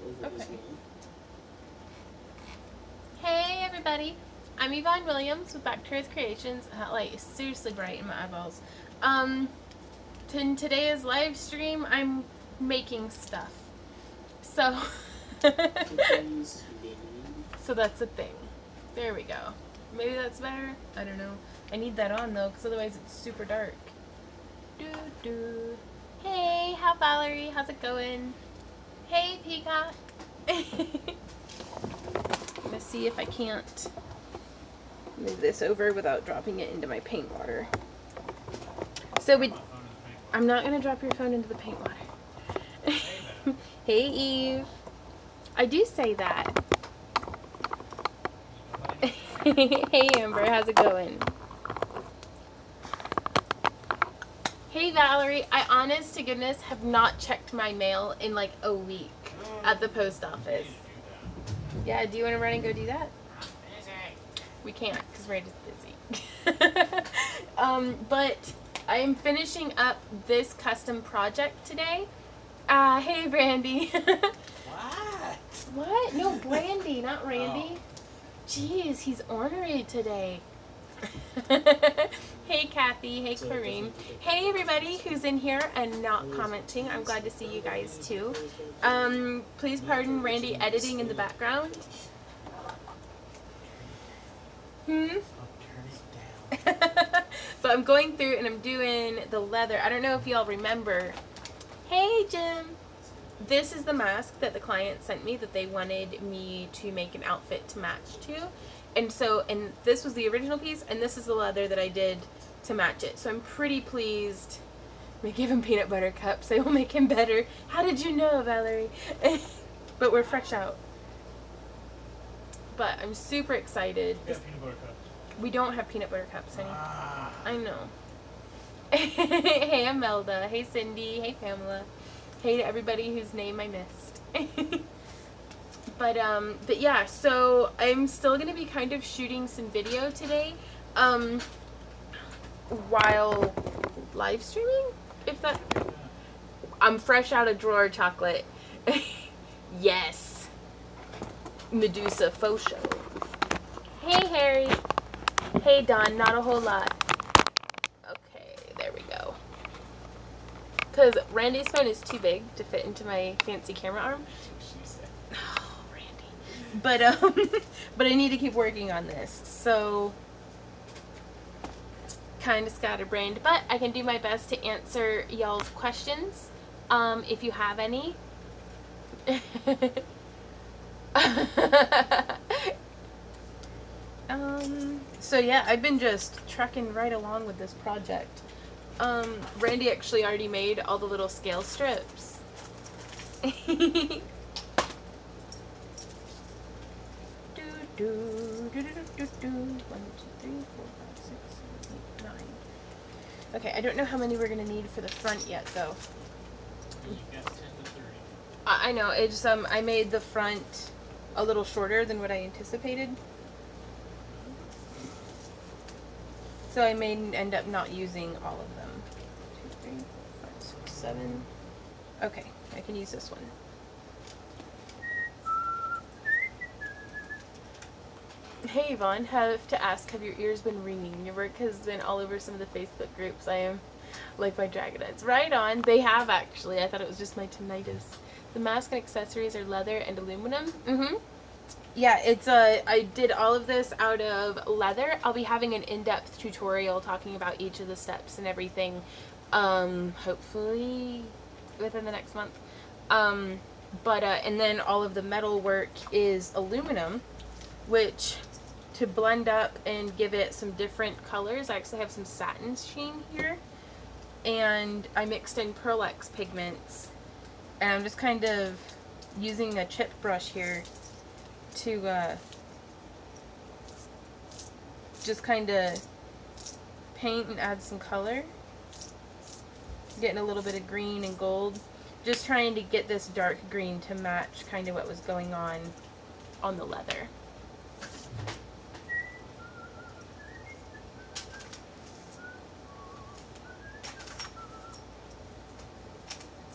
Okay. Hey everybody, I'm Yvonne Williams with Back to Earth Creations. Like seriously bright in my eyeballs. In today's live stream, I'm making stuff. So, so that's a thing. There we go. Maybe that's better. I don't know. I need that on though, because otherwise it's super dark. Hey, how Valerie? How's it going? Hey, Peacock. I'm gonna see if I can't move this over without dropping it into my paint water. So I'm not gonna drop your phone into the paint water. Hey, Eve. I do say that. Hey, Amber. How's it going? Hey, Valerie. I honest to goodness have not checked my mail in like a week at the post office. Yeah, do you want to run and go do that? We can't because we're just busy. But I am finishing up this custom project today. Hey, Brandy. What? What? No, Brandy, not Randy. Oh. Jeez, he's ornery today. Hey, Kathy. Hey, Kareem. Hey, everybody who's in here and not commenting. I'm glad to see you guys, too. Please pardon Randy editing in the background. But I'm going through and I'm doing the leather. I don't know if y'all remember. Hey, Jim. This is the mask that the client sent me that they wanted me to make an outfit to match to. And this was the original piece, and this is the leather that I did to match it. So I'm pretty pleased. We give him peanut butter cups. They will make him better. How did you know, Valerie? But we're fresh out. But I'm super excited. We have peanut butter cups. We don't have peanut butter cups, honey. Ah. I know. Hey, Imelda. Hey, Cindy. Hey, Pamela. Hey to everybody whose name I missed. But yeah, so I'm still gonna be kind of shooting some video today, while live streaming. If that, I'm fresh out of drawer chocolate. Yes, Medusa faux show. Hey, Harry. Hey, Don. Not a whole lot. Okay, there we go. Because Randy's phone is too big to fit into my fancy camera arm. Oh, Randy. But I need to keep working on this. So, kind of scatterbrained. But I can do my best to answer y'all's questions, if you have any. So yeah, I've been just trucking right along with this project. Randy actually already made all the little scale strips. 1, 2, 3, 4, 5, 6, 7, 8, 9. Okay, I don't know how many we're gonna need for the front yet, though. You got 10 to 30. I know. It's I made the front a little shorter than what I anticipated. So I may end up not using all of them. 2, 3, 4, 5, 6, 7. Okay, I can use this one. Hey Yvonne, have to ask, have your ears been ringing? Your work has been all over some of the Facebook groups. I am like my dragonets. Right on. They have actually. I thought it was just my tinnitus. The mask and accessories are leather and aluminum. Yeah, it's I did all of this out of leather. I'll be having an in-depth tutorial talking about each of the steps and everything, hopefully within the next month. And then all of the metal work is aluminum, which to blend up and give it some different colors, I actually have some satin sheen here, and I mixed in Pearl-X pigments, and I'm just kind of using a chip brush here to just kind of paint and add some color. Getting a little bit of green and gold. Just trying to get this dark green to match kind of what was going on the leather.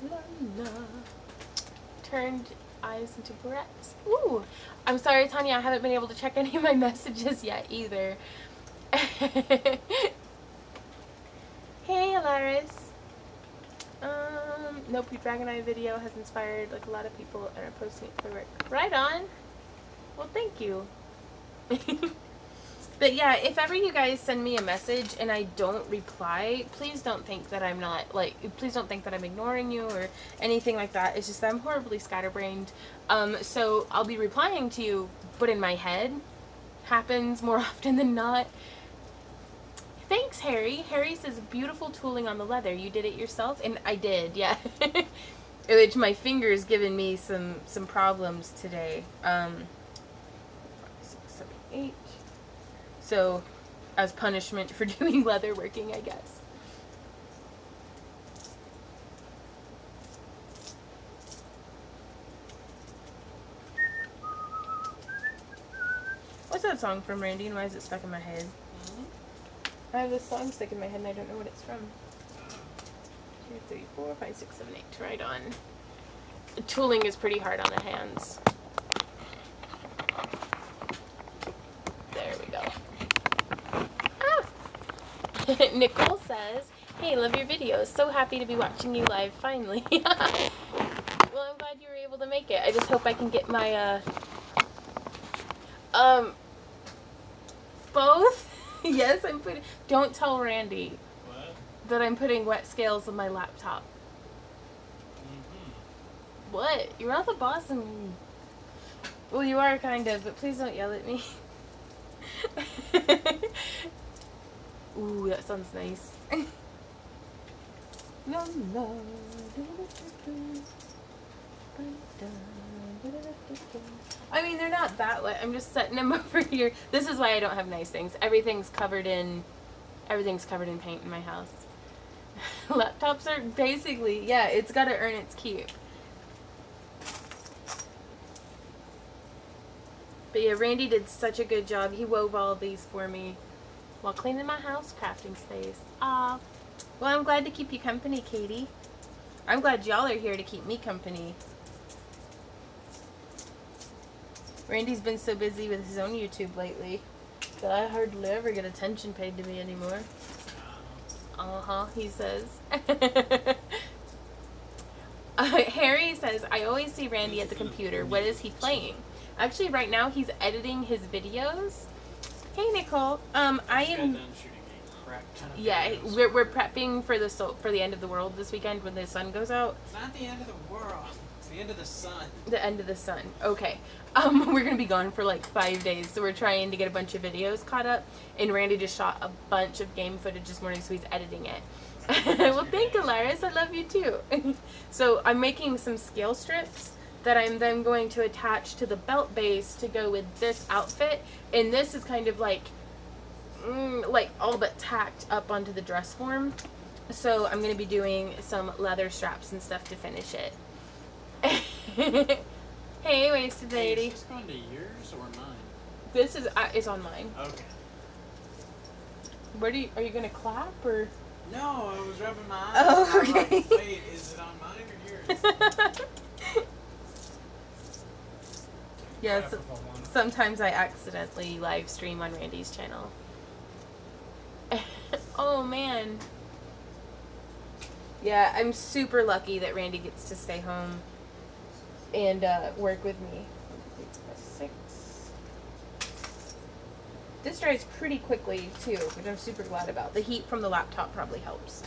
La, la. Turned eyes into barrettes. Ooh, I'm sorry, Tanya, I haven't been able to check any of my messages yet either. Hey, Alaris. Nope, your Dragon Eye video has inspired like a lot of people and are posting it for work. Right on. Well, thank you. But yeah, if ever you guys send me a message and I don't reply, please don't think that I'm not, like, please don't think that I'm ignoring you or anything like that. It's just that I'm horribly scatterbrained. So I'll be replying to you, but in my head. Happens more often than not. Thanks, Harry. Harry says, beautiful tooling on the leather. You did it yourself? And I did, yeah. Which my finger's given me some problems today. 5, 6, 7, 8. So, as punishment for doing leather working, I guess. What's that song from, Randy, and why is it stuck in my head? I have this song stuck in my head and I don't know what it's from. 2, 3, 4, 5, 6, 7, 8. Right on. Tooling is pretty hard on the hands. There we go. Ah! Nicole says, hey, love your videos. So happy to be watching you live finally. Well, I'm glad you were able to make it. I just hope I can get my, both? Yes, I'm putting, don't tell Randy that I'm putting wet scales on my laptop. What? You're not the boss of me. Well, you are kind of, but please don't yell at me. Ooh, that sounds nice. I mean, they're not that wet. I'm just setting them over here. This is why I don't have nice things. Everything's covered in paint in my house. Laptops are basically, yeah, it's got to earn its keep. But yeah, Randy did such a good job. He wove all of these for me while cleaning my house crafting space. Ah, well, I'm glad to keep you company, Katie. I'm glad y'all are here to keep me company. Randy's been so busy with his own YouTube lately that I hardly ever get attention paid to me anymore. He says. Harry says, I always see Randy at the computer. What is he playing? Actually, right now he's editing his videos. Hey, Nicole. I am. Yeah, we're prepping for the end of the world this weekend when the sun goes out. It's not the end of the world. It's the end of the sun. The end of the sun. Okay. We're gonna be gone for like 5 days, so we're trying to get a bunch of videos caught up. And Randy just shot a bunch of game footage this morning, so he's editing it. Well, thank you, Laris. I love you too. So I'm making some scale strips that I'm then going to attach to the belt base to go with this outfit. And this is kind of like all but tacked up onto the dress form. So I'm going to be doing some leather straps and stuff to finish it. Hey, wasted lady. Is this going to yours or mine? This is it's on mine. Okay. Where are you going to clap or? No, I was rubbing my eyes. Oh, okay. Like, wait, is it on mine or yours? Yes, sometimes I accidentally live stream on Randy's channel. Oh man. Yeah, I'm super lucky that Randy gets to stay home and work with me. 6. This dries pretty quickly too, which I'm super glad about. The heat from the laptop probably helps.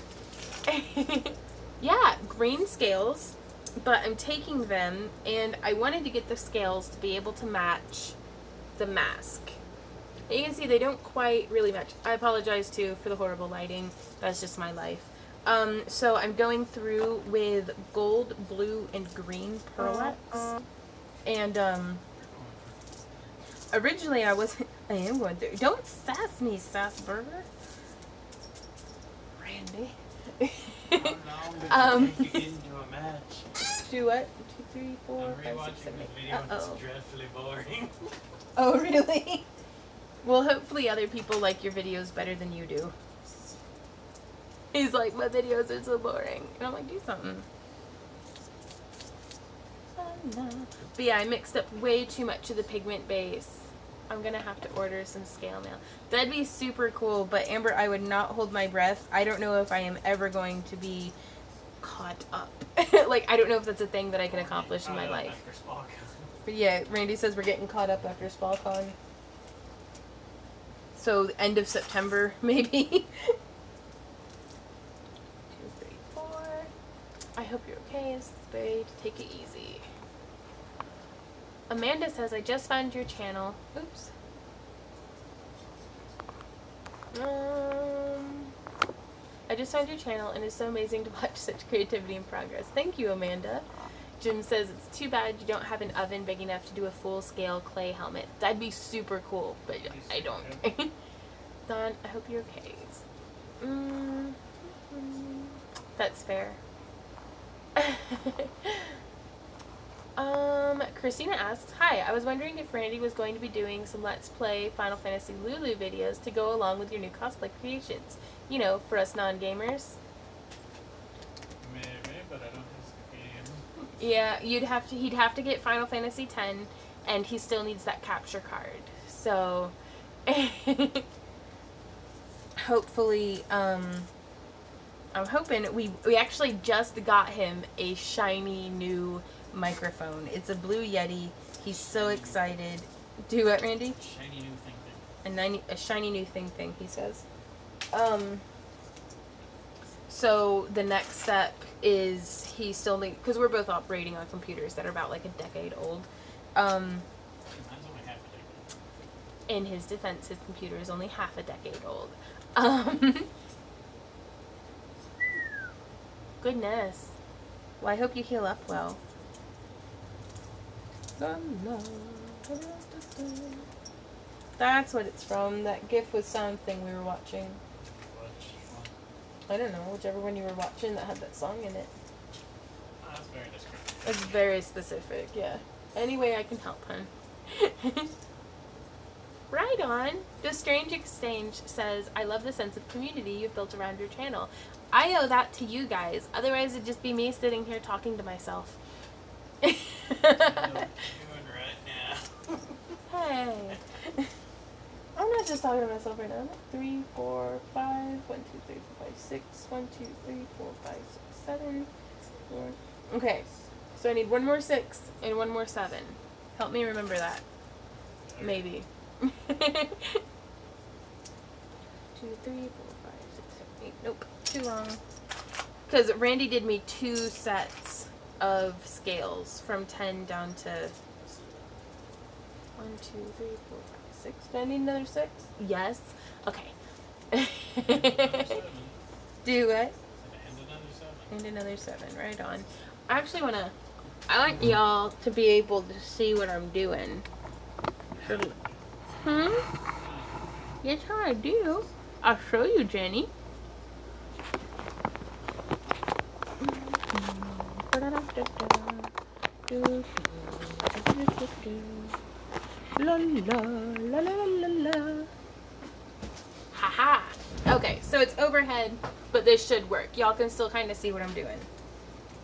Yeah, green scales, but I'm taking them and I wanted to get the scales to be able to match the mask. And you can see they don't quite really match. I apologize too for the horrible lighting. That's just my life. So I'm going through with gold, blue, and green pearlettes. And originally I am going through. Don't sass me, sass burger. Randy. How long did it take you get into a match? Do what? 2, 3, 4, I'm 5, 6, rewatching 7, this 8. video and it's dreadfully boring. Oh, really? Well, hopefully other people like your videos better than you do. He's like, my videos are so boring. And I'm like, do something. la. But yeah, I mixed up way too much of the pigment base. I'm gonna have to order some scale mail. That'd be super cool, but Amber, I would not hold my breath. I don't know if I am ever going to be caught up. Like, I don't know if that's a thing that I can accomplish in my life. But yeah, Randy says we're getting caught up after SpaCon. So, end of September, maybe. 2, 3, 4. I hope you're okay. This is Barry. Take it easy. Amanda says, I just found your channel. Oops. I just found your channel and it's so amazing to watch such creativity and progress. Thank you, Amanda. Jim says, it's too bad you don't have an oven big enough to do a full-scale clay helmet. That'd be super cool, but I don't. Don, I hope you're okay. That's fair. Christina asks, hi, I was wondering if Randy was going to be doing some Let's Play Final Fantasy Lulu videos to go along with your new cosplay creations. You know, for us non-gamers. Maybe, but I don't have the game. Yeah, he'd have to get Final Fantasy X, and he still needs that capture card. So, hopefully, I'm hoping we actually just got him a shiny new microphone. It's a Blue Yeti. He's so excited. Do what, Randy? Shiny new thing. A shiny new thing, he says. So the next step is he still needs, because we're both operating on computers that are about like a decade old. Mine's only half a decade. In his defense, his computer is only half a decade old. Goodness. Well, I hope you heal up well. That's what it's from. That GIF with sound thing we were watching. I don't know, whichever one you were watching that had that song in it. That's very descriptive. It's very specific, yeah. Any way I can help, hun. Right on. The Strange Exchange says, I love the sense of community you've built around your channel. I owe that to you guys. Otherwise, it'd just be me sitting here talking to myself. What you're doing right now. Hey. I'm not just talking to myself right now. I'm like 3, 4, 5. 1, 2, 3, 4, 5, 6. 1, 2, 3, 4, 5, 6, 7. 4. Okay. So I need one more 6 and one more 7. Help me remember that. Maybe. 2, 3, 4, 5, 6, 7, 8. Nope. Too long. Because Randy did me 2 sets of scales from 10 down to 1, 2, 3, 4, 5, 6. Do I need another 6? Yes. Okay. Do what? And another 7. Right on. I actually want to... I want y'all to be able to see what I'm doing. Yes, I do. I'll show you, Jenny. La la la la la la. Haha. Okay, so it's overhead, but this should work. Y'all can still kind of see what I'm doing.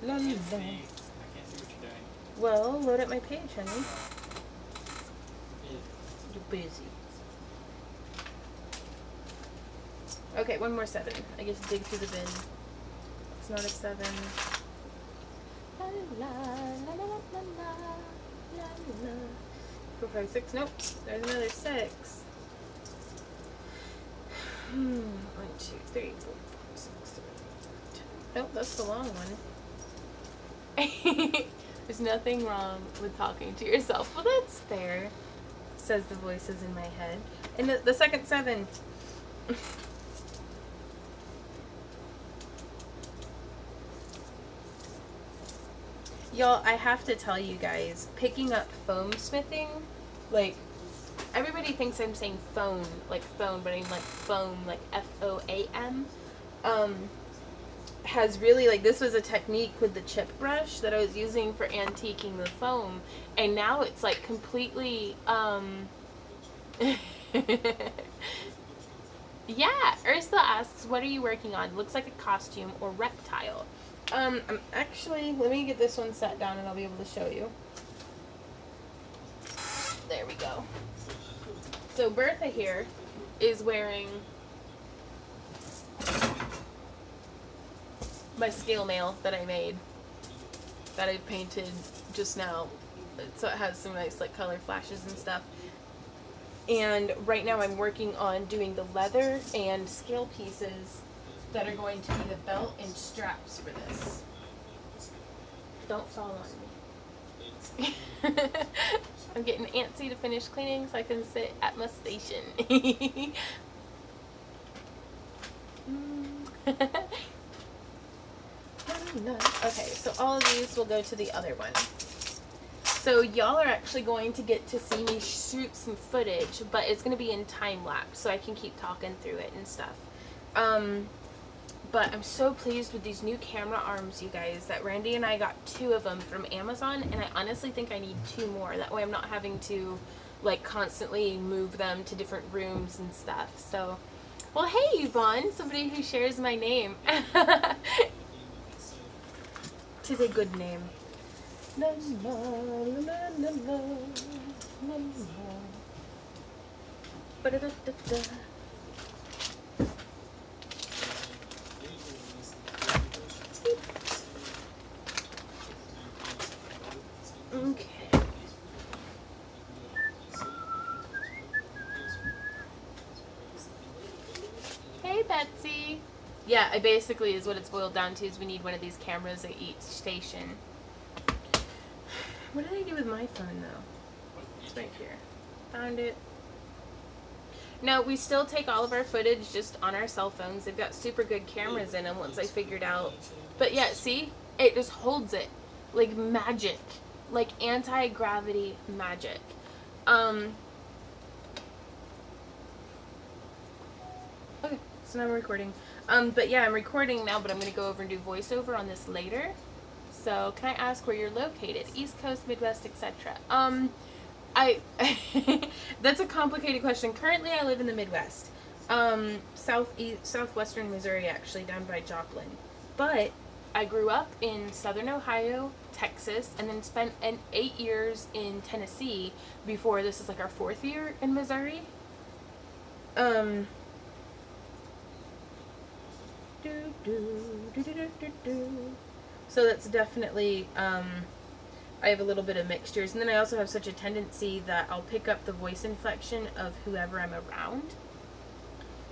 La la. I can't see what you're doing. Well, load up my page, honey. You're busy. Okay, one more 7. I guess dig through the bin. It's not a 7. La la la la la la la la. 4, 5, 6. Nope. There's another 6. 1, 2, 3, 4, 5, 6, 7, 8, 10. Nope, that's the long one. There's nothing wrong with talking to yourself. Well, that's fair, says the voices in my head. And the second 7. Y'all, I have to tell you guys, picking up foam smithing, like, everybody thinks I'm saying phone, like phone, but I mean like foam, like F-O-A-M, has really, like, this was a technique with the chip brush that I was using for antiquing the foam, and now it's, like, completely, yeah, Ursula asks, what are you working on? Looks like a costume or reptile. I'm actually, let me get this one sat down and I'll be able to show you. There we go. So Bertha here is wearing my scale mail that I made, that I painted just now. So it has some nice like color flashes and stuff. And right now I'm working on doing the leather and scale pieces that are going to be the belt and straps for this. Don't fall on me. I'm getting antsy to finish cleaning so I can sit at my station. Okay, so all of these will go to the other one. So y'all are actually going to get to see me shoot some footage, but it's going to be in time lapse so I can keep talking through it and stuff. But I'm so pleased with these new camera arms, you guys, that Randy and I got 2 of them from Amazon, and I honestly think I need 2 more. That way I'm not having to like constantly move them to different rooms and stuff. So, well, hey Yvonne, somebody who shares my name. Tis a good name. La, la, la, la, la, la, la. Ba-da-da-da-da. Okay. Hey Betsy. Yeah, I basically is what it's boiled down to is we need one of these cameras at each station. What did I do with my phone though? It's right here. Found it. No, we still take all of our footage just on our cell phones. They've got super good cameras in them once I figured out. But yeah, see? It just holds it. Like magic. Like anti-gravity magic. Okay, so now I'm recording. But yeah, I'm recording now, but I'm going to go over and do voiceover on this later. So, can I ask where you're located? East Coast, Midwest, etc. That's a complicated question. Currently, I live in the Midwest. Southwestern Missouri, actually, down by Joplin. But I grew up in Southern Ohio, Texas, and then spent 8 years in Tennessee before this is like our 4th year in Missouri. So that's definitely, I have a little bit of mixtures. And then I also have such a tendency that I'll pick up the voice inflection of whoever I'm around.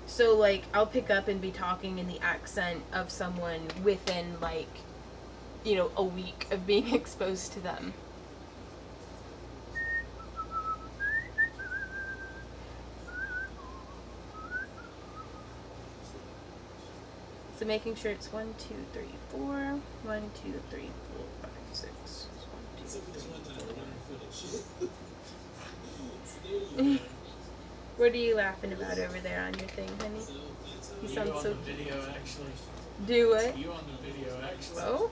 So, like, I'll pick up and be talking in the accent of someone within, like, you know, a week of being exposed to them. So making sure it's 1, 2, 3, 4. 1, 2, 3, 4, 5, 6. 1, 2, 3. What are you laughing about over there on your thing, honey? You sound so cute. You on the video, actually. Do what? You on the video, actually. Oh?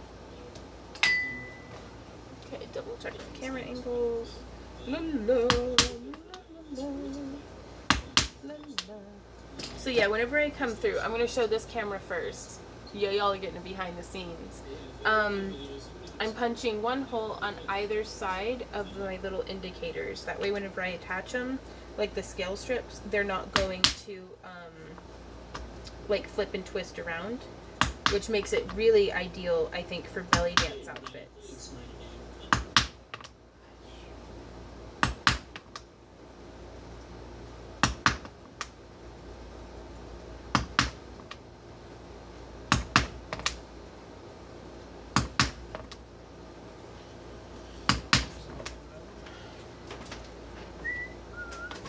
Okay, double check the camera angles. La la, la la, la la. So yeah, whenever I come through, I'm gonna show this camera first. Yeah, y'all are getting behind the scenes. I'm punching 1 hole on either side of my little indicators. That way, whenever I attach them, like the scale strips, they're not going to like flip and twist around, which makes it really ideal, I think, for belly dance outfits.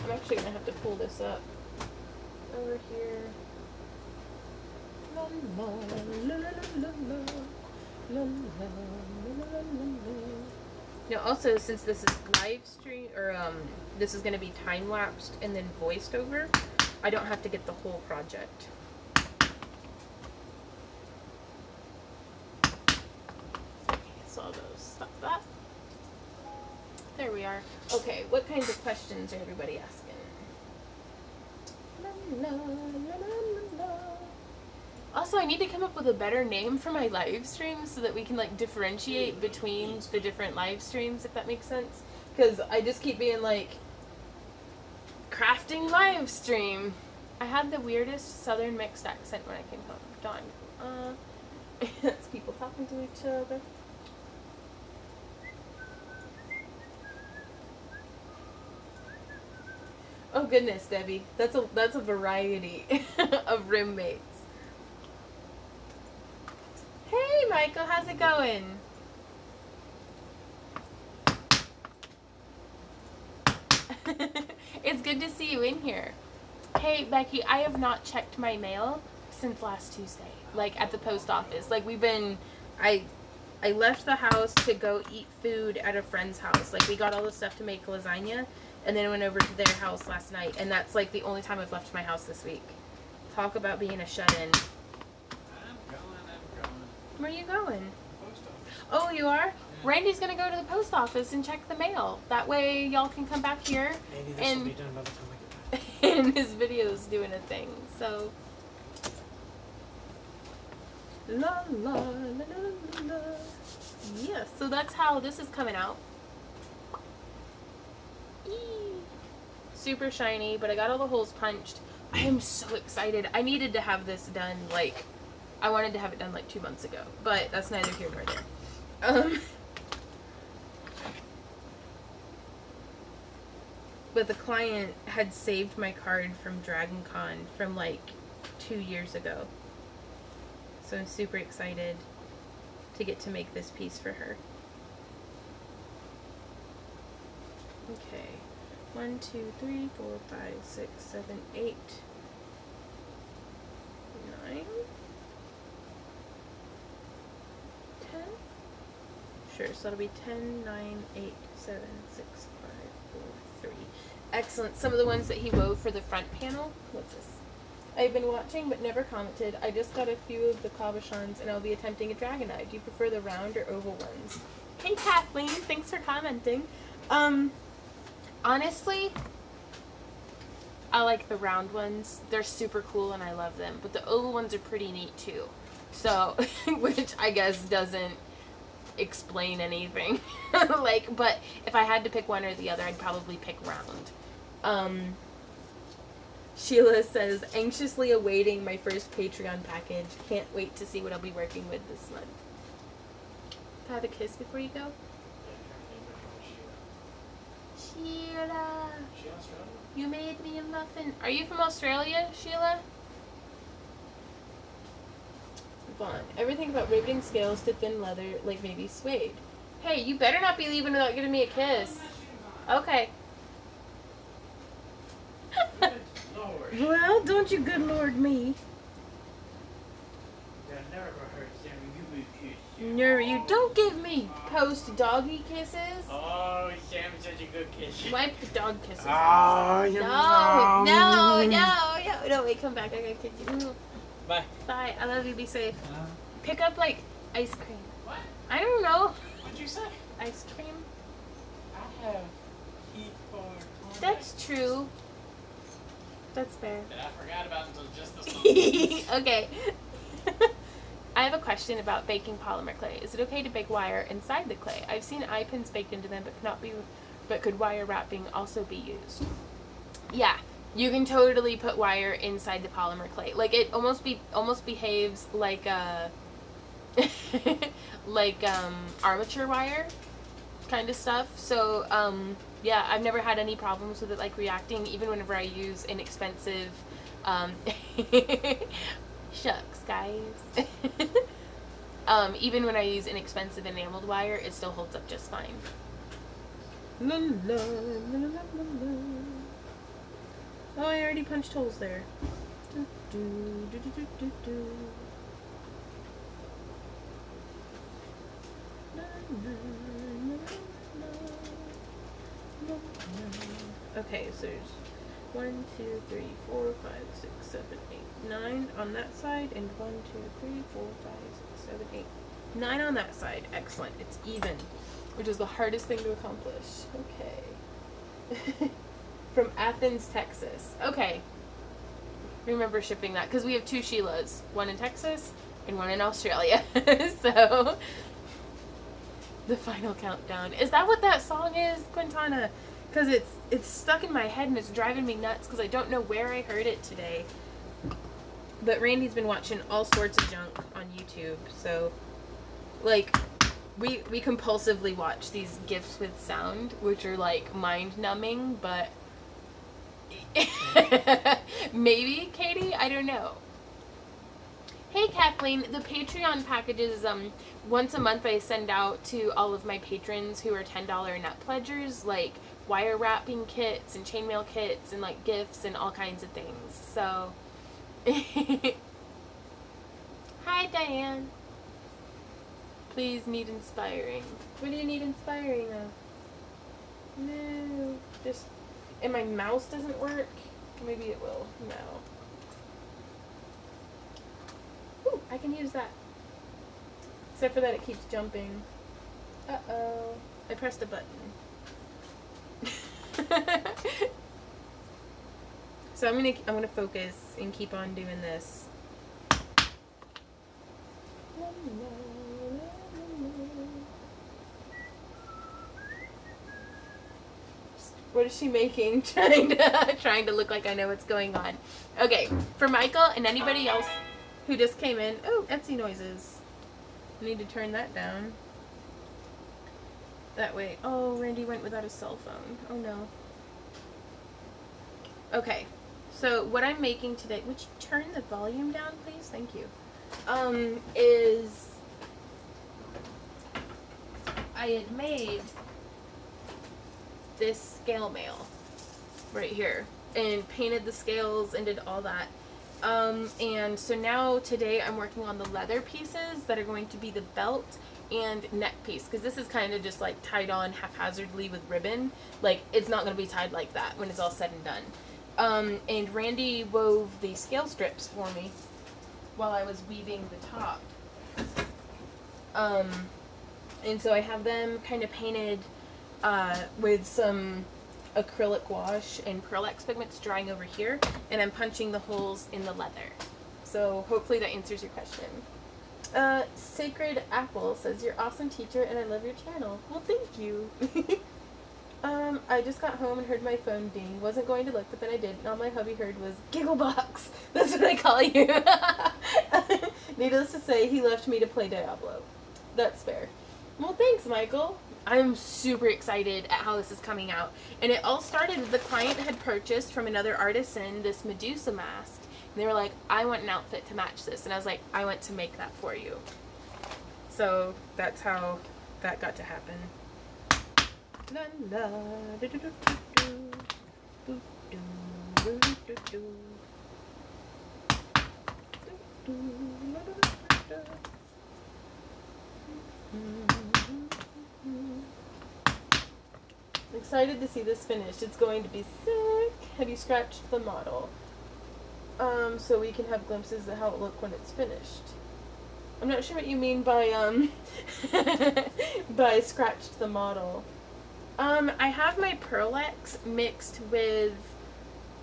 I'm actually gonna have to pull this up over here. La, la, la, la, la, la, la, la, la. Now, also, since this is live stream, or this is gonna be time lapsed and then voiced over, I don't have to get the whole project. So I'll go stop that. There we are. Okay, what kinds of questions are everybody asking? La, la, la, la, la, la. Also, I need to come up with a better name for my live streams so that we can like differentiate between the different live streams, if that makes sense. Because I just keep being like, crafting live stream. I had the weirdest southern mixed accent when I came home. Dawn. That's people talking to each other. Oh goodness, Debbie. That's a variety of roommates. Hey Michael, how's it going? It's good to see you in here. Hey Becky, I have not checked my mail since last Tuesday. Like at the post office. Like I left the house to go eat food at a friend's house. Like we got all the stuff to make lasagna and then went over to their house last night, and that's like the only time I've left my house this week. Talk about being a shut-in. I'm going. Where are you going? Post office. Oh, you are? Yeah. Randy's gonna go to the post office and check the mail. That way y'all can come back here Maybe this and will be done by the time I get back. and his video's doing a thing. So la la la la la. Yeah, so that's how this is coming out. Eee. Super shiny, but I got all the holes punched. I am so excited. I needed to have this done, like, I wanted to have it done like 2 months ago, but that's neither here nor there. But the client had saved my card from Dragon Con from like 2 years ago. So I'm super excited to get to make this piece for her. Okay. 1, 2, 3, 4, 5, 6, 7, 8, 9, 10. Sure, so that'll be 10, 9, 8, 7, 6, 5, 4, 3. Excellent. Some of the ones that he wove for the front panel. What's this? I've been watching but never commented. I just got a few of the cabochons and I'll be attempting a dragon eye. Do you prefer the round or oval ones? Hey Kathleen, thanks for commenting. Honestly, I like the round ones. They're super cool and I love them. But the oval ones are pretty neat too. So, which I guess doesn't explain anything. Like, but if I had to pick one or the other, I'd probably pick round. Sheila says, anxiously awaiting my first Patreon package. Can't wait to see what I'll be working with this month. Have a kiss before you go? Sheila, She Australian? you made me a muffin. Are you from Australia, Sheila? Vaughn, everything about riveting scales to thin leather, like maybe suede. Hey, you better not be leaving without giving me a kiss. Okay. Good Lord. Well, don't you good lord me. That never hurt Sammy. You would kiss you. No, you don't give me post doggy kisses. Oh, Sammy's such a good kisser. Wipe the dog kisses. Oh, you No, wait, come back. I gotta kiss you. Bye. Bye. I love you. Be safe. Pick up like ice cream. What? I don't know. What'd you say? Ice cream. I have heat for corn. That's true. That's fair. That I forgot about until just this moment. Okay. I have a question about baking polymer clay. Is it okay to bake wire inside the clay? I've seen eye pins baked into them, but could wire wrapping also be used? Yeah, you can totally put wire inside the polymer clay. Like it almost behaves like a armature wire kind of stuff. So yeah, I've never had any problems with it like reacting, even whenever I use inexpensive shucks, guys. Even when I use inexpensive enameled wire, it still holds up just fine. La, la, la, la, la, la. Oh, I already punched holes there. Do, do, do, do, do, do, do. La, la, la, la, la, la. Okay, so there's 1, 2, 3, 4, 5, 6, 7, 8, 9 on that side, and 1, 2, 3, 4, 5, 6, 7, 8, 9 on that side. Excellent. It's even, which is the hardest thing to accomplish. Okay. From Athens, Texas. Okay. remember shipping that because we have 2 Sheilas, one in Texas and one in Australia. So the final countdown. Is that what that song is, Quintana? Because it's stuck in my head and it's driving me nuts because I don't know where I heard it today. But Randy's been watching all sorts of junk on YouTube, so like we compulsively watch these GIFs with sound, which are like mind numbing, but maybe, Katie, I don't know. Hey Kathleen, the Patreon packages, once a month I send out to all of my patrons who are $10 net pledgers, like wire wrapping kits and chainmail kits and like gifts and all kinds of things. So hi Diane. Please need inspiring. What do you need inspiring of? No, just, and my mouse doesn't work. Maybe it will now. Ooh, I can use that. Except for that it keeps jumping. Uh-oh. I pressed a button. So I'm gonna focus and keep on doing this. What is she making? Trying to look like I know what's going on. Okay, for Michael and anybody else who just came in. Oh, Etsy noises. I need to turn that down. That way. Oh, Randy went without a cell phone. Oh no. Okay, so what I'm making today, would you turn the volume down, please? Thank you. Is I had made this scale mail right here and painted the scales and did all that. And so now today I'm working on the leather pieces that are going to be the belt and neck piece, because this is kind of just like tied on haphazardly with ribbon. Like it's not going to be tied like that when it's all said and done. And Randy wove the scale strips for me while I was weaving the top. And so I have them kind of painted with some acrylic wash and Pearl X pigments drying over here, and I'm punching the holes in the leather. So hopefully that answers your question. Sacred Apple says, you're awesome teacher and I love your channel. Well, thank you. I just got home and heard my phone ding. Wasn't going to look, but then I did, and all my hubby heard was Gigglebox. That's what I call you. Needless to say, he left me to play Diablo. That's fair. Well, thanks, Michael. I'm super excited at how this is coming out. And it all started, the client had purchased from another artisan this Medusa mask. And they were like, I want an outfit to match this. And I was like, I want to make that for you. So that's how that got to happen. La la, do do do do do do do do do. Excited to see this finished. It's going to be sick. Have you scratched the model? So we can have glimpses of how it look when it's finished. I'm not sure what you mean by by scratched the model. I have my Pearl X mixed with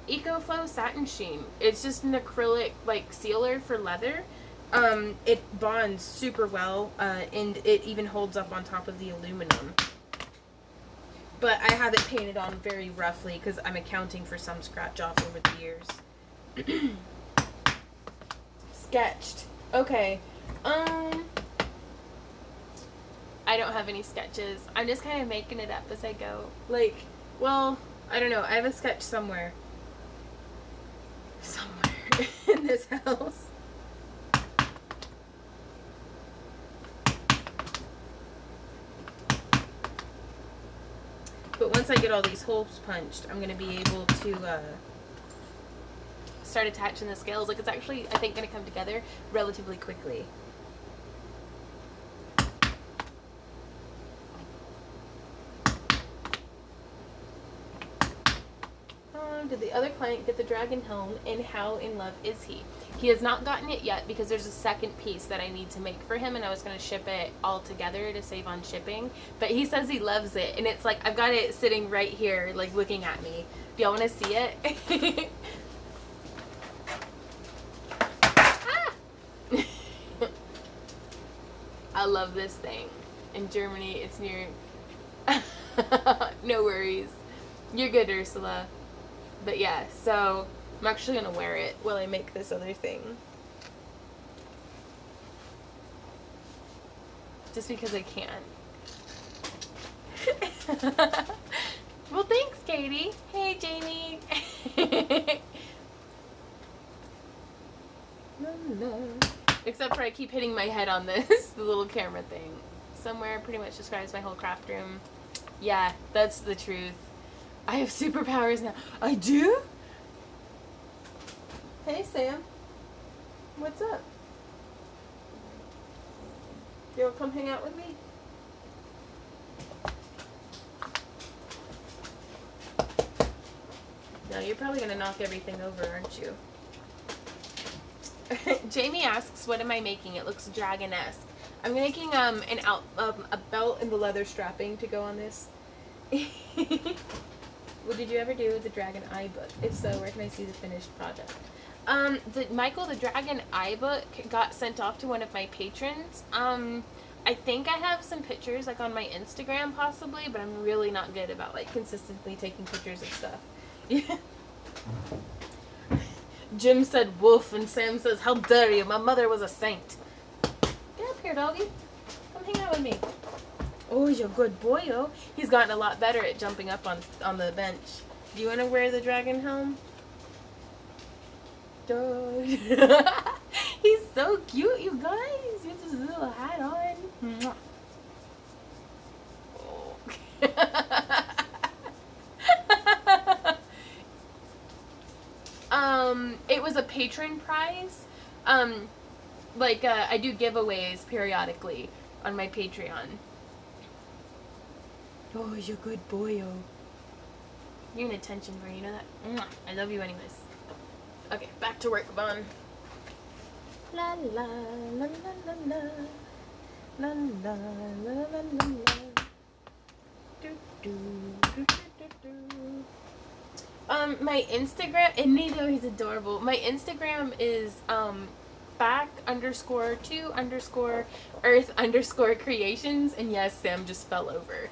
EcoFlow Satin Sheen. It's just an acrylic like sealer for leather. It bonds super well, and it even holds up on top of the aluminum. But I have it painted on very roughly because I'm accounting for some scratch off over the years. Sketched. Okay. I don't have any sketches. I'm just kind of making it up as I go. Like, well, I don't know. I have a sketch somewhere. Somewhere in this house. But once I get all these holes punched, I'm going to be able to start attaching the scales. Like, it's actually, I think, going to come together relatively quickly. Did the other client get the dragon helm, and how in love is he? He has not gotten it yet because there's a second piece that I need to make for him, and I was going to ship it all together to save on shipping. But he says he loves it, and it's like I've got it sitting right here, like looking at me. Do y'all want to see it? I love this thing. In Germany, it's near... No worries. You're good, Ursula. But yeah, so I'm actually going to wear it while I make this other thing. Just because I can. Well, thanks, Katie. Hey, Jamie. Except for I keep hitting my head on this, the little camera thing. Somewhere pretty much describes my whole craft room. Yeah, that's the truth. I have superpowers now. I do? Hey, Sam. What's up? You wanna come hang out with me? No, you're probably gonna knock everything over, aren't you? Jamie asks, what am I making? It looks dragon-esque. I'm making a belt and the leather strapping to go on this. What did you ever do with the Dragon Eye book? If so, where can I see the finished project? Michael, the Dragon Eye book got sent off to one of my patrons. I think I have some pictures like on my Instagram possibly, but I'm really not good about like consistently taking pictures of stuff. Yeah. Jim said wolf and Sam says, how dare you? My mother was a saint. Get up here, doggy. Come hang out with me. Oh, you're a good boy, oh. He's gotten a lot better at jumping up on the bench. Do you want to wear the dragon helm? He's so cute, you guys. With his little hat on. Oh. It was a patron prize. I do giveaways periodically on my Patreon. Oh, you're a good boy, oh. You're an attention girl, you know that? I love you anyways. Okay, back to work, Bon. La la la la la la. La la la la la la. Do do do do do do. My Instagram, and Nito, he's adorable. My Instagram is back_to_earth_creations, and yes, Sam just fell over.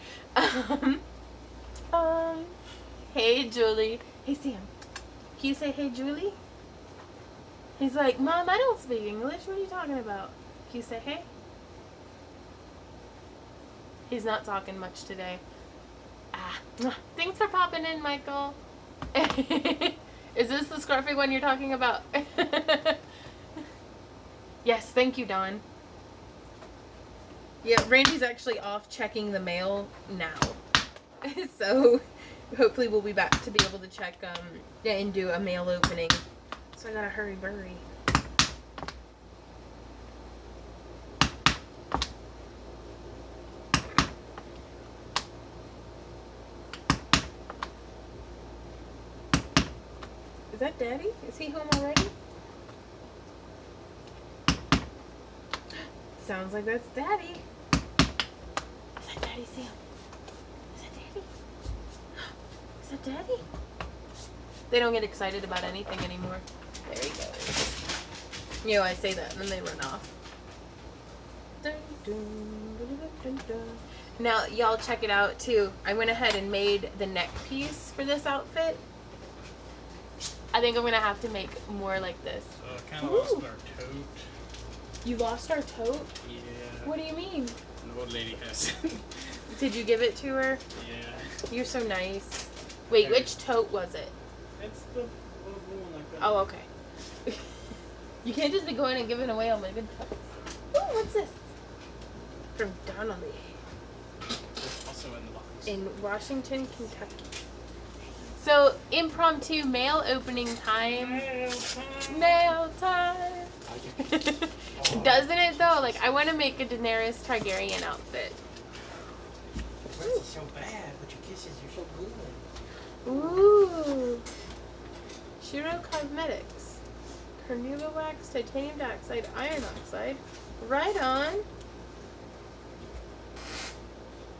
Hey Julie. Hey Sam. Can you say hey Julie? He's like, Mom, I don't speak English. What are you talking about? Can you say hey? He's not talking much today. Thanks for popping in, Michael. Is this the scruffy one you're talking about? Yes, thank you, Dawn. Yeah, Randy's actually off checking the mail now. So hopefully we'll be back to be able to check and do a mail opening. So I gotta hurry burry. Is that Daddy? Is he home already? Sounds like that's Daddy. Is that Daddy, Sam? Is that Daddy? Is that Daddy? They don't get excited about anything anymore. There he goes. You know, I say that and then they run off. Dun, dun, dun, dun, dun, dun. Now, y'all check it out too. I went ahead and made the neck piece for this outfit. I think I'm gonna have to make more like this. Kind of lost our tote. You lost our tote? Yeah. What do you mean? The old lady has. Did you give it to her? Yeah. You're so nice. Wait, which tote was it? It's the little one like that. Oh, okay. You can't just be going and giving away all my good totes. Ooh, what's this? From Donnelly. It's also in the box. In Washington, Kentucky. So, impromptu mail opening time. Mail time. Doesn't it though? Like, I want to make a Daenerys Targaryen outfit. Why is it so bad? But your kisses are so good. Ooh. Shiro Cosmetics. Carnauba wax, titanium dioxide, iron oxide. Right on.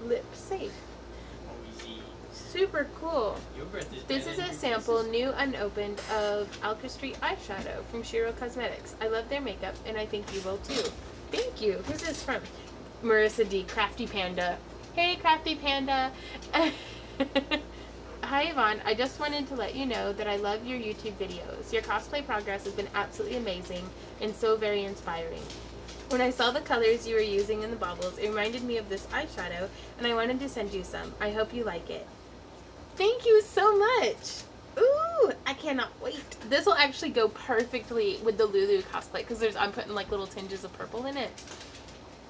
Lip safe. Super cool. This is a sample, new unopened, of Alka Street eyeshadow from Shiro Cosmetics. I love their makeup, and I think you will too. Thank you. Who's this from? Marissa D, Crafty Panda. Hey, Crafty Panda. Hi, Yvonne. I just wanted to let you know that I love your YouTube videos. Your cosplay progress has been absolutely amazing and so very inspiring. When I saw the colors you were using in the baubles, it reminded me of this eyeshadow, and I wanted to send you some. I hope you like it. Thank you so much. Ooh, I cannot wait. This will actually go perfectly with the Lulu cosplay because I'm putting like little tinges of purple in it.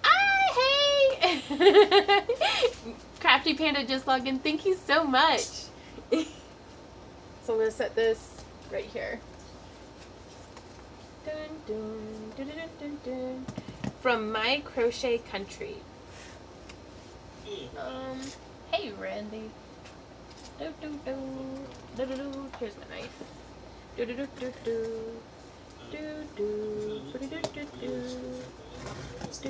Ah, hey! Crafty Panda just logged in. Thank you so much. So I'm gonna set this right here. Dun, dun, dun, dun, dun, dun. From My Crochet Country. Hey Randy. Do, do, do. Do, do, do. Here's my knife. Do, do, do, do, do. Do, do. Do, do, do, do, do. Do, do,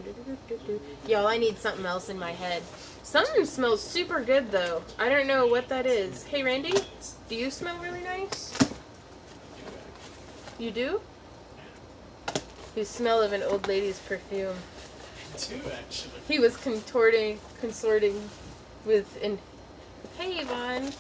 do, do, do, do. Y'all, I need something else in my head. Something smells super good though. I don't know what that is. Hey Randy, do you smell really nice? You do? You smell of an old lady's perfume. I do, actually. He was consorting with an... Hey Yvonne,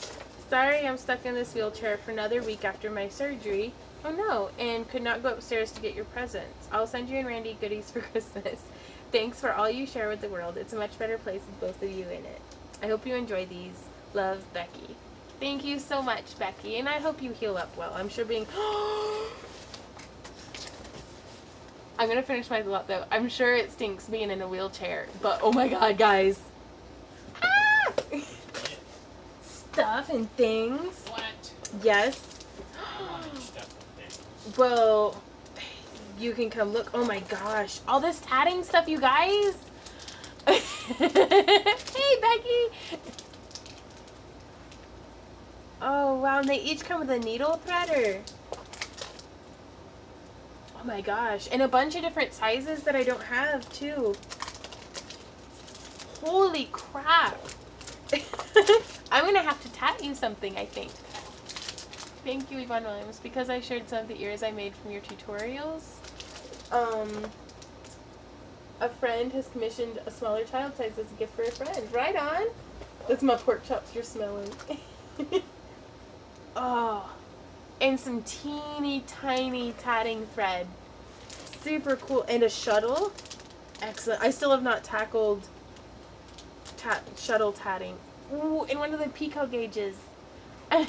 sorry I'm stuck in this wheelchair for another week after my surgery. Oh no, and could not go upstairs to get your presents. I'll send you and Randy goodies for Christmas. Thanks for all you share with the world. It's a much better place with both of you in it. I hope you enjoy these. Love, Becky. Thank you so much, Becky, and I hope you heal up well. I'm sure being... I'm gonna finish my thought though. I'm sure it stinks being in a wheelchair, but oh my god, guys. Ah! Stuff and things. What? Yes. Stuff and things. Well, you can come look. Oh my gosh. All this tatting stuff, you guys. Hey, Becky. Oh, wow. And they each come with a needle threader. Oh my gosh. And a bunch of different sizes that I don't have, too. Holy crap. I'm going to have to tat you something, I think. Thank you, Yvonne Williams. Because I shared some of the ears I made from your tutorials, a friend has commissioned a smaller child size as a gift for a friend. Right on. That's my pork chops you're smelling. Oh. And some teeny tiny tatting thread. Super cool. And a shuttle. Excellent. I still have not tackled shuttle tatting. Ooh, and one of the Pico gauges. Ah!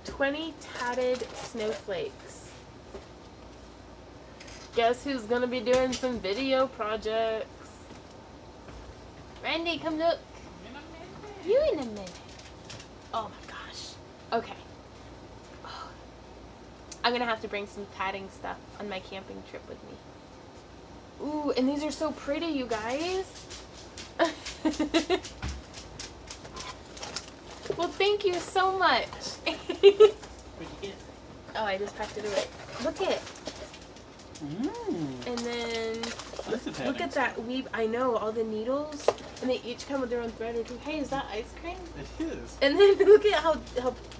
20 tatted snowflakes. Guess who's gonna be doing some video projects? Randy, come look. You in a minute. Oh my gosh. Okay. Oh. I'm gonna have to bring some tatting stuff on my camping trip with me. Ooh, and these are so pretty, you guys. Well, thank you so much. What'd you get? Oh, I just packed it away. Look it. Mmm. And then Lots of look at that weave. I know, all the needles. And they each come with their own thread or two. Hey, is that ice cream? It is. And then look at how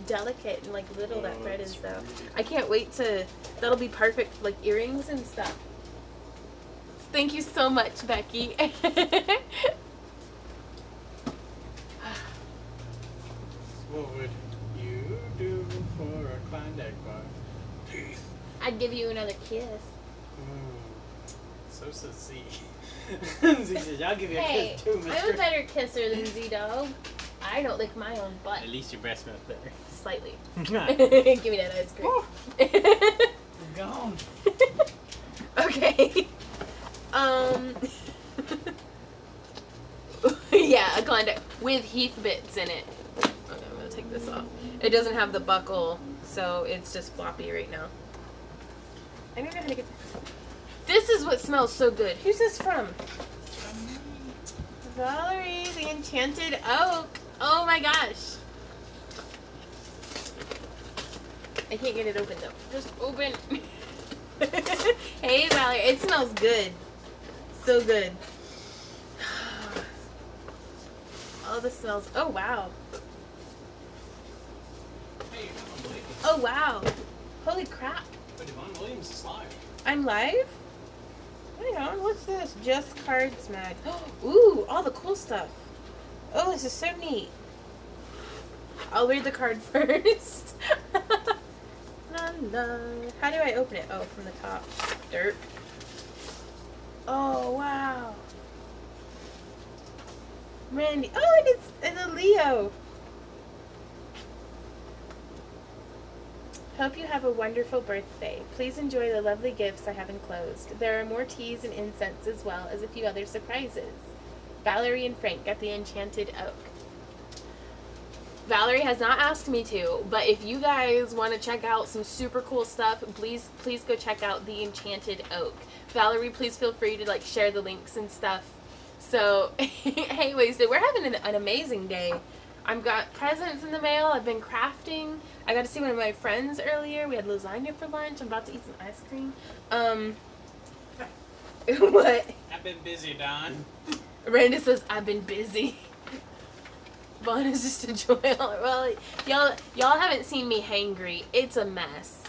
delicate and like little that thread is it's though. really I can't wait to, that'll be perfect like earrings and stuff. Thank you so much, Becky. What would you do for a Klondike bar? Teeth. I'd give you another kiss. So says Z. Z says, I'll give you a Hey, kiss too, mister. I'm a better kisser than Z-Dog. I don't lick my own butt. At least your breath smells better. Slightly. Give me that ice cream. Gone. Okay. Yeah, a Klondike with Heath bits in it. Okay, I'm gonna take this off. It doesn't have the buckle, so it's just floppy right now. I don't know how to get. This is what smells so good. Who's this from? Valerie, the Enchanted Oak. Oh my gosh. I can't get it open though. Just open. Hey Valerie, it smells good. So good. All the smells. Oh wow. Oh wow. Holy crap. But Yvonne Williams is live. I'm live? Hang on, what's this? Just Cards Mag. Ooh, all the cool stuff. Oh, this is so neat. I'll read the card first. La, la. How do I open it? Oh, from the top. Dirt. Oh, wow. Randy. Oh, it's a Leo. Hope you have a wonderful birthday. Please enjoy the lovely gifts I have enclosed. There are more teas and incense as well as a few other surprises. Valerie and Frank at the Enchanted Oak. Valerie has not asked me to, but if you guys want to check out some super cool stuff, please go check out the Enchanted Oak. Valerie, please feel free to share the links and stuff. So, hey, Wasted, we're having an amazing day. I've got presents in the mail. I've been crafting. I got to see one of my friends earlier. We had lasagna for lunch. I'm about to eat some ice cream. What? I've been busy, Don. Randy says, I've been busy. Vaughn is just enjoying all. Well, y'all haven't seen me hangry. It's a mess.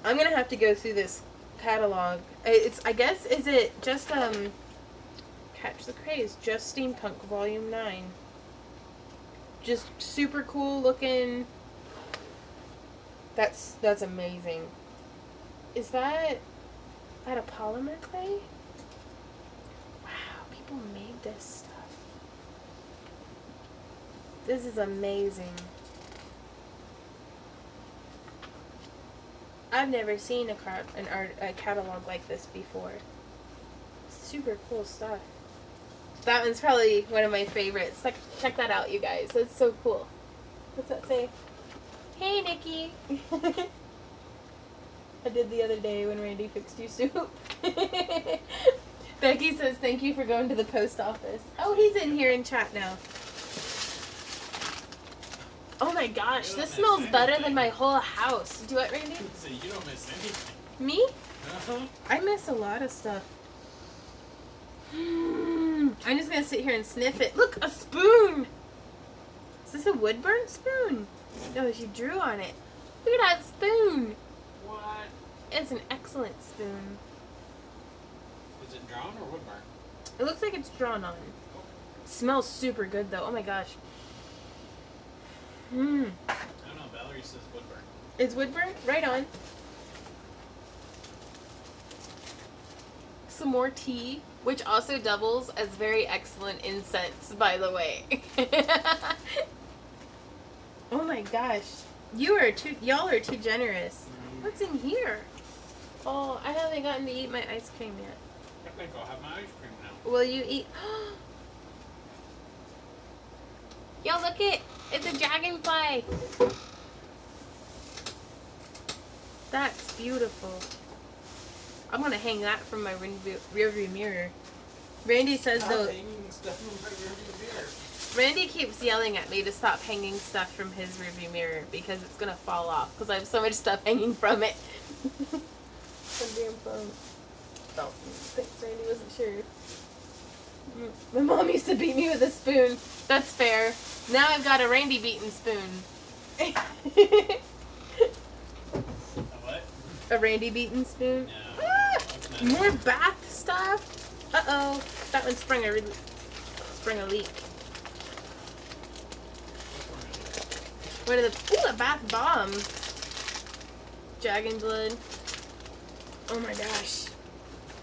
I'm gonna have to go through this catalog. I guess, is it just, Catch the Craze, just Steampunk Volume 9. Just super cool looking. That's amazing. Is that out of polymer clay? Wow, people made this stuff. This is amazing. I've never seen a catalog like this before. Super cool stuff. That one's probably one of my favorites. Check that out, you guys. That's so cool. What's that say? Hey, Nikki. I did the other day when Randy fixed you soup. Becky says, thank you for going to the post office. Oh, he's in here in chat now. Oh my gosh, this smells better than my whole house. Do what, Randy? So you don't miss anything. Me? Uh-huh. I miss a lot of stuff. I'm just gonna sit here and sniff it. Look, a spoon! Is this a wood burnt spoon? No, she drew on it. Look at that spoon! What? It's an excellent spoon. Is it drawn or wood burn? It looks like it's drawn on. Smells super good though. Oh my gosh. I don't know, Valerie says wood burn. It's wood burnt? Right on. Some more tea, which also doubles as very excellent incense, by the way. Oh my gosh. Y'all are too generous. What's in here? Oh, I haven't gotten to eat my ice cream yet. I think I'll have my ice cream now. Will you eat? Yo, look it! It's a dragonfly! That's beautiful. I'm gonna hang that from my rearview mirror. Randy says though. Randy keeps yelling at me to stop hanging stuff from his rearview mirror because it's gonna fall off because I have so much stuff hanging from it. The damn phone. Oh, thanks, Randy wasn't sure. My mom used to beat me with a spoon. That's fair. Now I've got a Randy beaten spoon. A what? A Randy beaten spoon. No. Ah, more bath stuff. Uh-oh. That one sprung a leak. What are the... Ooh, a bath bomb. Dragon blood. Oh my gosh.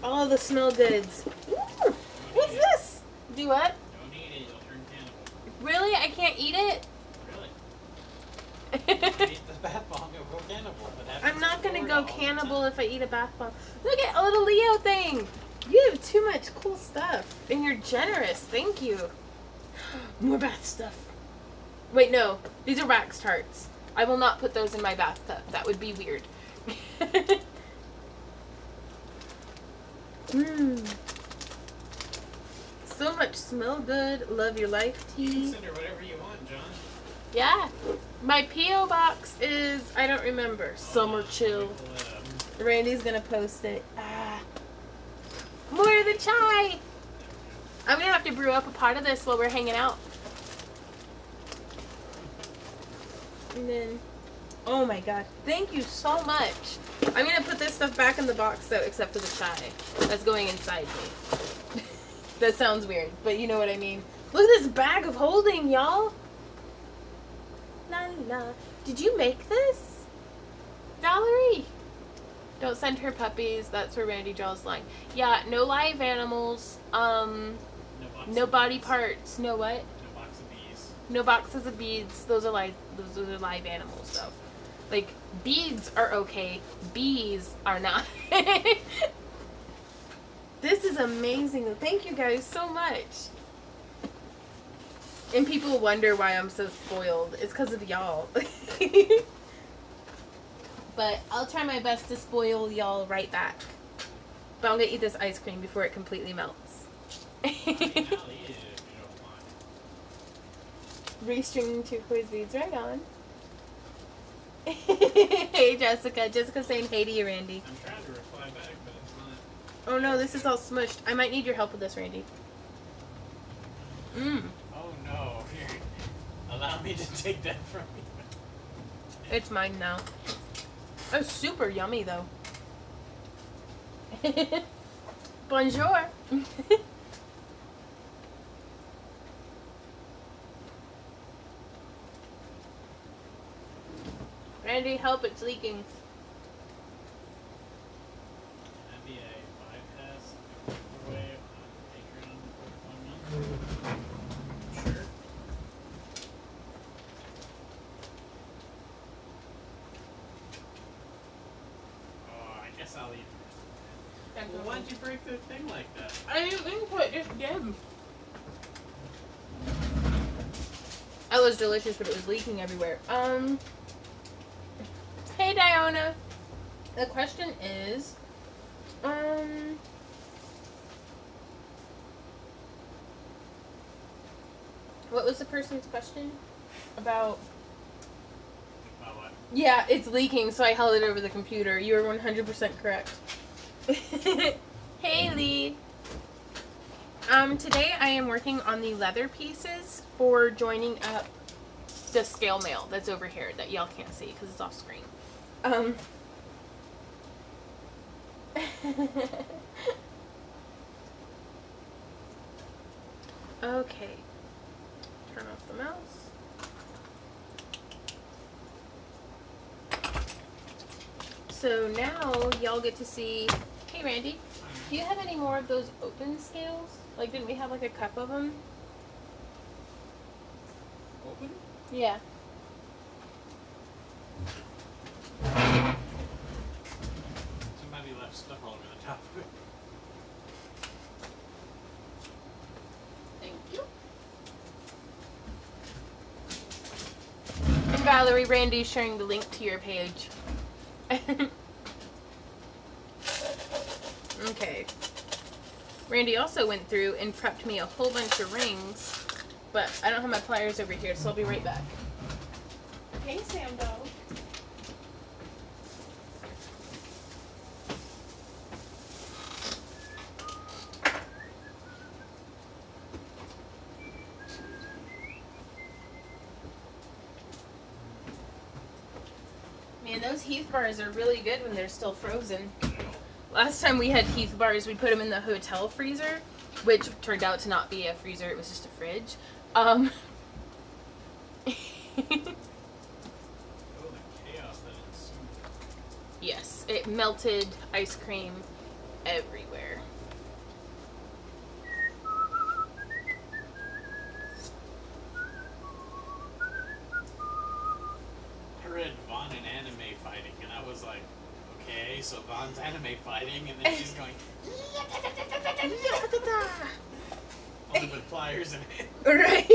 All the smell goods. Ooh, what's this? Do what? Don't eat it, you'll turn cannibal. Really? I can't eat it? Really? Eat the bath bomb, you'll go cannibal. I'm not gonna go cannibal if I eat a bath bomb. Look at a little Leo thing. You have too much cool stuff. And you're generous. Thank you. More bath stuff. Wait, no. These are wax tarts. I will not put those in my bathtub. That would be weird. So much smell good. Love your life You tea. can send her whatever you want, John. Yeah. My P.O. box is, I don't remember. Summer chill. Randy's gonna post it. More of the chai. I'm gonna have to brew up a pot of this while we're hanging out. And then, oh my god, thank you so much. I'm gonna put this stuff back in the box though, except for the chai. That's going inside me. That sounds weird, but you know what I mean. Look at this bag of holding, y'all. La la. Did you make this? Valerie? Don't send her puppies. That's where Randy draws the line. Yeah, no live animals. No body parts. No what? No box of bees. No boxes of beads. Those are live animals though. Like, beads are okay. Bees are not. This is amazing. Thank you guys so much. And people wonder why I'm so spoiled. It's because of y'all. But I'll try my best to spoil y'all right back. But I'm going to eat this ice cream before it completely melts. I'll eat it if you don't want. Restringing turquoise beads right on. Hey, Jessica. Jessica's saying hey to you, Randy. I'm trying to reply back, but it's not. Oh no, this is all smushed. I might need your help with this, Randy. Oh no. Here. Allow me to take that from you. It's mine now. It's super yummy though. Bonjour. Randy, help, it's leaking. That'd be a bypass giveaway on Patreon. Sure. Oh, I guess I'll eat it. Well, why'd you break the thing like that? I didn't input, just did. That was delicious, but it was leaking everywhere. Hey Diona. The question is, what was the person's question? About What? yeah, it's leaking, so I held it over the computer. You are 100% correct. Hey Lee. Today I am working on the leather pieces for joining up the scale mail that's over here that y'all can't see because it's off screen. Okay. Turn off the mouse. So now y'all get to see. Hey Randy, do you have any more of those open scales? Like, didn't we have like a cup of them? Open? Yeah. Somebody left stuff all over the top of it. Thank you. And Valerie, Randy's sharing the link to your page. Okay. Randy also went through and prepped me a whole bunch of rings, but I don't have my pliers over here, so I'll be right back. Hey, Sam Dog. Man, those Heath bars are really good when they're still frozen. Last time we had Heath bars, we put them in the hotel freezer, which turned out to not be a freezer, it was just a fridge. Oh, the chaos that ensued. Yes, it melted ice cream everywhere. I read Vaughn in anime fighting, and I was like, okay, so Vaughn's anime fighting, and then she's going, only with pliers in it. Right?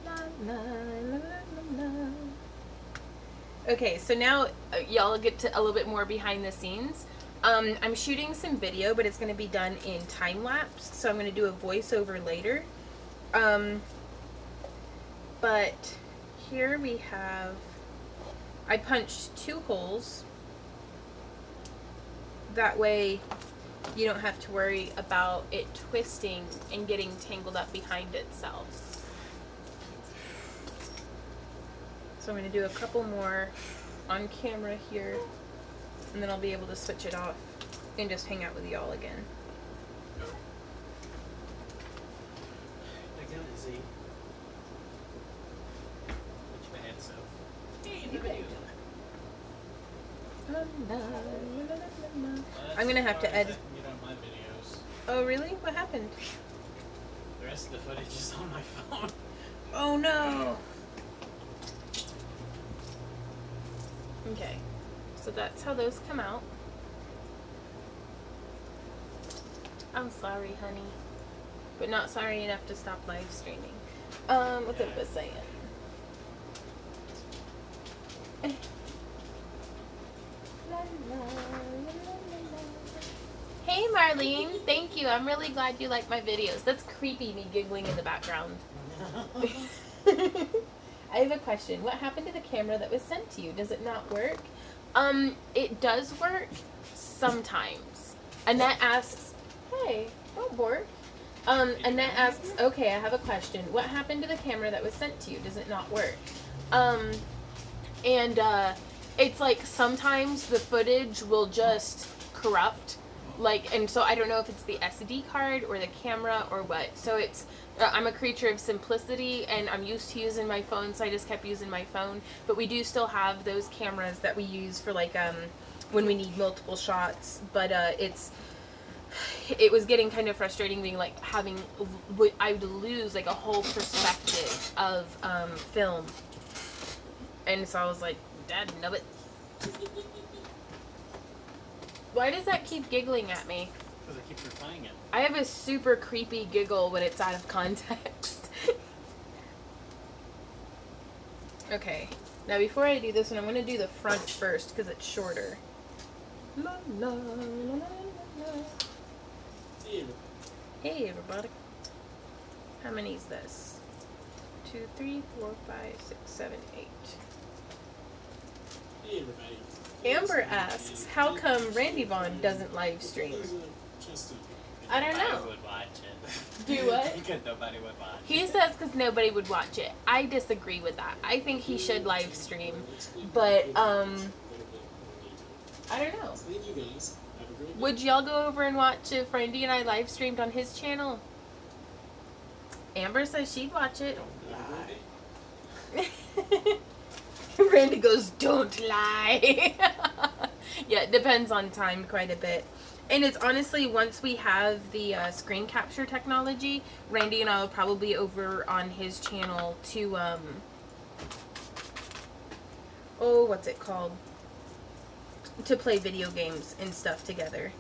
La, la, la, la, la. Okay, so now y'all get to a little bit more behind the scenes. I'm shooting some video, but it's going to be done in time lapse, so I'm going to do a voiceover later. But here we have, I punched 2 holes. That way you don't have to worry about it twisting and getting tangled up behind itself. So I'm going to do a couple more on camera here, and then I'll be able to switch it off and just hang out with y'all again. I got it, Z. Which bad so. Hey, the video. I'm gonna have to edit. Get on my videos. Oh really? What happened? The rest of the footage is on my phone. Oh no. Okay, so that's how those come out. I'm sorry, honey, but not sorry enough to stop live streaming. What's it was saying? Hey Marlene, thank you. I'm really glad you like my videos. That's creepy, me giggling in the background. I have a question. What happened to the camera that was sent to you? Does it not work? It does work sometimes. Annette asks, hey, don't bork. Annette asks, okay, I have a question. What happened to the camera that was sent to you? Does it not work? It's like sometimes the footage will just corrupt. Like, and so I don't know if it's the SD card or the camera or what. So it's, I'm a creature of simplicity and I'm used to using my phone, so I just kept using my phone. But we do still have those cameras that we use for like, when we need multiple shots. But it was getting kind of frustrating being like having, I would lose like a whole perspective of film. And so I was like, Dad, nub it. Why does that keep giggling at me? Because I keep replaying it. I have a super creepy giggle when it's out of context. Okay, now before I do this one, I'm going to do the front first because it's shorter. La, la, la, la, la. Hey everybody. How many is this? 2, 3, 4, 5, 6, 7, 8. Hey everybody. Amber asks, how come Randy Vaughn doesn't live stream? I don't know. Nobody would watch it. Do what? Because nobody would watch it. He says because nobody would watch it. I disagree with that. I think he should live stream, but I don't know. Would y'all go over and watch if Randy and I live streamed on his channel? Amber says she'd watch it. Randy goes, don't lie. Yeah, it depends on time quite a bit. And it's honestly, once we have the screen capture technology, Randy and I will probably be over on his channel to, oh, what's it called? To play video games and stuff together.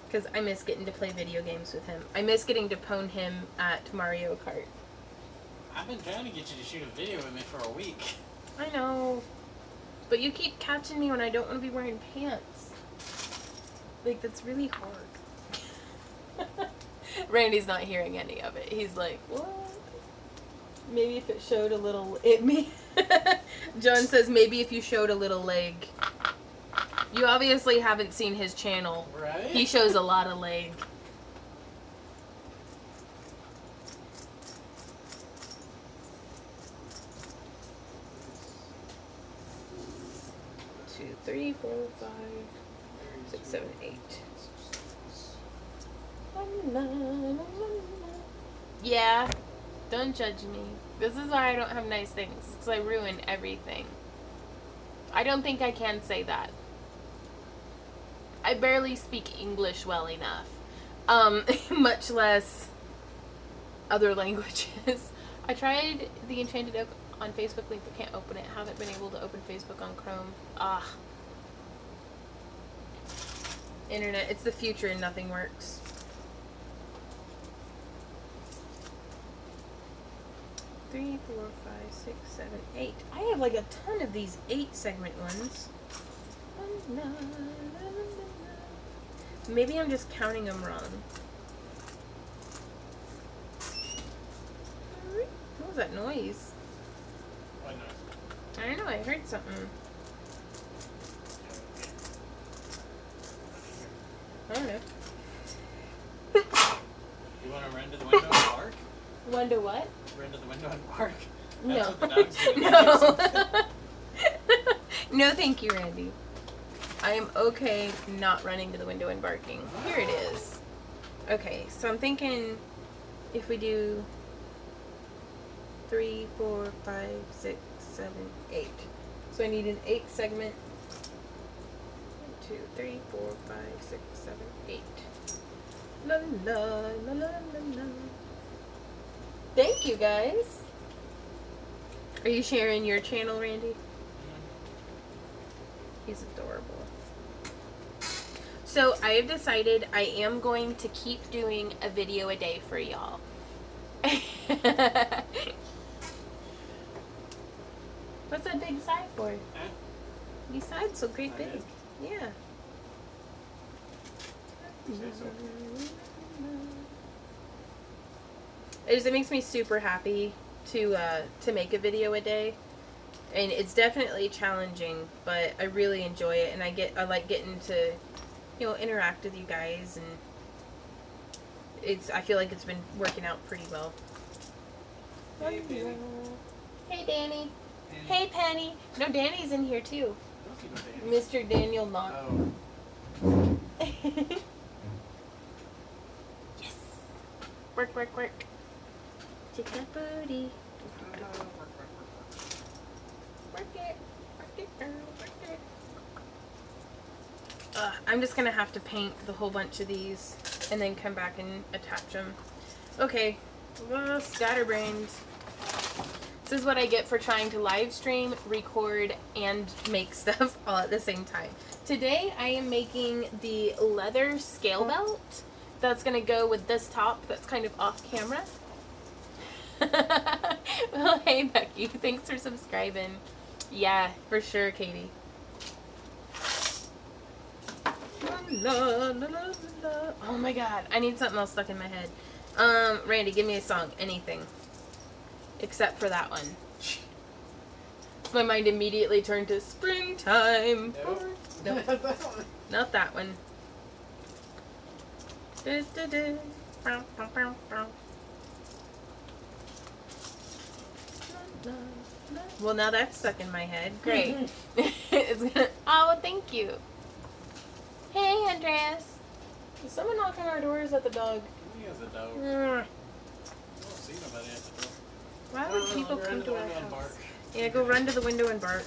Because I miss getting to play video games with him. I miss getting to pwn him at Mario Kart. I've been trying to get you to shoot a video with me for a week. I know. But you keep catching me when I don't want to be wearing pants. Like, that's really hard. Randy's not hearing any of it. He's like, what? Maybe if it showed a little... John says, maybe if you showed a little leg. You obviously haven't seen his channel. Right? He shows a lot of leg. Two, 3, 4, 5, 6, 7, 8. Yeah, don't judge me. This is why I don't have nice things. Because I ruin everything. I don't think I can say that. I barely speak English well enough. Much less other languages. I tried the Enchanted Oak on Facebook link but can't open it. Haven't been able to open Facebook on Chrome. Ah. Internet, it's the future and nothing works. Three, 4, 5, 6, 7, 8. I have like a ton of these 8 segment ones. Maybe I'm just counting them wrong. What was that noise? What noise? I don't know, I heard something. I don't know. You want to run to the window and bark? Wonder what? Run to the window and bark? No. That's what the dog's doing. No. No, thank you, Randy. I am okay not running to the window and barking. Here it is. Okay, so I'm thinking if we do 3, 4, 5, 6, 7, 8. So I need an 8 segment. 1, 2, 3, 4, 5, 6, 7, 8. La la la la la la. Thank you, guys. Are you sharing your channel, Randy? He's adorable. So I have decided I am going to keep doing a video a day for y'all. What's that big sigh for? Huh? You sighed so great I big. did. Yeah. You say so. It makes me super happy to make a video a day, and it's definitely challenging, but I really enjoy it, and I like getting to, interact with you guys, and I feel like it's been working out pretty well. Hey, Penny. Hey, Danny. Penny. Hey, Penny. No, Danny's in here too. Don't see no Danny. Mr. Daniel Knott. Oh. Yes. Work, work, work. Take that booty. Work it. Work it, girl. Work it. I'm just gonna have to paint the whole bunch of these and then come back and attach them. Okay. Scatterbrains. This is what I get for trying to live stream, record, and make stuff all at the same time. Today I am making the leather scale belt that's going to go with this top that's kind of off camera. Well, hey Becky, thanks for subscribing. Yeah, for sure, Katie. La, la, la, la, la. Oh my god, I need something else stuck in my head. Randy, give me a song, anything. Except for that one. My mind immediately turned to springtime. Nope. Nope, not that one. Du, du, du. Bow, bow, bow, bow. Well, now that's stuck in my head. Great. It's gonna. Oh, thank you. Hey, Andreas. Is someone knocking on our door? Or is that the dog? He has a dog. I Mm. don't see nobody at the door. Why would people Run come the to our window and house? bark. Yeah, go run to the window and bark.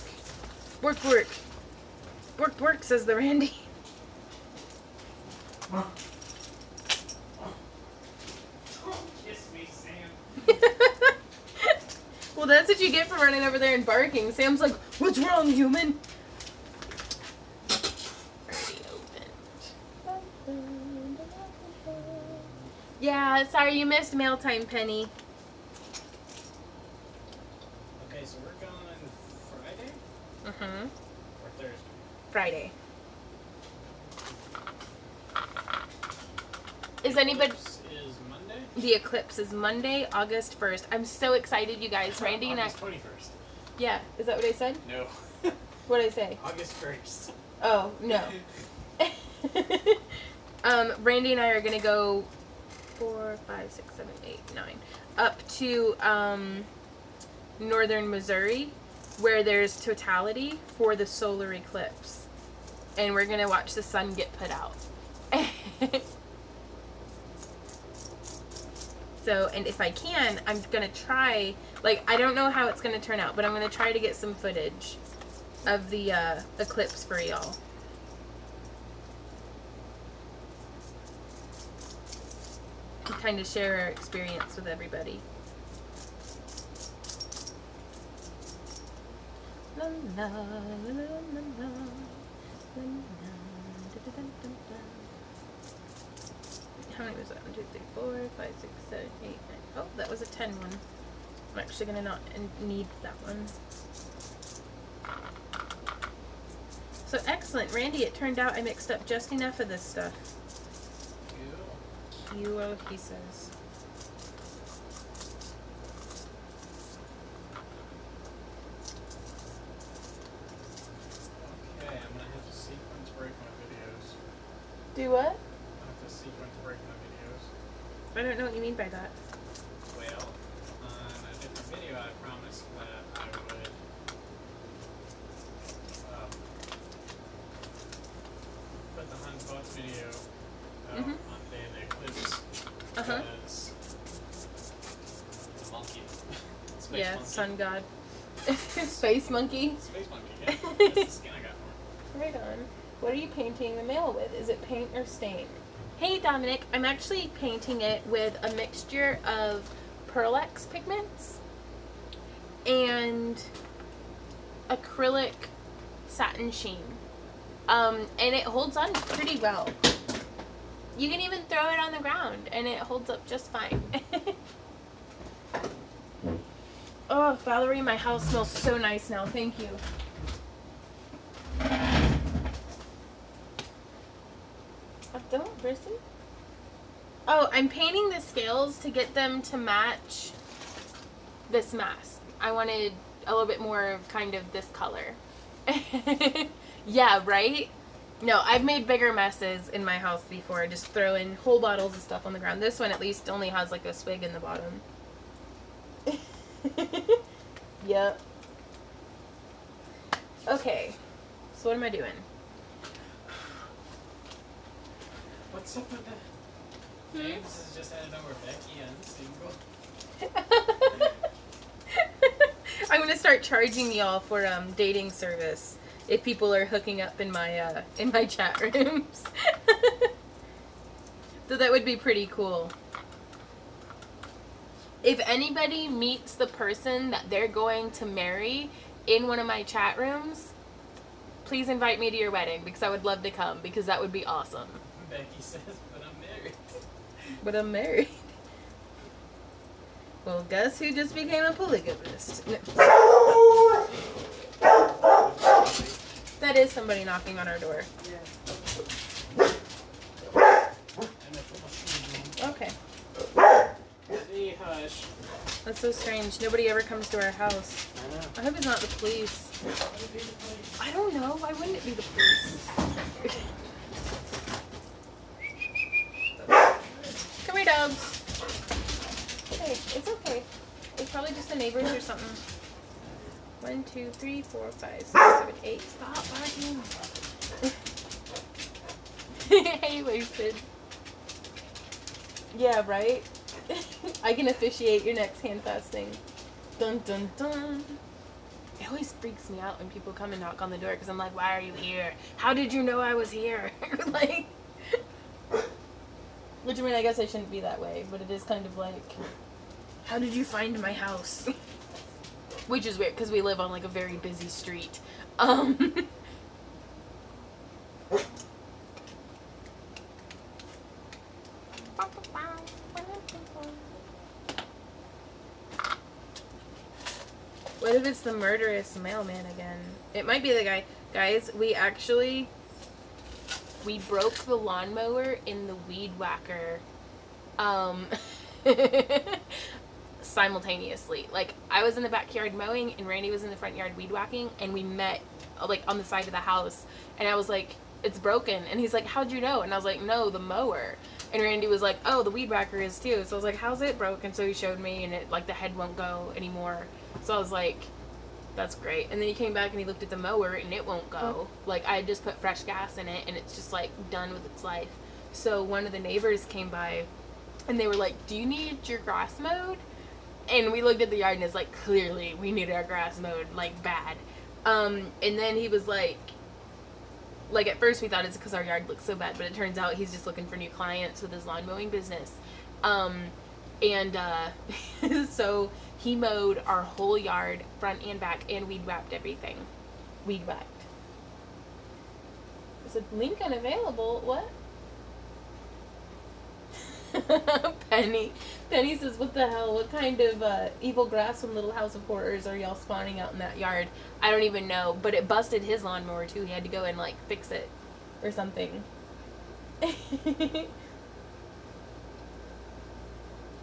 Work, work. Work, work, says the Randy. Kiss me, Sam. Well, that's what you get for running over there and barking. Sam's like, what's wrong, human? Already opened. Yeah, sorry you missed mail time, Penny. Okay, so we're going Friday Mm-hmm. or Thursday? Friday. Is anybody... Eclipse is Monday? The eclipse is Monday, August 1st. I'm so excited, you guys. Randy and I... August 21st. Yeah, is that what I said? No. What did I say? August 1st. Oh, no. Randy and I are going to go 4, 5, 6, 7, 8, 9 up to northern Missouri, where there's totality for the solar eclipse. And we're going to watch the sun get put out. So, and if I can, I'm going to try, like, I don't know how it's going to turn out, but I'm going to try to get some footage of the eclipse for y'all. To kind of share our experience with everybody. La, la, la, la, la, la, la, da, da, da, da, da. How many was that? 1, 2, 3, 4, 5, 6, 7, 8, 9. Oh, that was a 10 one. I'm actually gonna not need that one. So excellent, Randy. It turned out I mixed up just enough of this stuff. Cool, he says. Okay, I'm gonna have to sequence break my videos. Do what? I have to sequence break my videos. I don't know what you mean by that. Well, on a different video, I promised that I would Bot's video Mhm. on Day of the Eclipse. Uh-huh. Because the monkey. Space Yeah, monkey. sun god. Space monkey. Space monkey, yeah. That's the skin I got for Right on. What are you painting the mail with? Is it paint or stain? Hey Dominic, I'm actually painting it with a mixture of Pearl-X pigments and acrylic satin sheen. And it holds on pretty well. You can even throw it on the ground and it holds up just fine. Oh, Valerie, my house smells so nice now. Thank you. Don't, Brisson? Oh, I'm painting the scales to get them to match this mask. I wanted a little bit more of kind of this color. Yeah, right? No, I've made bigger messes in my house before, just throwing whole bottles of stuff on the ground. This one at least only has like a swig in the bottom. Yep. Okay, so what am I doing? What's up with that? James has just added over Becky and single. I'm gonna start charging y'all for dating service if people are hooking up in my chat rooms. So that would be pretty cool. If anybody meets the person that they're going to marry in one of my chat rooms, please invite me to your wedding because I would love to come because that would be awesome. Becky says, but I'm married. But I'm married. Well, guess who just became a polygamist? That is somebody knocking on our door. Okay. Hey, hush. That's so strange. Nobody ever comes to our house. I know. I hope it's not the police. I don't know. Why wouldn't it be the police? Come here, dogs. Hey, it's okay. It's probably just the neighbors or something. 1, 2, 3, 4, 5, 6, 7, 8. Stop barking. Hey, wasted. Yeah, right? I can officiate your next hand fasting. Dun dun dun. It always freaks me out when people come and knock on the door because I'm like, why are you here? How did you know I was here? Like, which I mean, I guess I shouldn't be that way, but it is kind of like, how did you find my house? Which is weird because we live on like a very busy street. What if it's the murderous mailman again? It might be the guy. Guys, we broke the lawnmower in the weed whacker simultaneously. Like, I was in the backyard mowing and Randy was in the front yard weed whacking, and we met like on the side of the house, and I was like, it's broken. And he's like, how'd you know? And I was like, no, the mower. And Randy was like, oh, the weed whacker is too. So I was like, how's it broken? So he showed me, and it like the head won't go anymore. So I was like, that's great. And then he came back and he looked at the mower and it won't go. Like, I just put fresh gas in it and it's just like done with its life. So one of the neighbors came by and they were like, do you need your grass mowed? And we looked at the yard and it's like, clearly we need our grass mowed, like bad. And then he was like at first we thought it's because our yard looks so bad, but it turns out he's just looking for new clients with his lawn mowing business. So he mowed our whole yard, front and back, and weed whacked everything. Weed whacked. Is a link unavailable? What? Penny says, what the hell? What kind of evil grass from Little House of Horrors are y'all spawning out in that yard? I don't even know, but it busted his lawnmower too. He had to go and like fix it or something.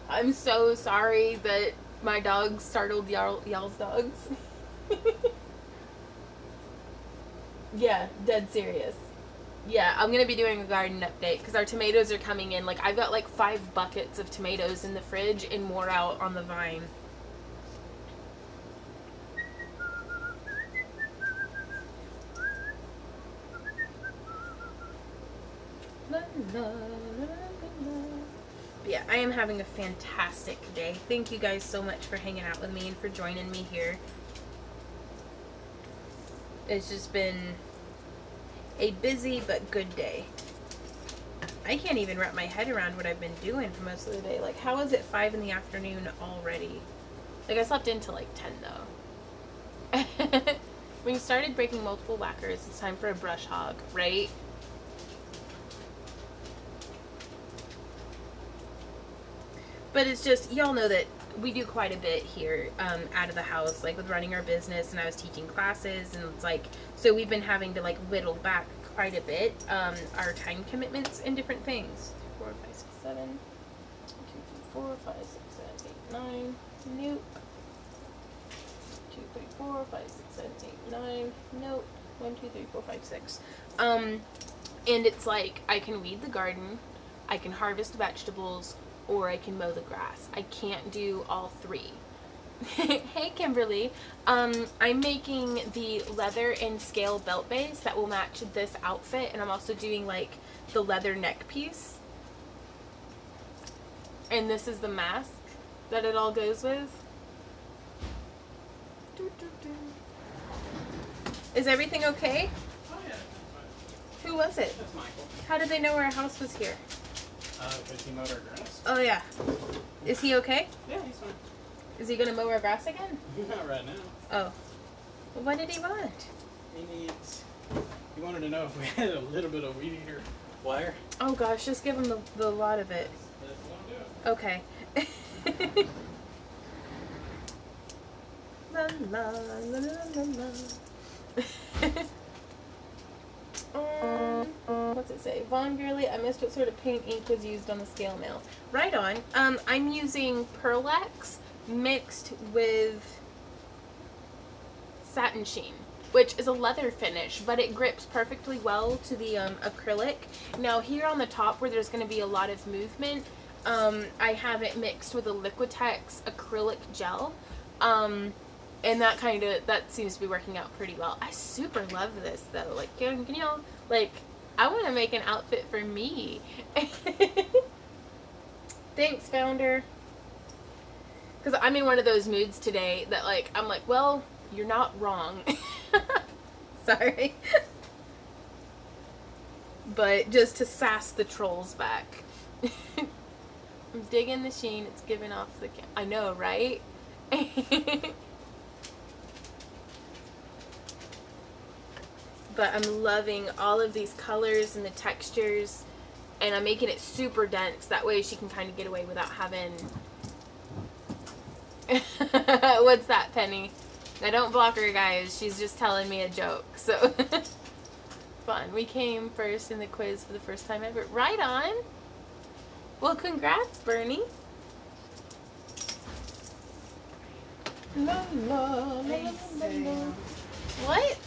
I'm so sorry that my dog startled y'all's dogs. Yeah, dead serious. Yeah, I'm going to be doing a garden update because our tomatoes are coming in. Like, I've got like 5 buckets of tomatoes in the fridge and more out on the vine. la, la, la. But yeah, I am having a fantastic day. Thank you guys so much for hanging out with me and for joining me here. It's just been a busy but good day. I can't even wrap my head around what I've been doing for most of the day. Like, how is it 5 in the afternoon already? Like, I slept in till like 10 though. When you started breaking multiple lacquers, it's time for a brush hog, right? But it's just, y'all know that we do quite a bit here out of the house, like with running our business, and I was teaching classes, and it's like, so we've been having to like whittle back quite a bit our time commitments and different things. 4, 5, 6, 7, 1, 2, 3, 4, 5, 6, 7, 8, 9. Nope. 2, 3, 4, 5, 6, 7, 8, 9. Nope. 1, 2, 3, 4, 5, 6. And it's like I can weed the garden, I can harvest vegetables, or I can mow the grass. I can't do all three. Hey Kimberly, I'm making the leather and scale belt base that will match this outfit, and I'm also doing like the leather neck piece. And this is the mask that it all goes with. Is everything okay? Oh yeah, that's fine. Who was it? That's Michael. How did they know our house was here? Because he mowed our grass. Oh yeah. Is he okay? Yeah, he's fine. Is he gonna mow our grass again? Not right now. Oh. Well, what did he want? He wanted to know if we had a little bit of weed eater wire. Oh gosh, just give him the lot of it. That's what I'm doing. Okay. La la la la la la. What's it say? Von Gurley, I missed what sort of paint ink was used on the scale mail. Right on. I'm using Pearlex mixed with satin sheen, which is a leather finish, but it grips perfectly well to the acrylic. Now here on the top where there's going to be a lot of movement, I have it mixed with a Liquitex acrylic gel. And that seems to be working out pretty well. I super love this though. Like, can y'all, like, I want to make an outfit for me. Thanks, founder. Because I'm in one of those moods today that, like, I'm like, well, you're not wrong. Sorry. But just to sass the trolls back. I'm digging the sheen. It's giving off the... I know, right? But I'm loving all of these colors and the textures, and I'm making it super dense. That way she can kind of get away without having... What's that, Penny? Now don't block her, guys. She's just telling me a joke. So fun. We came first in the quiz for the first time ever. Right on. Well, congrats, Bernie. La, la, la, la, la, la. What?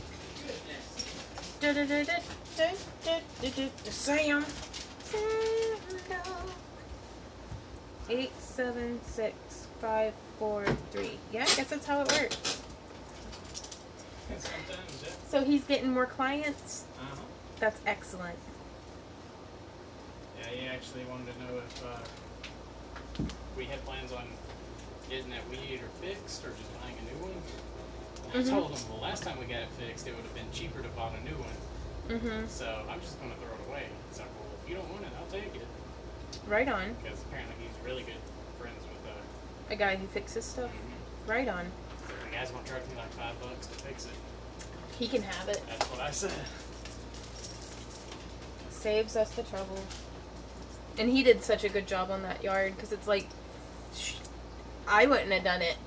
Sam. 8, 7, 6, 5, 4, 3. Yeah, I guess that's how it works. Sometimes, yeah. So he's getting more clients? Uh-huh. That's excellent. Yeah, he actually wanted to know if we had plans on getting that weed eater fixed or just buying a new one. And I told him, well, last time we got it fixed, it would have been cheaper to buy a new one. So I'm just going to throw it away. He's like, well, if you don't want it, I'll take it. Right on. Because apparently he's really good friends with a guy who fixes stuff. Right on. So the guy's going to charge me like $5 to fix it. He can have it. That's what I said. Saves us the trouble. And he did such a good job on that yard, because it's like, I wouldn't have done it.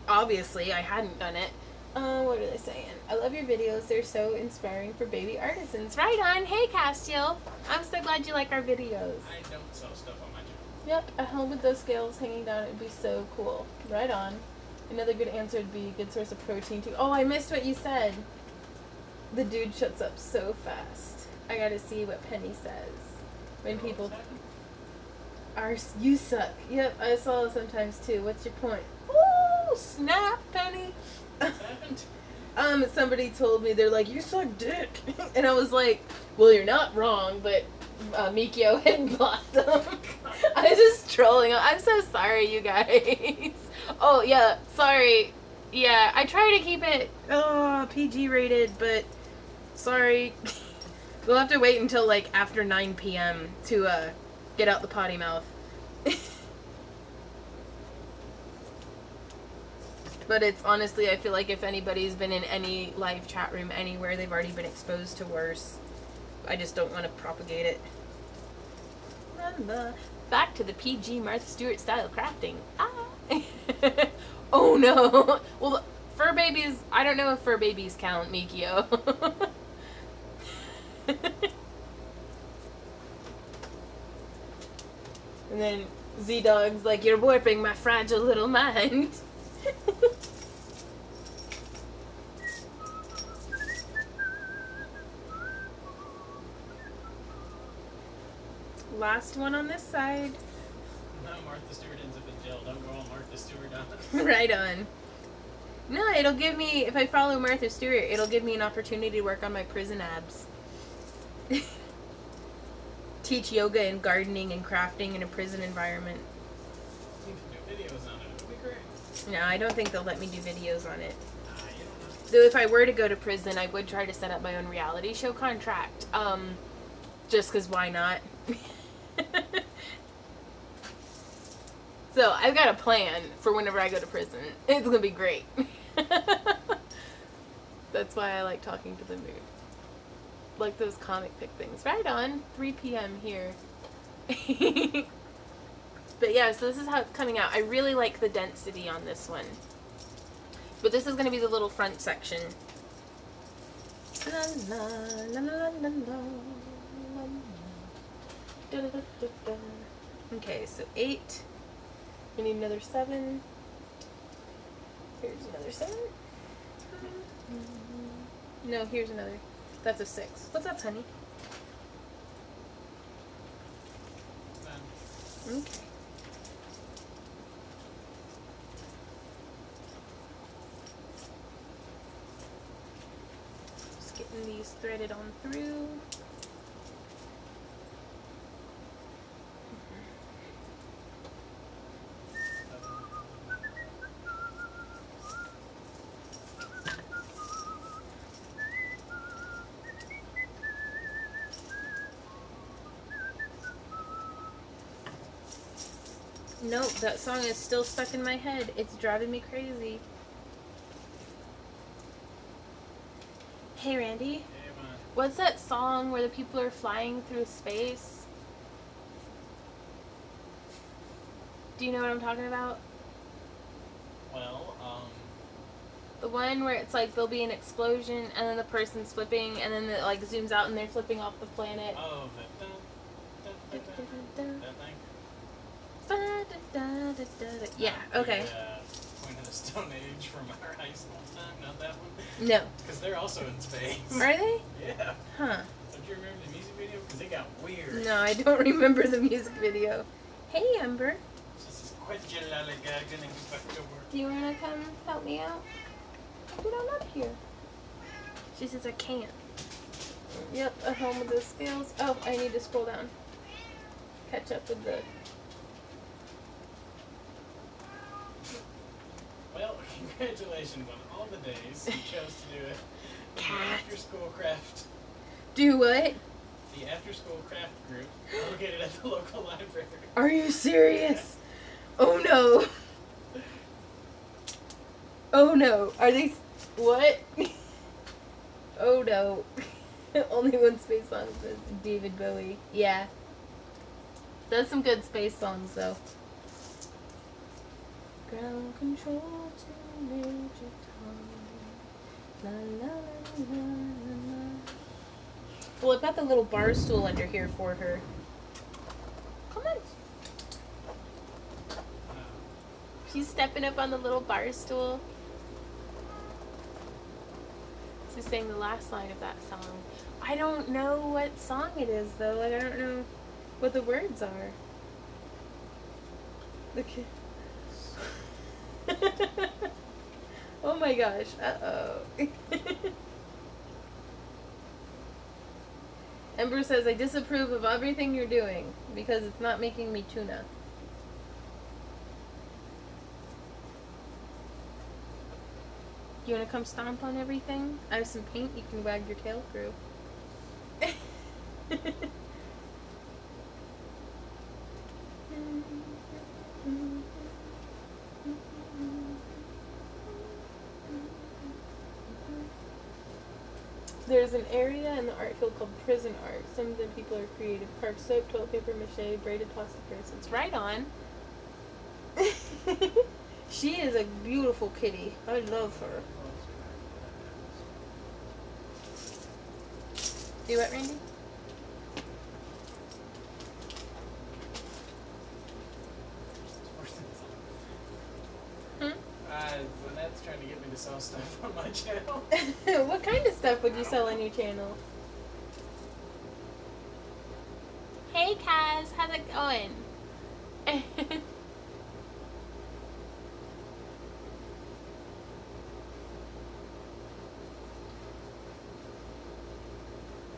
Obviously, I hadn't done it. What are they saying? I love your videos. They're so inspiring for baby artisans. Right on. Hey, Castiel. I'm so glad you like our videos. I don't sell stuff on my channel. Yep, at home with those scales hanging down, it would be so cool. Right on. Another good answer would be a good source of protein, too. Oh, I missed what you said. The dude shuts up so fast. I gotta see what Penny says. When people... You suck. Yep, I saw it sometimes, too. What's your point? Ooh, snap, Penny. What's happened? Somebody told me, they're like, you suck dick. And I was like, well, you're not wrong, but Mikio had bought them. I was just trolling. I'm so sorry, you guys. Oh, yeah, sorry. Yeah, I try to keep it PG rated, but sorry. We'll have to wait until, like, after 9 p.m. to get out the potty mouth. But it's honestly, I feel like if anybody's been in any live chat room anywhere, they've already been exposed to worse. I just don't want to propagate it. Back to the PG Martha Stewart style crafting. Ah. Oh no. Well, fur babies, I don't know if fur babies count, Mikio. And then Z-Dog's like, you're warping my fragile little mind. Last one on this side. No, Martha Stewart ends up in jail. Don't go on Martha Stewart on. Right on. No, it'll give me, if I follow Martha Stewart, it'll give me an opportunity to work on my prison abs. Teach yoga and gardening and crafting in a prison environment. You can do videos on it. It'll be great. No, I don't think they'll let me do videos on it. You don't know. Though if I were to go to prison, I would try to set up my own reality show contract. Just because why not? So I've got a plan for whenever I go to prison. It's gonna be great. That's why I like talking to the mood. Like those comic pic things. Right on. 3 p.m. here. But yeah, so this is how it's coming out. I really like the density on this one. But this is going to be the little front section. La, la, la, la, la, la, la. Da, da, da, da, da. Okay, so 8. We need another 7. Here's another 7. No, here's another. That's a 6. What's up, honey? Okay. Just getting these threaded on through. Nope, that song is still stuck in my head. It's driving me crazy. Hey, Randy. Hey, man. What's that song where the people are flying through space? Do you know what I'm talking about? Well, The one where it's like there'll be an explosion and then the person's flipping and then it like zooms out and they're flipping off the planet. oh, that thing? Yeah, okay. The Point of the Stone Age from our high school time, not that one? No. Because they're also in space. Are they? Yeah. Huh. Don't you remember the music video? Because it got weird. No, I don't remember the music video. Hey, Ember. This is quite lollygagging and get back to work. Do you want to come help me out? Get on up here. She says I can't. Yep, at home with the scales. Oh, I need to scroll down. Catch up with the... Well, congratulations on all the days you chose to do it. The Cat. after school craft. Do what? The after school craft group located at the local library. Are you serious? Oh no. Oh no. Are they... What? Oh no. Only one space song says David Bowie. Yeah. That's some good space songs though. Ground control to Major Tom. La la la la la. Well, I've got the little bar stool under here for her. Come on. She's stepping up on the little bar stool. She's saying the last line of that song. I don't know what song it is though. Like I don't know what the words are. Okay. Oh my gosh. Uh-oh. Ember says, I disapprove of everything you're doing because it's not making me tuna. You want to come stomp on everything? I have some paint you can wag your tail through. There's an area in the art field called prison art. Some of the people are creative. Carved soap, toilet paper, mache, braided plastic parasites. Right on. She is a beautiful kitty. I love her. Do what, Randy? Lynette's trying to get me to sell stuff on my channel. What kind of stuff would you sell on your channel? Hey, Kaz. How's it going?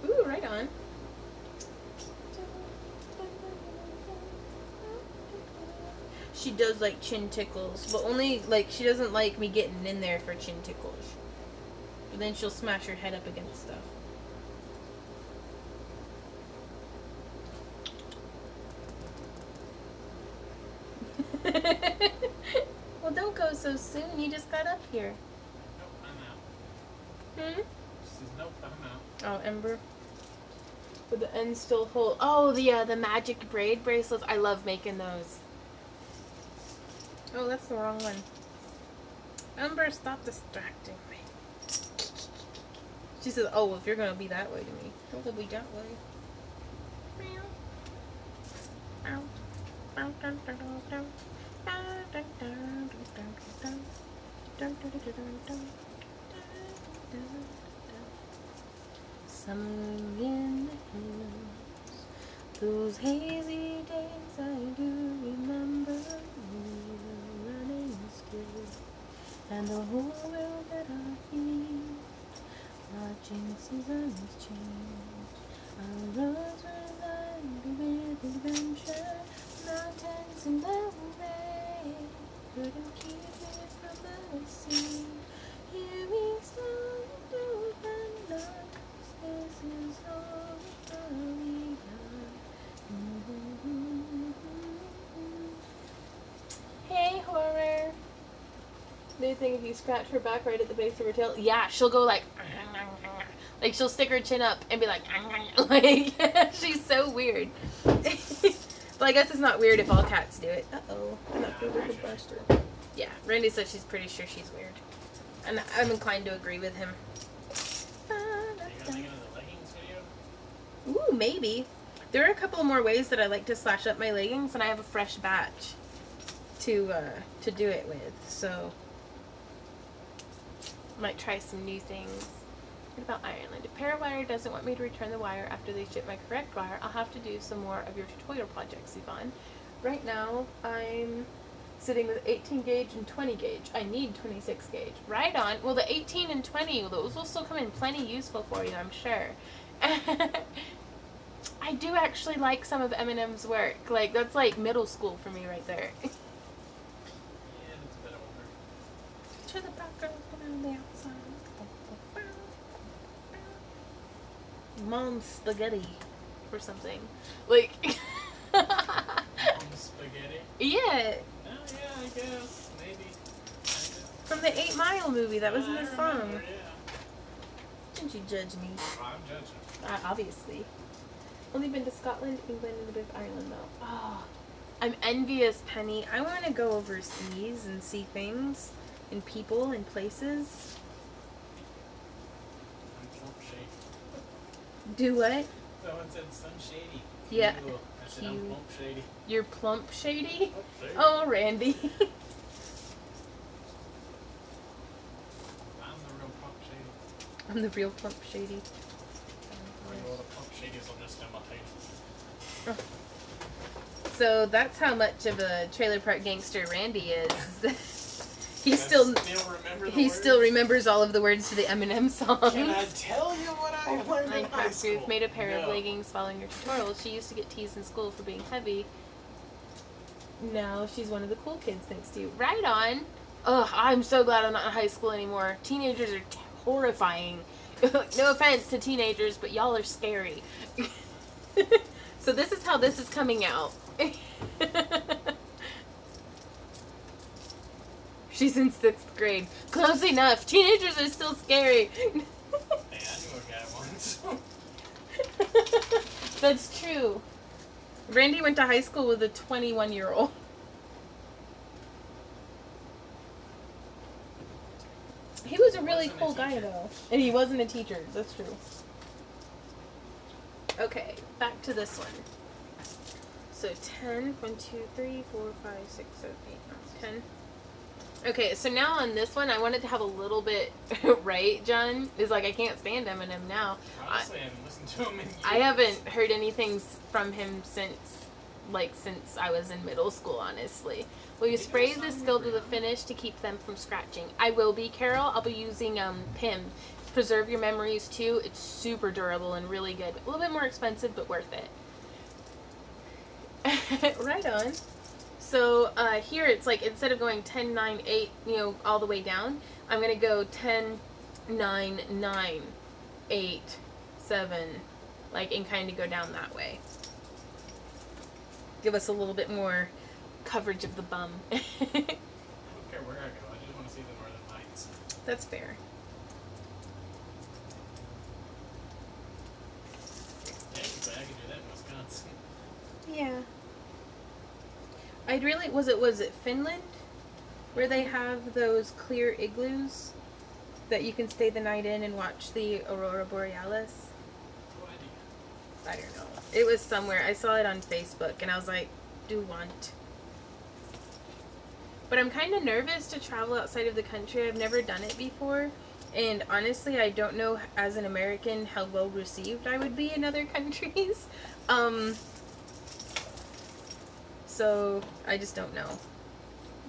Ooh, right on. She does like chin tickles, but only like she doesn't like me getting in there for chin tickles. But then she'll smash her head up against stuff. Well, don't go so soon. You just got up here. Nope, I'm out. Hmm? She says, nope, I'm out. Oh, Ember. With the end still hold. Oh, the magic braid bracelets. I love making those. Oh, that's the wrong one. Ember, stop distracting me. She says, oh, if you're going to be that way to me, don't be that way. Somewhere in the hills, those hazy days I do remember. We were running still, and the whole world at our feet, watching seasons change. Our roads were lined with adventure, mountains in the way couldn't keep me from the sea. Here we stand open arms, this is all we are. Hey, Horror. Do you think if you scratch her back right at the base of her tail, yeah, she'll go like she'll stick her chin up and be like she's so weird. But I guess it's not weird if all cats do it. Uh-oh. I'm not good with the buster. Yeah, Randy says she's pretty sure she's weird. And I'm inclined to agree with him. Are you gonna make another leggings video? Ooh, maybe. There are a couple more ways that I like to slash up my leggings, and I have a fresh batch to do it with. So might try some new things. What about Ireland? If Parawire doesn't want me to return the wire after they ship my correct wire, I'll have to do some more of your tutorial projects, Yvonne. Right now, I'm sitting with 18 gauge and 20 gauge. I need 26 gauge. Right on. Well, the 18 and 20, those will still come in plenty useful for you, I'm sure. I do actually like some of Eminem's work. Like, that's like middle school for me right there. Yeah, that's a bit older. To the back girls around the outside. Mom's spaghetti or something. Like Spaghetti? yeah. Oh, yeah, I guess. Maybe. From the 8 Mile movie, that was in the song. Remember, yeah. Didn't you judge me? I'm judging. Obviously. Only been to Scotland, England, and a bit of Ireland though. Oh, I'm envious, Penny. I want to go overseas and see things and people and places. I'm plump shady. Do what? Someone said some shady. Yeah. Ew. I said I'm Cute. plump shady. You're plump shady? Plump shady. Oh, Randy. I'm the real plump shady. I'm the real plump shady. All the plump shadies will just imitate. So that's how much of a trailer park gangster Randy is. He I still remember the he words? still remembers all of the words to the Eminem song. Can I tell you what I I learned in high Minecraft school. Ruth made a pair of No. leggings following her tutorial. She used to get teased in school for being heavy. Now she's one of the cool kids thanks to you. Right on. Ugh, I'm so glad I'm not in high school anymore. Teenagers are horrifying. No offense to teenagers, but y'all are scary. So this is how this is coming out. She's in 6th grade. Close enough. Teenagers are still scary. Hey, I knew a guy once. That's true. Randy went to high school with a 21-year-old. He was a really Wasn't a cool guy, teacher. though. And he wasn't a teacher. That's true. Okay, back to this one. So 10, 1, 2, 3, 4, 5, 6, 7, 8, 9, 10. Okay, so now on this one, I wanted to have a little bit, right, John? It's like I can't stand Eminem now. Honestly, I haven't listened to him in years. I haven't heard anything from him since I was in middle school, honestly. Will you Maybe spray it's the not skill to the around. finish to keep them from scratching? I will be, Carol. I'll be using PIM. Preserve your memories, too. It's super durable and really good. A little bit more expensive, but worth it. Right on. So here it's like, instead of going 10, 9, 8, all the way down, I'm going to go 10, 9, 9, 8, 7, and kind of go down that way. Give us a little bit more coverage of the bum. I don't care where I go. I just want to see the Northern Lights. That's fair. Technically, I could do that in Wisconsin. Yeah. Was it Finland? Where they have those clear igloos that you can stay the night in and watch the Aurora Borealis? No idea. I don't know. It was somewhere. I saw it on Facebook and I was like, do want. But I'm kind of nervous to travel outside of the country. I've never done it before. And honestly, I don't know as an American how well received I would be in other countries. So I just don't know.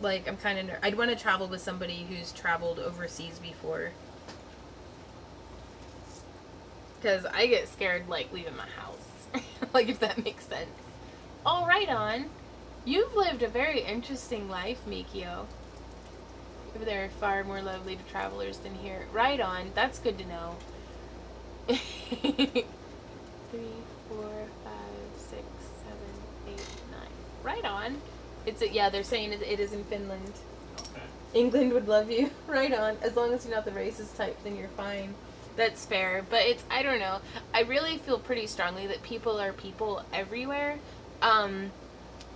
I'm kind of I'd want to travel with somebody who's traveled overseas before. Because I get scared, leaving my house. If that makes sense. All right, on. You've lived a very interesting life, Mikio. Maybe there are far more lovely travelers than here. Right on. That's good to know. 3, 4, 5, 6, 7, 8, 9. Right on. They're saying it is in Finland. Okay. England would love you. Right on. As long as you're not the racist type, then you're fine. That's fair. But I don't know. I really feel pretty strongly that people are people everywhere.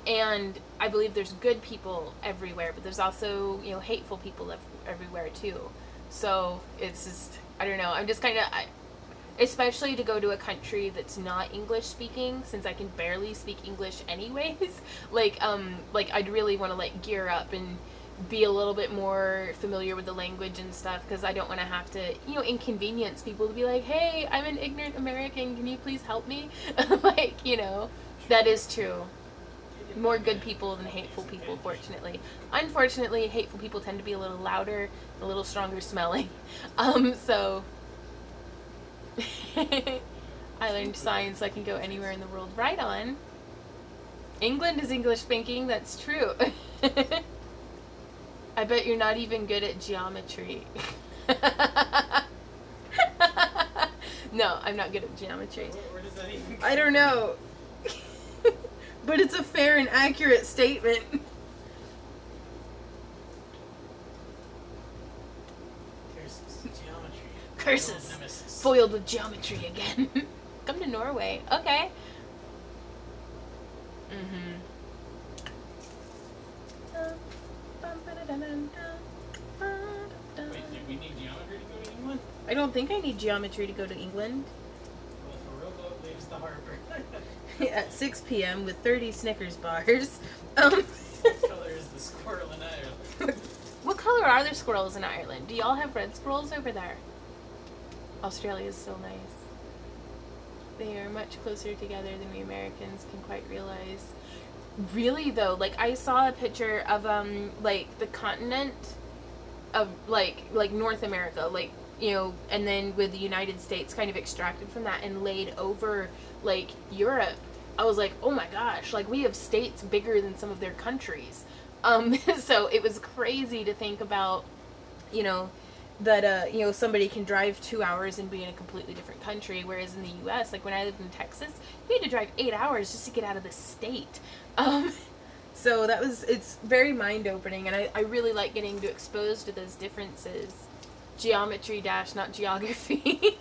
And I believe there's good people everywhere, but there's also, hateful people everywhere too. So it's just, I don't know. I'm just kind of, especially to go to a country that's not English speaking, since I can barely speak English anyways. I'd really want to gear up and be a little bit more familiar with the language and stuff, because I don't want to have to, inconvenience people to be like, hey, I'm an ignorant American, can you please help me? That is true. More good people than hateful people, fortunately. Unfortunately, hateful people tend to be a little louder, a little stronger smelling. So I learned science so I can go anywhere in the world. Right on. England is English speaking, that's true. I bet you're not even good at geometry. No, I'm not good at geometry. Where does that even I don't know. But it's a fair and accurate statement. Curses. Geometry. Curses. Nemesis. Foiled with geometry again. Come to Norway. Okay. Wait, do we need geometry to go to England? I don't think I need geometry to go to England. Well, if a rowboat leaves the harbor. At 6 p.m. with 30 Snickers bars. What color is the squirrel in Ireland? What color are there squirrels in Ireland? Do y'all have red squirrels over there? Australia is so nice. They are much closer together than we Americans can quite realize. Really though, I saw a picture of the continent of like North America, you know, and then with the United States kind of extracted from that and laid over, like, Europe, I was like, oh my gosh, like, we have states bigger than some of their countries. So it was crazy to think about, you know, that, you know, somebody can drive 2 hours and be in a completely different country, whereas in the U.S., like, when I lived in Texas, we had to drive 8 hours just to get out of the state. So it's very mind-opening, and I really like getting exposed to those differences. Geometry dash, not geography.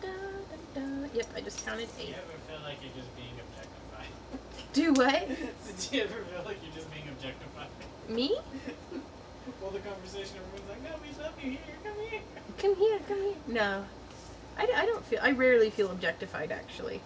Da, da, da. Yep, I just counted 8. Do you ever feel like you're just being objectified? Do what? Did you ever feel like you're just being objectified? Me? Well, the conversation, everyone's like, no, we love you here, come here. Come here, come here. No. I don't feel, I rarely feel objectified, actually.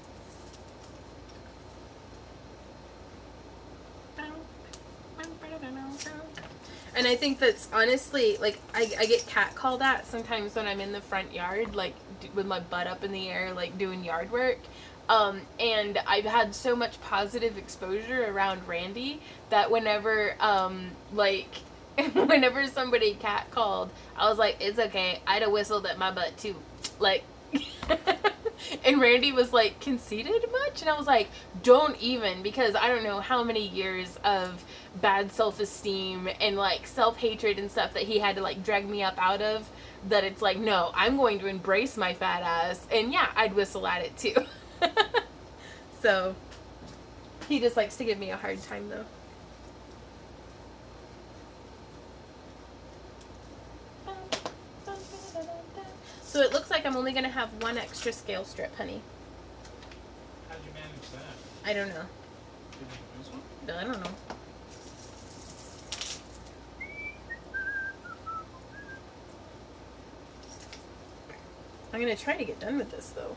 And I think that's honestly, like, I get catcalled at sometimes when I'm in the front yard, like, with my butt up in the air, like, doing yard work. And I've had so much positive exposure around Randy that whenever, like, whenever somebody catcalled, I was like, it's okay, I'd have whistled at my butt too. Like, and Randy was like, conceited much? And I was like, don't even, because I don't know how many years of bad self-esteem and like self-hatred and stuff that he had to like drag me up out of, that it's like, no, I'm going to embrace my fat ass. And yeah, I'd whistle at it too. So he just likes to give me a hard time though. So it looks like I'm only going to have one extra scale strip, honey. How'd you manage that? I don't know. Did you lose one? No, I don't know. I'm going to try to get done with this, though.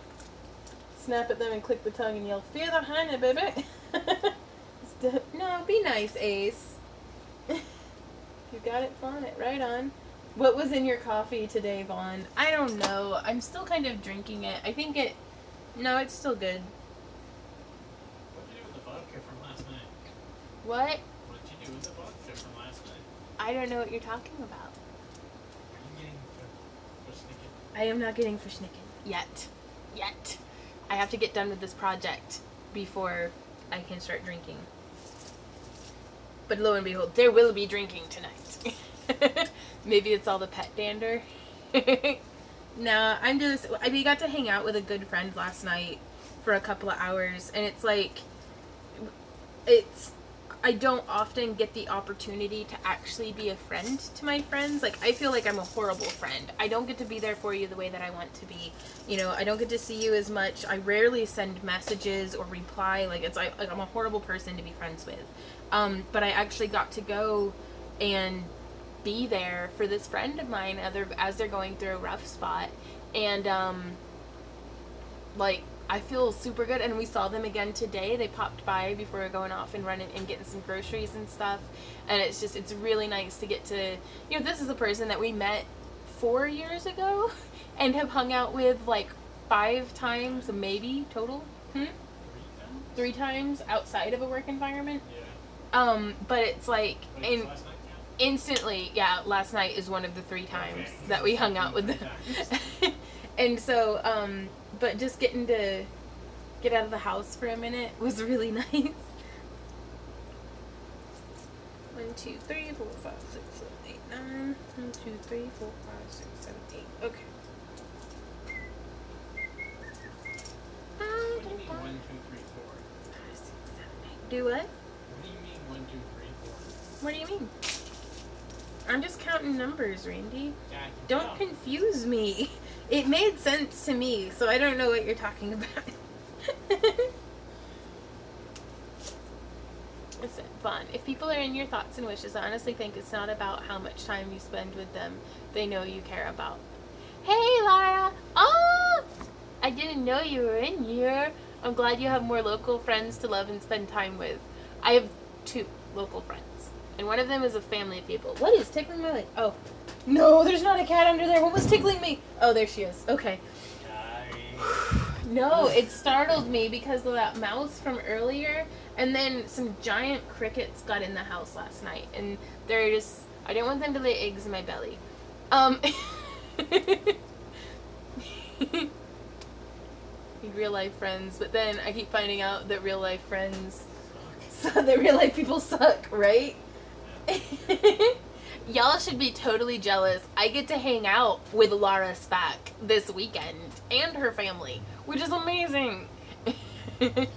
Snap at them and click the tongue and yell, "Feel the honey, baby." No, be nice, Ace. You got it, Vaughn. It right on. What was in your coffee today, Vaughn? I don't know. I'm still kind of drinking it. I think it... No, it's still good. What'd you do with the vodka from last night? What? What'd you do with the vodka from last night? I don't know what you're talking about. Are you getting for snicking? I am not getting for snicking. Yet. Yet. I have to get done with this project before I can start drinking. But lo and behold, there will be drinking tonight. Maybe it's all the pet dander. No, we got to hang out with a good friend last night for a couple of hours, and it's like, I don't often get the opportunity to actually be a friend to my friends. Like, I feel like I'm a horrible friend. I don't get to be there for you the way that I want to be. You know, I don't get to see you as much. I rarely send messages or reply. Like, I'm a horrible person to be friends with. But I actually got to go and be there for this friend of mine as they're going through a rough spot. And, like, I feel super good, and we saw them again today. They popped by before going off and running and getting some groceries and stuff, and it's really nice to get to, you know, this is a person that we met 4 years ago and have hung out with like 5 times maybe total. 3 times outside of a work environment. Yeah. But it's like, Wait, last night count? Instantly, yeah, last night is one of the 3 times that we hung out with them. And so, but just getting to get out of the house for a minute was really nice. 1, 2, 3, 4, 5, 6, 7, 8, 9. 1, 2, 3, 4, 5, 6, 7, 8. Okay. What do you mean 1, 2, 3, 4? 5, 6, 7, 8. Do what? What do you mean 1, 2, 3, 4? What do you mean? I'm just counting numbers, Randy. Yeah, I can Don't tell. confuse me. It made sense to me, so I don't know what you're talking about. Listen, Vaughn, if people are in your thoughts and wishes, I honestly think it's not about how much time you spend with them. They know you care about. Hey, Lara! Oh! I didn't know you were in here. I'm glad you have more local friends to love and spend time with. I have 2 local friends. And one of them is a family of people. What is tickling my leg? Oh. No, there's not a cat under there. What was tickling me? Oh, there she is. Okay. Sorry. No, it startled me because of that mouse from earlier, and then some giant crickets got in the house last night, and they're just, I didn't want them to lay eggs in my belly. Real life friends, but then I keep finding out that real life friends, so that real life people suck, right? Y'all should be totally jealous. I get to hang out with Laura Spack this weekend and her family, which is amazing. Did she ever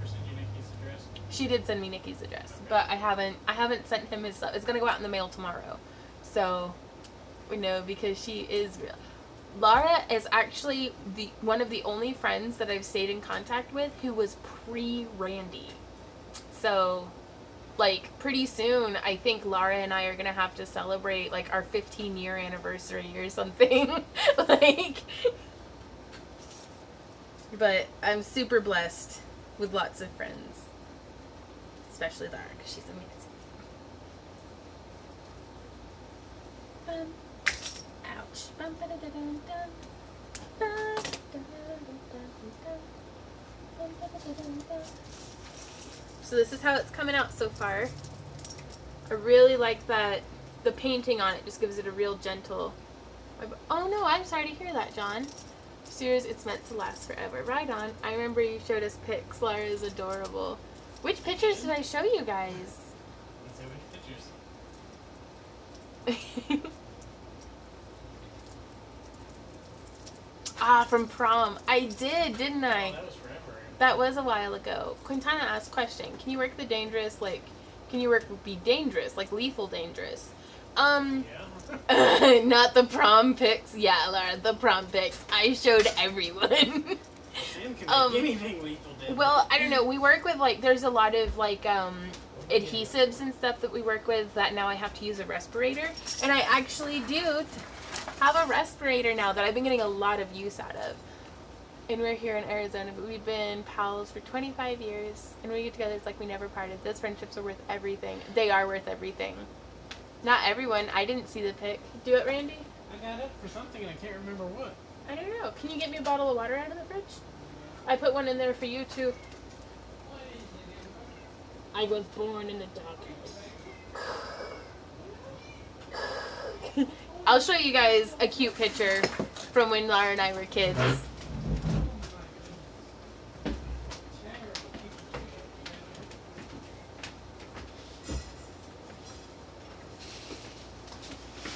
send you Nikki's address? She did send me Nikki's address, but I haven't sent him his stuff. It's gonna go out in the mail tomorrow, so we know, because she is real. Laura is actually one of the only friends that I've stayed in contact with who was pre-Randy. So, like, pretty soon, I think Laura and I are gonna have to celebrate, like, our 15-year anniversary or something. Like, but I'm super blessed with lots of friends. Especially Laura, because she's amazing. Ouch. So this is how it's coming out so far. I really like that the painting on it just gives it a real gentle. Oh no, I'm sorry to hear that, John. Serious, it's meant to last forever. Right on. I remember you showed us pics. Laura is adorable. Which pictures did I show you guys? Let's say which pictures. Ah, from prom. I did, didn't I? Oh, that was forever. That was a while ago. Quintana asked question. Can you work the dangerous, like, can you work be dangerous, like lethal dangerous? Yeah. Not the prom pics. Yeah, Laura, the prom pics. I showed everyone. Sam can make anything lethal dangerous. Well, I don't know. We work with, like, there's a lot of, like, adhesives and stuff that we work with that now I have to use a respirator. And I actually do have a respirator now that I've been getting a lot of use out of. And we're here in Arizona, but we've been pals for 25 years. And when we get together, it's like we never parted. Those friendships are worth everything. They are worth everything. Not everyone. I didn't see the pic. Do it, Randy? I got it for something and I can't remember what. I don't know. Can you get me a bottle of water out of the fridge? I put one in there for you, too. I was born in the darkness. I'll show you guys a cute picture from when Laura and I were kids.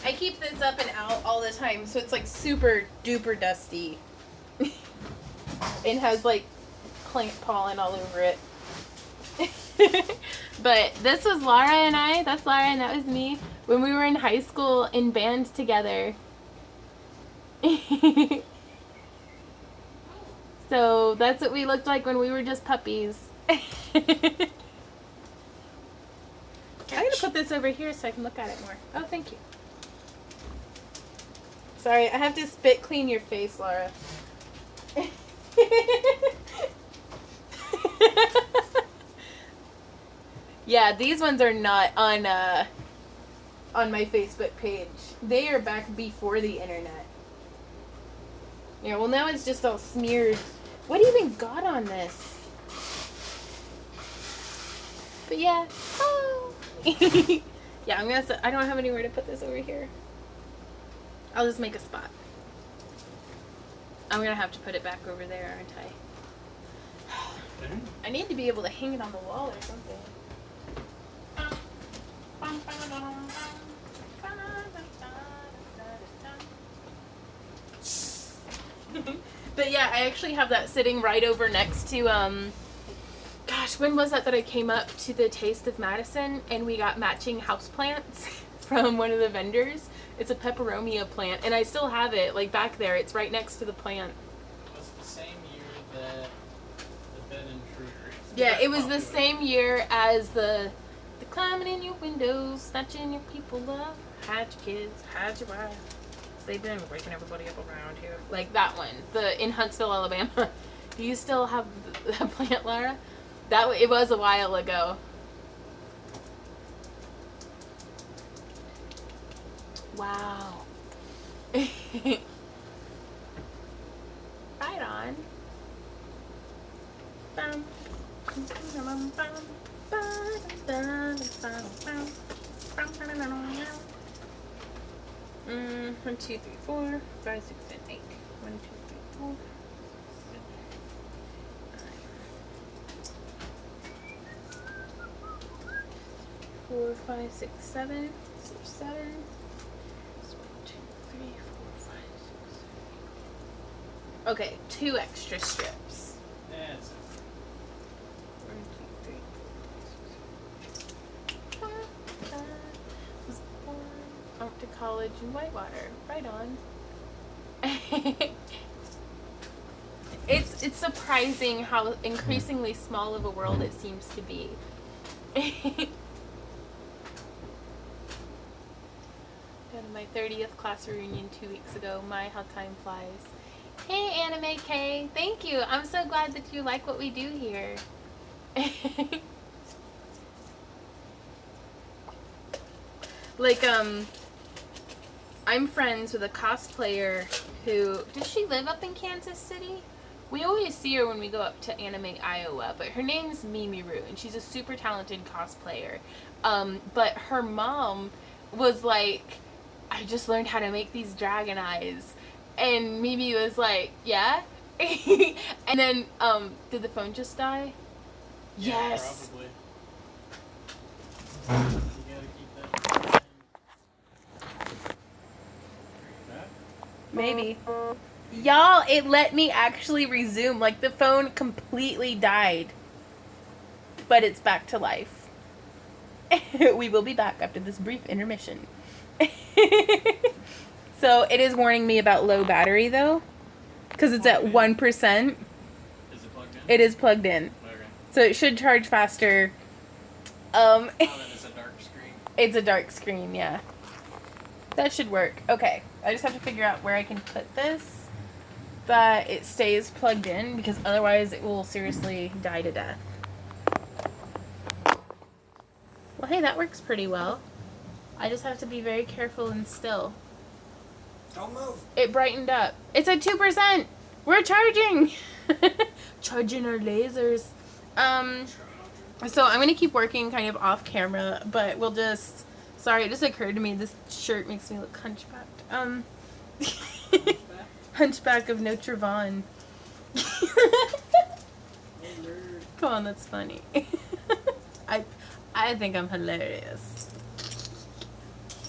I keep this up and out all the time, so it's like super duper dusty. And has like plant pollen all over it. But this was Laura and I. That's Laura and that was me when we were in high school in band together. So that's what we looked like when we were just puppies. I'm gonna put this over here so I can look at it more. Oh, thank you. Sorry, I have to spit clean your face, Laura. Yeah, these ones are not on my Facebook page. They are back before the internet. Yeah, well now it's just all smeared. What do you even got on this? But yeah. Oh. Yeah, I don't have anywhere to put this over here. I'll just make a spot. I'm gonna have to put it back over there, aren't I? I need to be able to hang it on the wall or something. But yeah, I actually have that sitting right over next to, gosh, when was that I came up to the Taste of Madison and we got matching houseplants from one of the vendors? It's a peperomia plant, and I still have it, like, back there. It's right next to the plant. It was the same year that the bed intruder. Yeah, it was the same year as the climbing in your windows, snatching your people up, hide your kids, hide your wife. They've been waking everybody up around here. Like that one, in Huntsville, Alabama. Do you still have the plant, Laura? It was a while ago. Wow. Right on. on. Bam. 1, 2, 3, 4, 5, 6, 7, 8. 1, 2, 3, 4. 4, 5, 6, 7. So 7. 1, 2, 3, 4, 5, 6, 7. Okay, 2 extra strips. That's 1, 2, 3, 4, 5, 6. Was born out to college in Whitewater. Right on. It's surprising how increasingly small of a world it seems to be. Got my 30th class reunion 2 weeks ago. My, how time flies. Hey, Anime K. Thank you. I'm so glad that you like what we do here. Like, I'm friends with a cosplayer who... Does she live up in Kansas City? We always see her when we go up to Anime Iowa, but her name's Mimiru, and she's a super talented cosplayer. But her mom was like, I just learned how to make these dragon eyes. And Mimi was like, yeah? And then, did the phone just die? yeah, Yes. probably. You gotta keep that. That? Maybe. Y'all, it let me actually resume. Like, the phone completely died. But it's back to life. We will be back after this brief intermission. So, it is warning me about low battery, though. Because it's at 1%. Is it plugged in? It is plugged in. Okay. So, it should charge faster. Oh, then it's a dark screen. It's a dark screen, yeah. That should work. Okay. I just have to figure out where I can put this. That it stays plugged in, because otherwise it will seriously die to death. Well, hey, that works pretty well. I just have to be very careful and still. Don't move. It brightened up. It's at 2%! We're charging! Charging our lasers. So I'm gonna keep working kind of off camera, but we'll just... Sorry, it just occurred to me this shirt makes me look hunchbacked. Hunchback of Notre Dame. Come on, that's funny. I think I'm hilarious.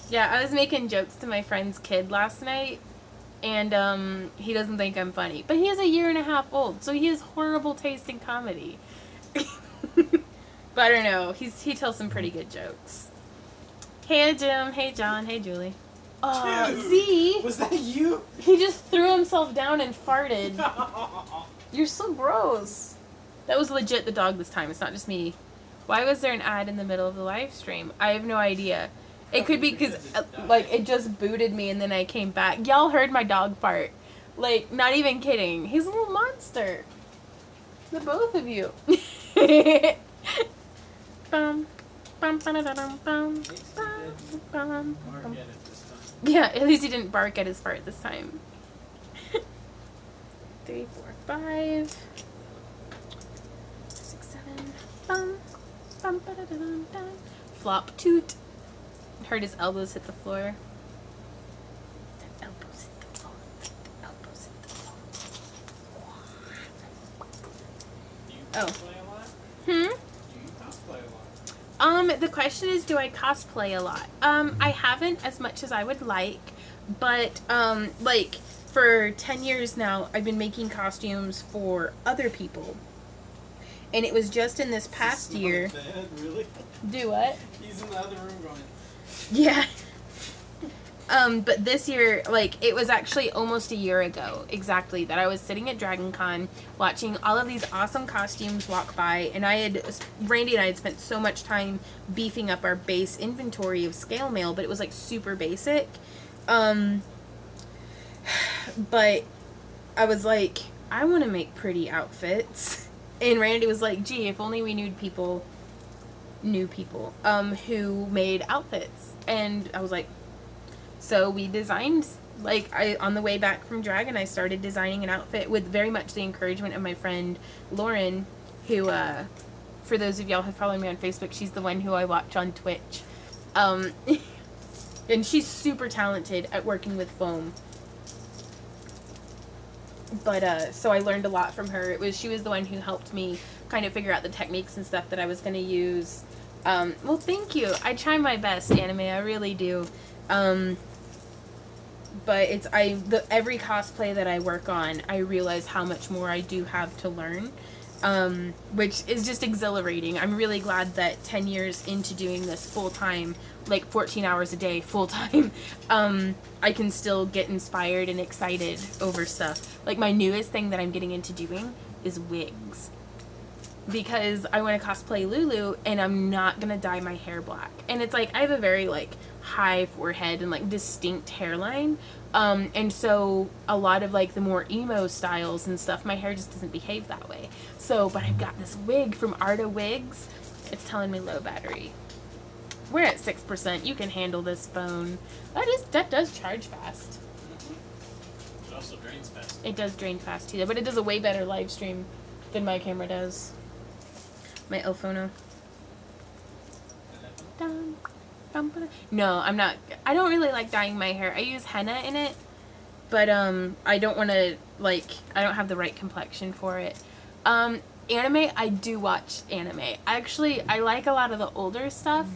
Yeah, I was making jokes to my friend's kid last night, and he doesn't think I'm funny. But he is a 1.5 years old, so he has horrible taste in comedy. But I don't know, he tells some pretty good jokes. Hey Jim, hey John, hey Julie. Oh, Z! Was that you? He just threw himself down and farted. You're so gross. That was legit the dog this time. It's not just me. Why was there an ad in the middle of the live stream? I have no idea. It could be because, like, it just booted me and then I came back. Y'all heard my dog fart. Like, not even kidding. He's a little monster. The both of you. Bum. Bum, ba-da-da-dum, bum, bum, bum, bum. Yeah, at least he didn't bark at his fart this time. 3, 4, 5, 6, 7. Bum, bum, ba-da-da-dum, dum. Flop toot. Heard his elbows hit the floor. The elbows hit the floor. The elbows hit the floor. Do you Oh. cosplay a lot? Hmm? Do you cosplay a lot? The question is, do I cosplay a lot? I haven't as much as I would like, but, like, for 10 years now, I've been making costumes for other people. And it was just in this past year. Bad, really? Do what? He's in the other room going. Yeah. But this year, like, it was actually almost a year ago, exactly, that I was sitting at Dragon Con watching all of these awesome costumes walk by, and Randy and I had spent so much time beefing up our base inventory of scale mail, but it was, like, super basic. But I was like, I want to make pretty outfits. And Randy was like, gee, if only we knew people, who made outfits. And I was like, so we designed Like, on the way back from Dragon, I started designing an outfit with very much the encouragement of my friend Lauren, who, for those of y'all who follow me on Facebook, she's the one who I watch on Twitch. And she's super talented at working with foam. But, so I learned a lot from her. She was the one who helped me kind of figure out the techniques and stuff that I was going to use. Well, thank you. I try my best, Anime. I really do. But every cosplay that I work on, I realize how much more I do have to learn, which is just exhilarating. I'm really glad that 10 years into doing this full time, like 14 hours a day, full time, I can still get inspired and excited over stuff. Like, my newest thing that I'm getting into doing is wigs. Because I want to cosplay Lulu, and I'm not going to dye my hair black. And it's like, I have a very, like, high forehead and, like, distinct hairline. And so a lot of, like, the more emo styles and stuff, my hair just doesn't behave that way. So, but I've got this wig from Arta Wigs. It's telling me low battery. We're at 6%. You can handle this phone. That does charge fast. It also drains fast. It does drain fast too, but it does a way better live stream than my camera does. My Elphono. No, I'm not. I don't really like dyeing my hair. I use henna in it, but I don't want to, like, I don't have the right complexion for it. Anime, I do watch anime. Actually, I like a lot of the older stuff.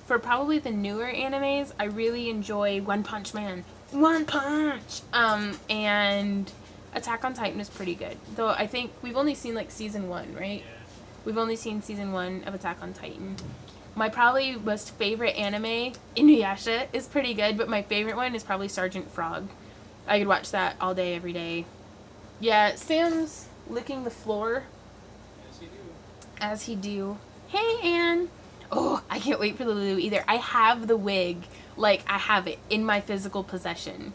For probably the newer animes, I really enjoy One Punch Man. One Punch! And Attack on Titan is pretty good. Though I think we've only seen, like, season 1, right? Yeah. We've only seen season 1 of Attack on Titan. My probably most favorite anime, Inuyasha, is pretty good, but my favorite one is probably Sergeant Frog. I could watch that all day, every day. Yeah, Sam's licking the floor. As you do. As he do. Hey, Anne! Oh, I can't wait for the Lulu either. I have the wig. Like, I have it in my physical possession.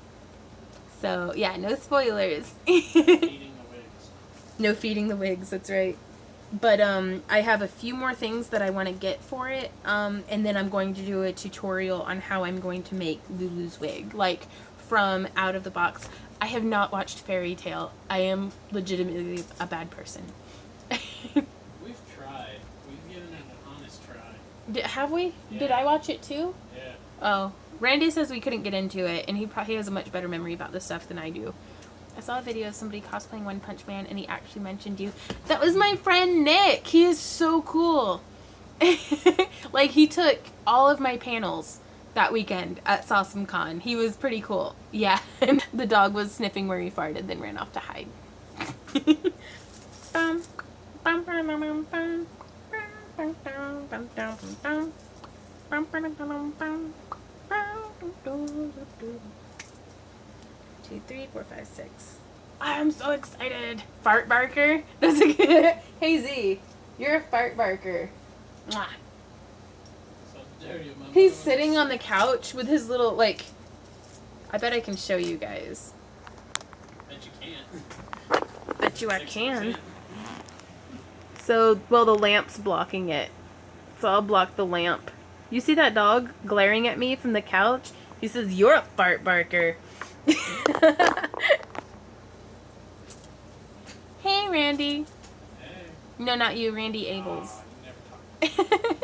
So, yeah, no spoilers. Feeding the wigs. No feeding the wigs, that's right. But I have a few more things that I want to get for it, and then I'm going to do a tutorial on how I'm going to make Lulu's wig, like, from out of the box. I have not watched Fairy Tail. I am legitimately a bad person. We've tried. We've given it an honest try. Have we? Yeah. Did I watch it too? Yeah. Oh, Randy says we couldn't get into it, and he probably has a much better memory about this stuff than I do. I saw a video of somebody cosplaying One Punch Man, and he actually mentioned you. That was my friend Nick. He is so cool. Like, he took all of my panels that weekend at SawesomeCon. He was pretty cool. Yeah, and the dog was sniffing where he farted, then ran off to hide. Two, three, four, five, six. I'm so excited. Fart barker. That's a good. Hey Z, you're a fart barker. Mwah. So dare you, Mama. He's sitting on the couch with his little, like. I bet I can show you guys. Bet you can't. Bet you I 6%. can. So, well, the lamp's blocking it. So I'll block the lamp. You see that dog glaring at me from the couch? He says, "You're a fart barker." Hey, Randy. Hey. No, not you, Randy Abels. Oh, you never talk.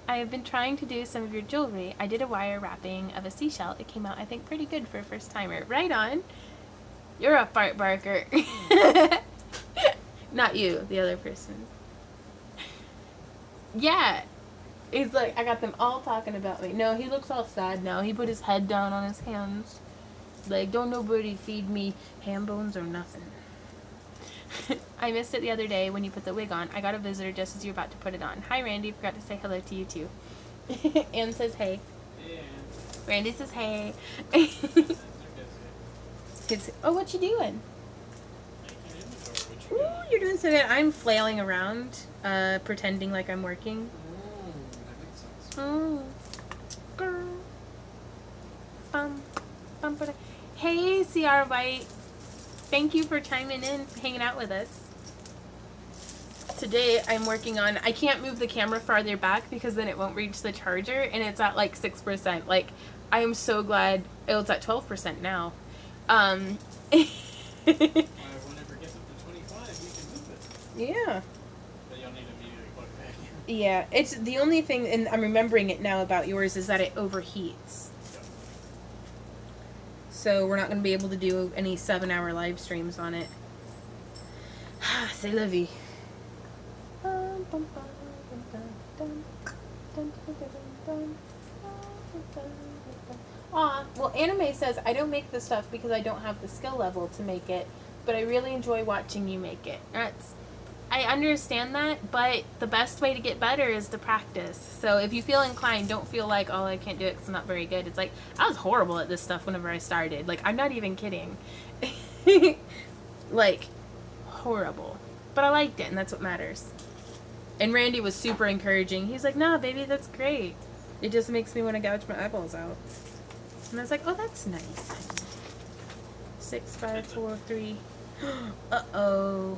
I have been trying to do some of your jewelry. I did a wire wrapping of a seashell. It came out, I think, pretty good for a first timer. Right on. You're a fart barker. Not you, the other person. Yeah. He's like, I got them all talking about me. No, he looks all sad now. He put his head down on his hands. Like, don't nobody feed me ham bones or nothing. I missed it the other day when you put the wig on. I got a visitor just as you were about to put it on. Hi, Randy. Forgot to say hello to you, too. Ann says hey. Yeah. Randy says hey. They're busy. Oh, what you doing? Making inventory. What you Ooh, doing? you're doing so good. I'm flailing around, pretending like I'm working. That makes sense. Oh, girl. Hey, CR White. Thank you for chiming in, hanging out with us. Today I'm working on, I can't move the camera farther back because then it won't reach the charger, and it's at like 6%. Like, I am so glad, oh, it's at 12% now. Whenever it gets up to 25, you can move it. Yeah. But you'll need to immediately plug it back in. Yeah, it's the only thing, and I'm remembering it now about yours, is that it overheats. So we're not going to be able to do any 7-hour live streams on it. C'est la vie. Aw, well, Anime says, I don't make this stuff because I don't have the skill level to make it, but I really enjoy watching you make it. I understand that, but the best way to get better is to practice. So if you feel inclined, don't feel like, oh, I can't do it because I'm not very good. It's like, I was horrible at this stuff whenever I started. Like, I'm not even kidding. Like, horrible. But I liked it, and that's what matters. And Randy was super encouraging. He's like, nah, baby, that's great. It just makes me want to gouge my eyeballs out. And I was like, oh, that's nice. 6, 5, 4, 3. Uh-oh.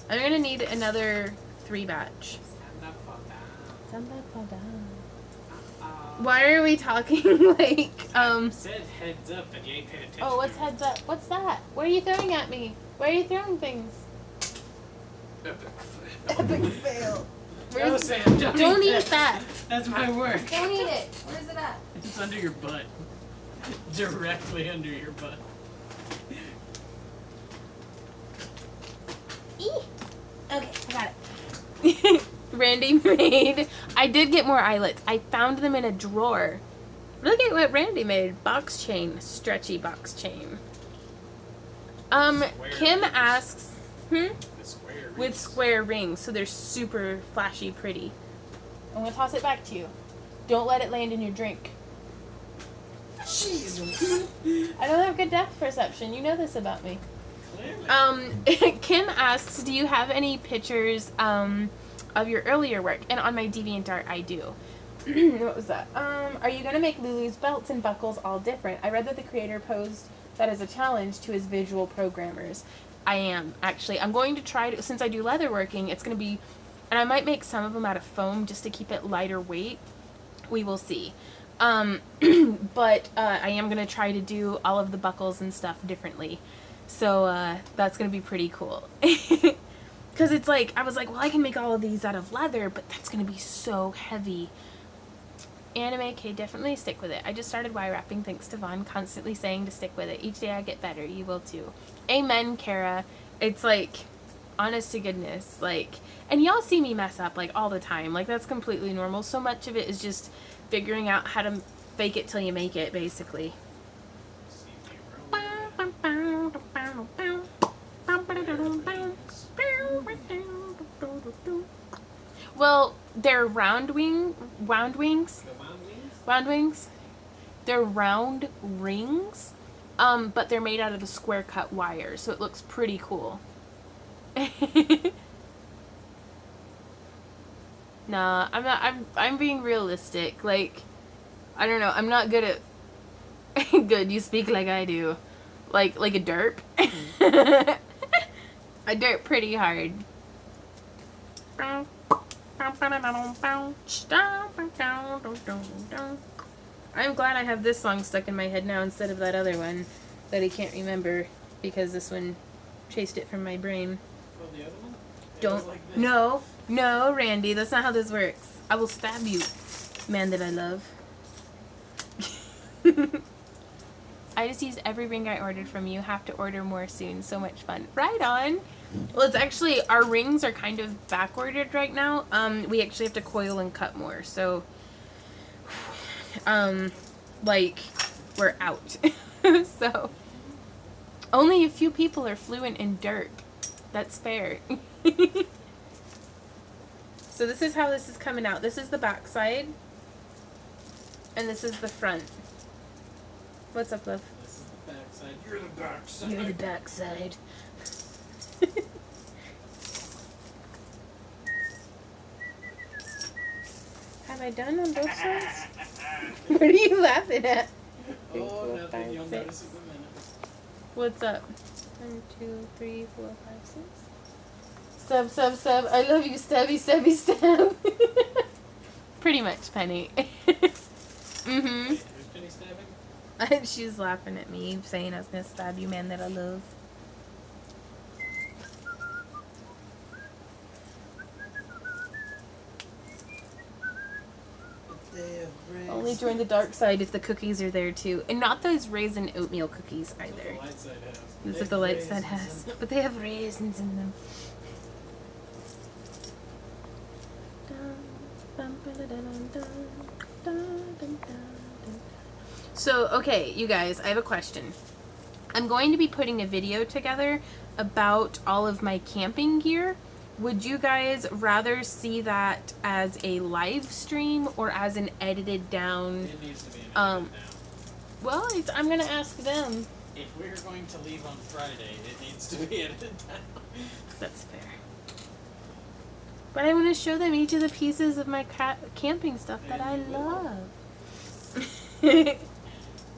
I'm gonna need another 3 batch. Why are we talking like, Said heads up and you ain't paying attention. Oh, what's heads up? What's that? What are you throwing at me? Why are you throwing things? Epic fail. No, Sam, Don't eat that. That's my work. Don't eat it. Where's it at? It's under your butt. Directly under your butt. Okay, I got it. Randy made. I did get more eyelets. I found them in a drawer. Look at what Randy made. Box chain. Stretchy box chain. Kim asks, with square rings, so they're super flashy pretty. I'm gonna toss it back to you. Don't let it land in your drink. Jeez. I don't have good depth perception. You know this about me. Kim asks, do you have any pictures of your earlier work? And on my DeviantArt, I do. What was that? Are you going to make Lulu's belts and buckles all different? I read that the creator posed that as a challenge to his visual programmers. I am, actually. I'm going to try to, since I do leatherworking, it's going to be, and I might make some of them out of foam just to keep it lighter weight. We will see. But I am going to try to do all of the buckles and stuff differently. So that's going to be pretty cool. Because it's like, I was like, well, I can make all of these out of leather, but that's going to be so heavy. Anime, okay, definitely stick with it. I just started wire-wrapping thanks to Vaughn constantly saying to stick with it. Each day I get better. You will too. Amen, Kara. It's like, honest to goodness, like, and y'all see me mess up, like, all the time. Like, that's completely normal. So much of it is just figuring out how to fake it till you make it, basically. Well, they're round wings. They're round rings, but they're made out of the square cut wire, so it looks pretty cool. Nah, I'm not. I'm being realistic. Like, I don't know. I'm not good at. Good, you speak like I do, like a derp. I derp pretty hard. I'm glad I have this song stuck in my head now instead of that other one that I can't remember because this one chased it from my brain. Oh, the other one? Don't. Like this. No, Randy, that's not how this works. I will stab you, man that I love. I just used every ring I ordered from you. Have to order more soon. So much fun. Right on. Well, it's actually, our rings are kind of back ordered right now. We actually have to coil and cut more. So, like, we're out. So, only a few people are fluent in dirt. That's fair. So this is how this is coming out. This is the back side. And this is the front. What's up, love? This is the back side. You're the back side. You're the back side. Have I done on both sides? What are you laughing at? Oh, nothing. You'll notice in a minute. What's up? 1, 2, 3, 4, 5, 6. Sub. I love you, stabby, stab. Pretty much, Penny. Mm-hmm. Wait, who's Penny? She's laughing at me, saying I was gonna stab you, man that I love. Only join the dark side if the cookies are there too. And not those raisin oatmeal cookies either. That's what the light side has. But they have raisins in them. So, okay, you guys, I have a question. I'm going to be putting a video together about all of my camping gear. Would you guys rather see that as a live stream or as an edited down? It needs to be an edited down. Well, I'm going to ask them. If we're going to leave on Friday, it needs to be edited down. That's fair. But I want to show them each of the pieces of my camping stuff that I love.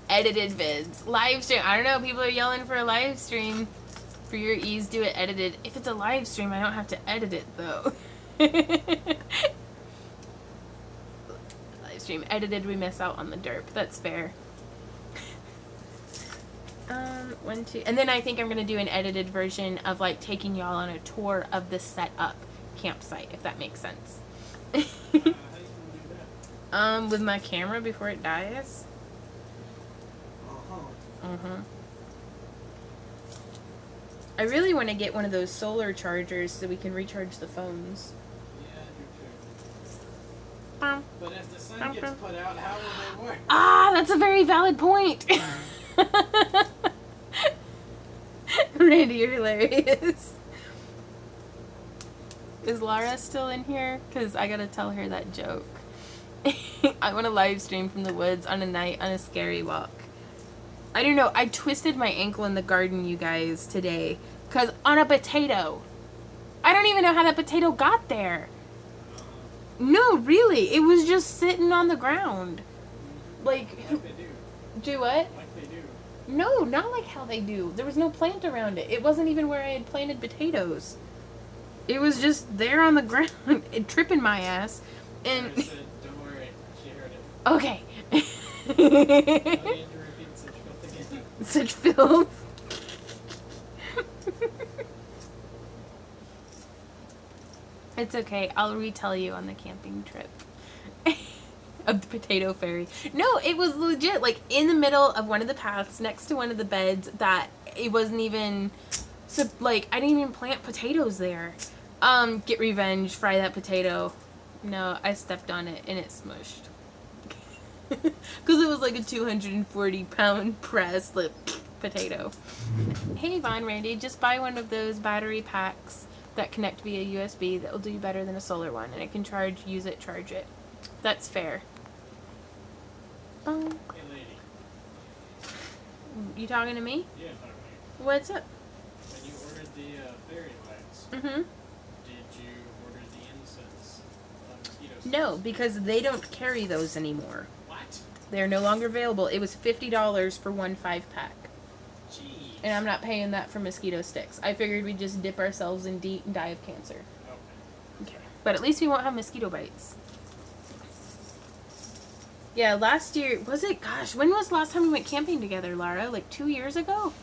Edited vids. Live stream. I don't know. People are yelling for a live stream. For your ease, do it edited. If it's a live stream, I don't have to edit it, though. Live stream. Edited, we miss out on the derp. That's fair. 1, 2. And then I think I'm going to do an edited version of, like, taking y'all on a tour of the set-up campsite, if that makes sense. How you gonna do that? With my camera before it dies. Uh-huh. I really want to get one of those solar chargers so we can recharge the phones. Yeah, you could. But if the sun gets put out, how will they work? Ah, that's a very valid point. Randy, you're hilarious. Is Lara still in here? Because I gotta tell her that joke. I want to live stream from the woods on a night on a scary walk. I don't know. I twisted my ankle in the garden, you guys, today. Because on a potato. I don't even know how that potato got there. No, really. It was just sitting on the ground. Like Like they do. do what? Like they do. No, not like how they do. There was no plant around it. It wasn't even where I had planted potatoes. It was just there on the ground, it tripping my ass. And Sarah said, don't worry, she heard it. okay. No need to repeat such filth again. Such filth. It's okay. I'll retell you on the camping trip. Of the potato fairy. No, it was legit. Like in the middle of one of the paths, next to one of the beds, that it wasn't even. So like I didn't even plant potatoes there. Get revenge. Fry that potato. No, I stepped on it and it smushed. Because it was like a 240-pound pressed potato. Hey, Von Randy, just buy one of those battery packs that connect via USB. That will do you better than a solar one. And it can use it, charge it. That's fair. Bong. Hey, lady. You talking to me? Yeah, I'm talking to you. What's up? When you ordered the fairy lights, Mm-hmm. did you order the incense mosquito sticks? No, because they don't carry those anymore. What? They're no longer available. It was $50 for one 5-pack. Jeez. And I'm not paying that for mosquito sticks. I figured we'd just dip ourselves in DEET and die of cancer. Okay. But at least we won't have mosquito bites. Yeah, last year, was it? Gosh, when was the last time we went camping together, Lara? Like 2 years ago?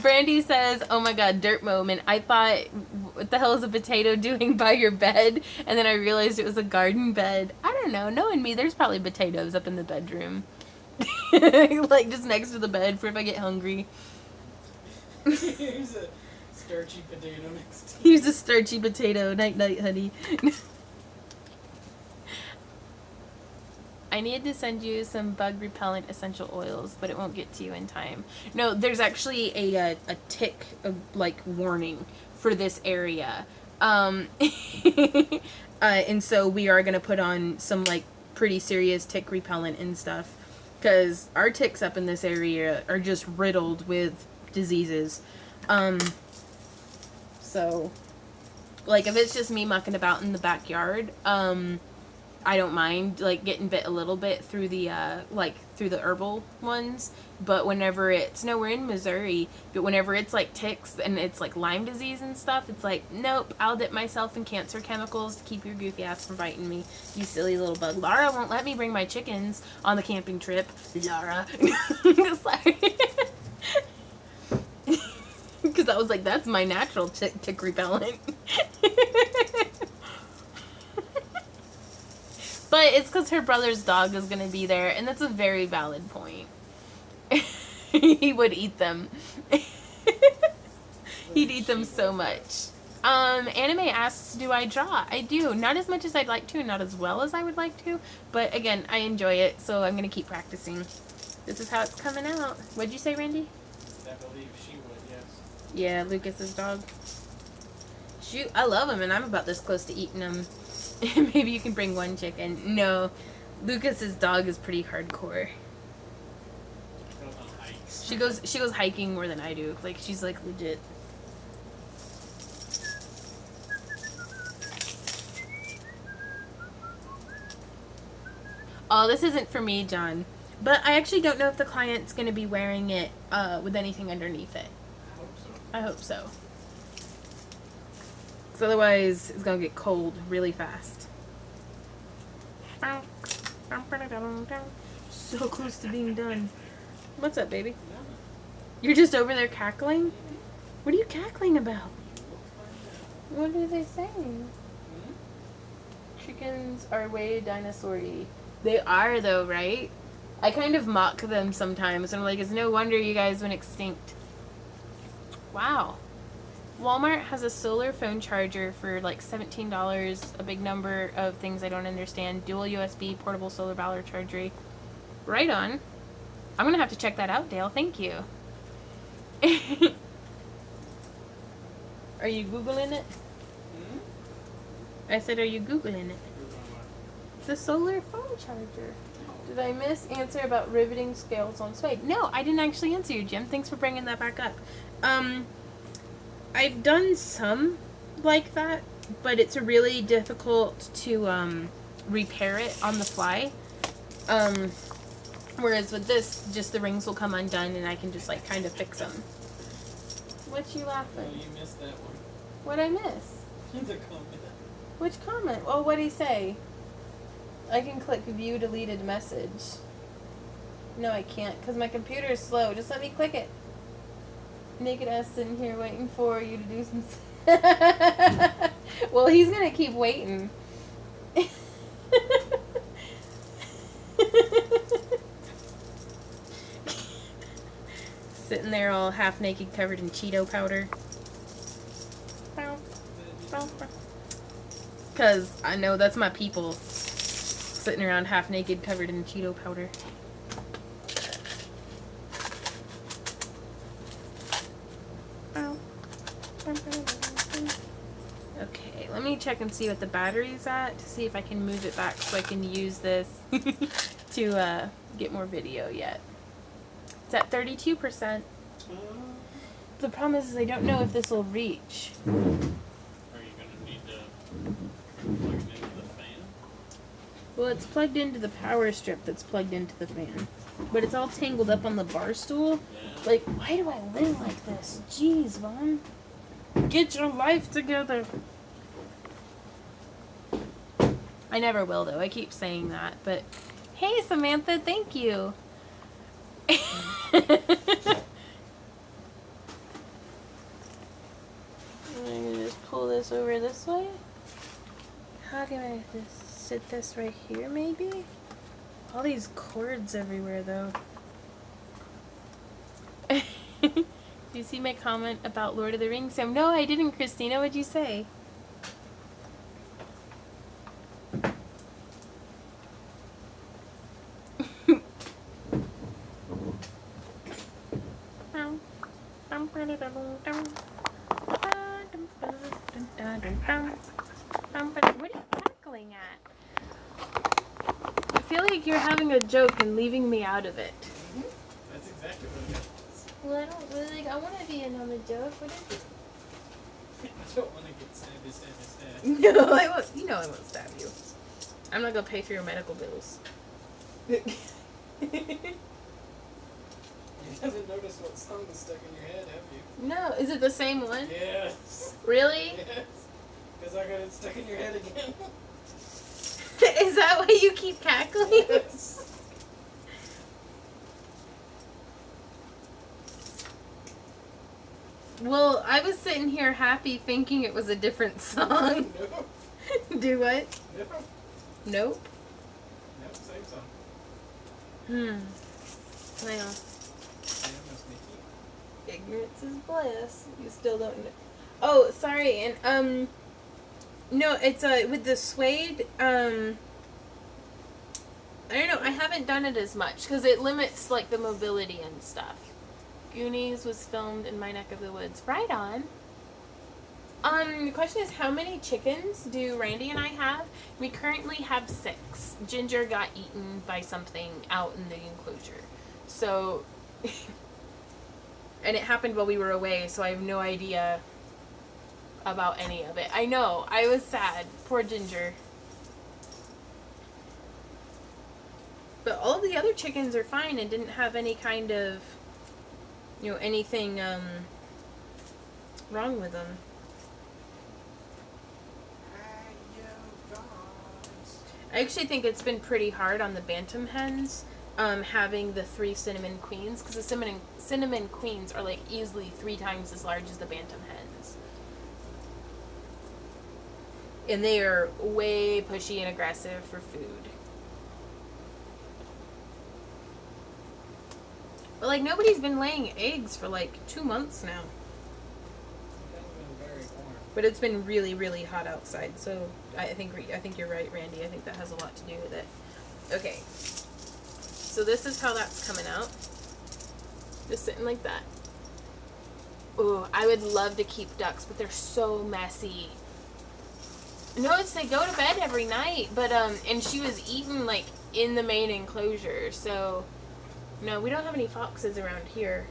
Brandy says, oh my god, dirt moment. I thought, what the hell is a potato doing by your bed? And then I realized it was a garden bed. I don't know. Knowing me, there's probably potatoes up in the bedroom. Like just next to the bed for if I get hungry. Here's a starchy potato next to Here's a starchy potato. Night night, honey. I needed to send you some bug repellent essential oils, but it won't get to you in time. No, there's actually a tick warning for this area, and so we are gonna put on some like pretty serious tick repellent and stuff, because our ticks up in this area are just riddled with diseases. So like if it's just me mucking about in the backyard, I don't mind like getting bit a little bit through the through the herbal ones, but whenever it's no, we're in Missouri, but whenever it's like ticks and it's like Lyme disease and stuff, it's like nope, I'll dip myself in cancer chemicals to keep your goofy ass from biting me, you silly little bug. Laura won't let me bring my chickens on the camping trip. Laura, sorry, because I was like, that's my natural tick repellent. But it's because her brother's dog is going to be there, and that's a very valid point. He would eat them. He'd eat them so much. Anime asks, do I draw? I do. Not as much as I'd like to, not as well as I would like to, but again, I enjoy it, so I'm going to keep practicing. This is how it's coming out. What'd you say, Randy? I believe she would, yes. Yeah, Lucas's dog. Shoot, I love him, and I'm about this close to eating him. Maybe you can bring one chicken. No, Lucas's dog is pretty hardcore. Goes on hikes. She goes hiking more than I do. Like she's like legit. Oh, this isn't for me, John. But I actually don't know if the client's gonna be wearing it with anything underneath it. I hope so. I hope so. Because otherwise, it's gonna get cold really fast. So close to being done. What's up, baby? You're just over there cackling? What are you cackling about? What are they saying? Chickens are way dinosaur-y. They are, though, right? I kind of mock them sometimes. I'm like, it's no wonder you guys went extinct. Wow. Walmart has a solar phone charger for like $17, a big number of things I don't understand. Dual USB, portable solar power charger. Right on. I'm going to have to check that out, Dale. Thank you. Are you Googling it? I said, are you Googling it? The solar phone charger. Did I miss answer about riveting scales on suede? No, I didn't actually answer you, Jim. Thanks for bringing that back up. I've done some like that, but it's really difficult to repair it on the fly. Whereas with this, just the rings will come undone and I can just like kind of fix them. What you laughing? Oh, you missed that one. What'd I miss? The comment. Which comment? Well, what'd he say? I can click view deleted message. No, I can't, because my computer is slow. Just let me click it. Naked ass sitting here waiting for you to do some... Well, he's going to keep waiting. Sitting there all half naked covered in Cheeto powder. Because I know that's my people. Sitting around half naked covered in Cheeto powder. Okay, let me check and see what the battery's at to see if I can move it back so I can use this to get more video yet. It's at 32%. The problem is I don't know if this will reach. Are you going to need to plug it into the fan? Well, it's plugged into the power strip that's plugged into the fan. But it's all tangled up on the bar stool. Yeah. Like, why do I live like this? Jeez, Vaughn. Get your life together. I never will, though. I keep saying that. But, hey, Samantha, thank you. I'm going to just pull this over this way. How can I just sit this right here, maybe? All these cords everywhere, though. Do you see my comment about Lord of the Rings? So, no, I didn't, Christina. What'd you say? What are you cackling at? I feel like you're having a joke and leaving me out of it. That's exactly what it is. Well, I don't really. I want to be in on the joke. What is it? I don't want to get stabbed. No, I won't. You know I won't stab you. I'm not gonna pay for your medical bills. You haven't noticed what song is stuck in your head, have you? No, is it the same one? Yes. Really? Yes. Because I got it stuck in your head again. Is that why you keep cackling? Yes. Well, I was sitting here happy thinking it was a different song. Nope. Do what? Nope. Nope. Nope, same song. Well, Yeah, no sneaky. ignorance is bliss. You still don't know. Oh, sorry, and no, it's with the suede. I don't know. I haven't done it as much because it limits like the mobility and stuff. Goonies was filmed in my neck of the woods. Right on. The question is, how many chickens do Randy and I have? We currently have 6. Ginger got eaten by something out in the enclosure. So, and it happened while we were away, so I have no idea about any of it. I know. I was sad. Poor Ginger. But all the other chickens are fine and didn't have any kind of, anything wrong with them. I actually think it's been pretty hard on the bantam hens, having the 3 cinnamon queens, because the cinnamon queens are like easily 3 times as large as the bantam hens. And they are way pushy and aggressive for food. But like nobody's been laying eggs for like 2 months now. But it's been really, really hot outside, so I think you're right, Randy. I think that has a lot to do with it. Okay, so this is how that's coming out. Just sitting like that. Ooh, I would love to keep ducks, but they're so messy. Notice they go to bed every night, but and she was eaten like in the main enclosure, so no, we don't have any foxes around here.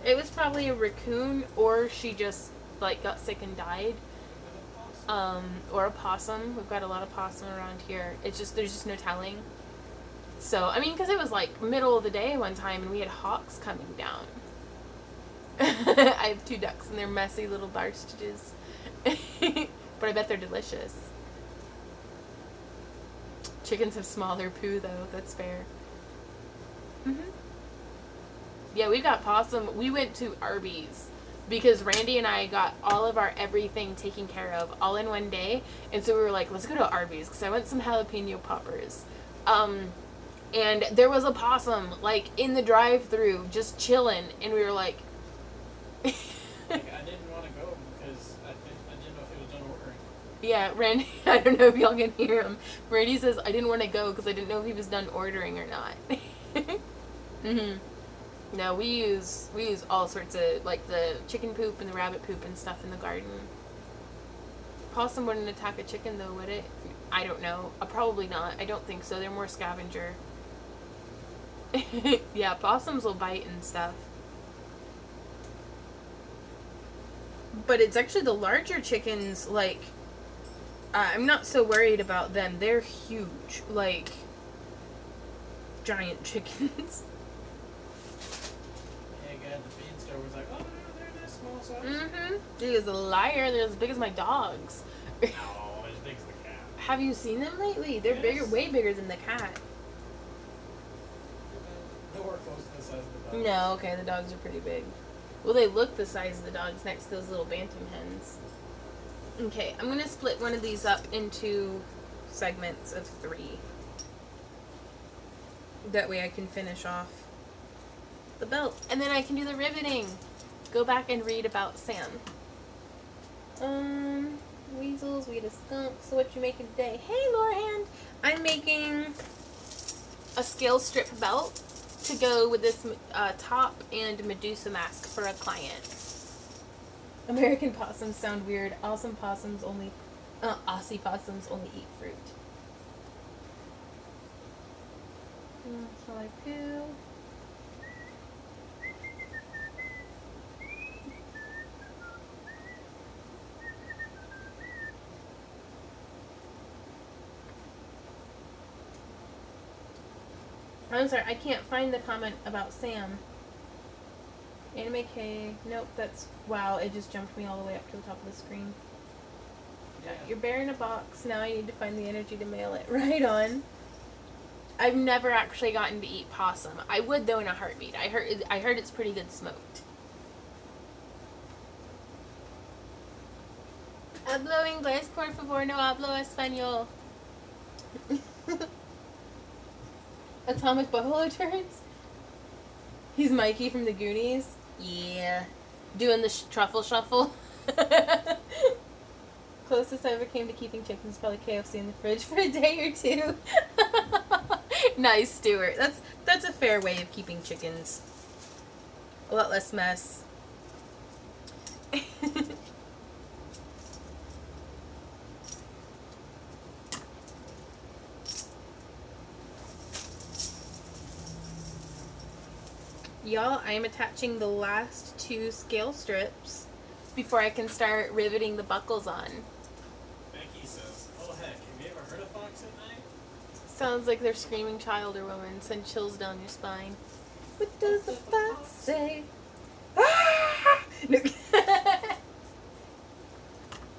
It was probably a raccoon, or she just like got sick and died, or a possum. We've got a lot of possum around here. It's just there's just no telling. So I mean, because it was like middle of the day one time and we had hawks coming down. I have 2 ducks and they're messy little barstages, but I bet they're delicious. Chickens have smaller poo though. That's fair. Yeah, we got possum. We went to Arby's because Randy and I got all of our everything taken care of all in one day. And so we were like, let's go to Arby's because I want some jalapeno poppers. And there was a possum like in the drive-thru just chilling. And we were like... I didn't want to go because I didn't know if it was done ordering. Yeah, Randy, I don't know if y'all can hear him. Randy says, I didn't want to go because I didn't know if he was done ordering or not. No, we use all sorts of, like, the chicken poop and the rabbit poop and stuff in the garden. Possum wouldn't attack a chicken, though, would it? I don't know. Probably not. I don't think so. They're more scavenger. Yeah, possums will bite and stuff. But it's actually the larger chickens, like, I'm not so worried about them. They're huge. Like, giant chickens. The feed store was like, oh, no, they're this small size. He is a liar. They're as big as my dogs. No, as big as the cat. Have you seen them lately? They're bigger, way bigger than the cat. Nowhere close to the size of the dog. No, okay, the dogs are pretty big. Well, they look the size of the dogs next to those little bantam hens. Okay, I'm going to split one of these up into segments of 3. That way I can finish off the belt. And then I can do the riveting. Go back and read about Sam. Weasels, we had a skunk. So what you making today? Hey, Laura-Ann. I'm making a scale strip belt to go with this top and Medusa mask for a client. American possums sound weird. Aussie possums only eat fruit. So I poo. I'm sorry, I can't find the comment about Sam. Anime K. Nope, that's... Wow, it just jumped me all the way up to the top of the screen. Yeah. You're bearing a box. Now I need to find the energy to mail it. Right on. I've never actually gotten to eat possum. I would, though, in a heartbeat. I heard it's pretty good smoked. Hablo inglés, por favor, no hablo español. Atomic Buffalo Turds? He's Mikey from the Goonies? Yeah. Doing the truffle shuffle? Closest I ever came to keeping chickens is probably KFC in the fridge for a day or two. Nice, Stuart. That's a fair way of keeping chickens. A lot less mess. Y'all, I am attaching the last 2 scale strips before I can start riveting the buckles on. Becky says, "Oh heck, have you ever heard of Fox at Night?" Sounds like they're screaming child or woman. Send chills down your spine. What does the fox say? Ah! No. If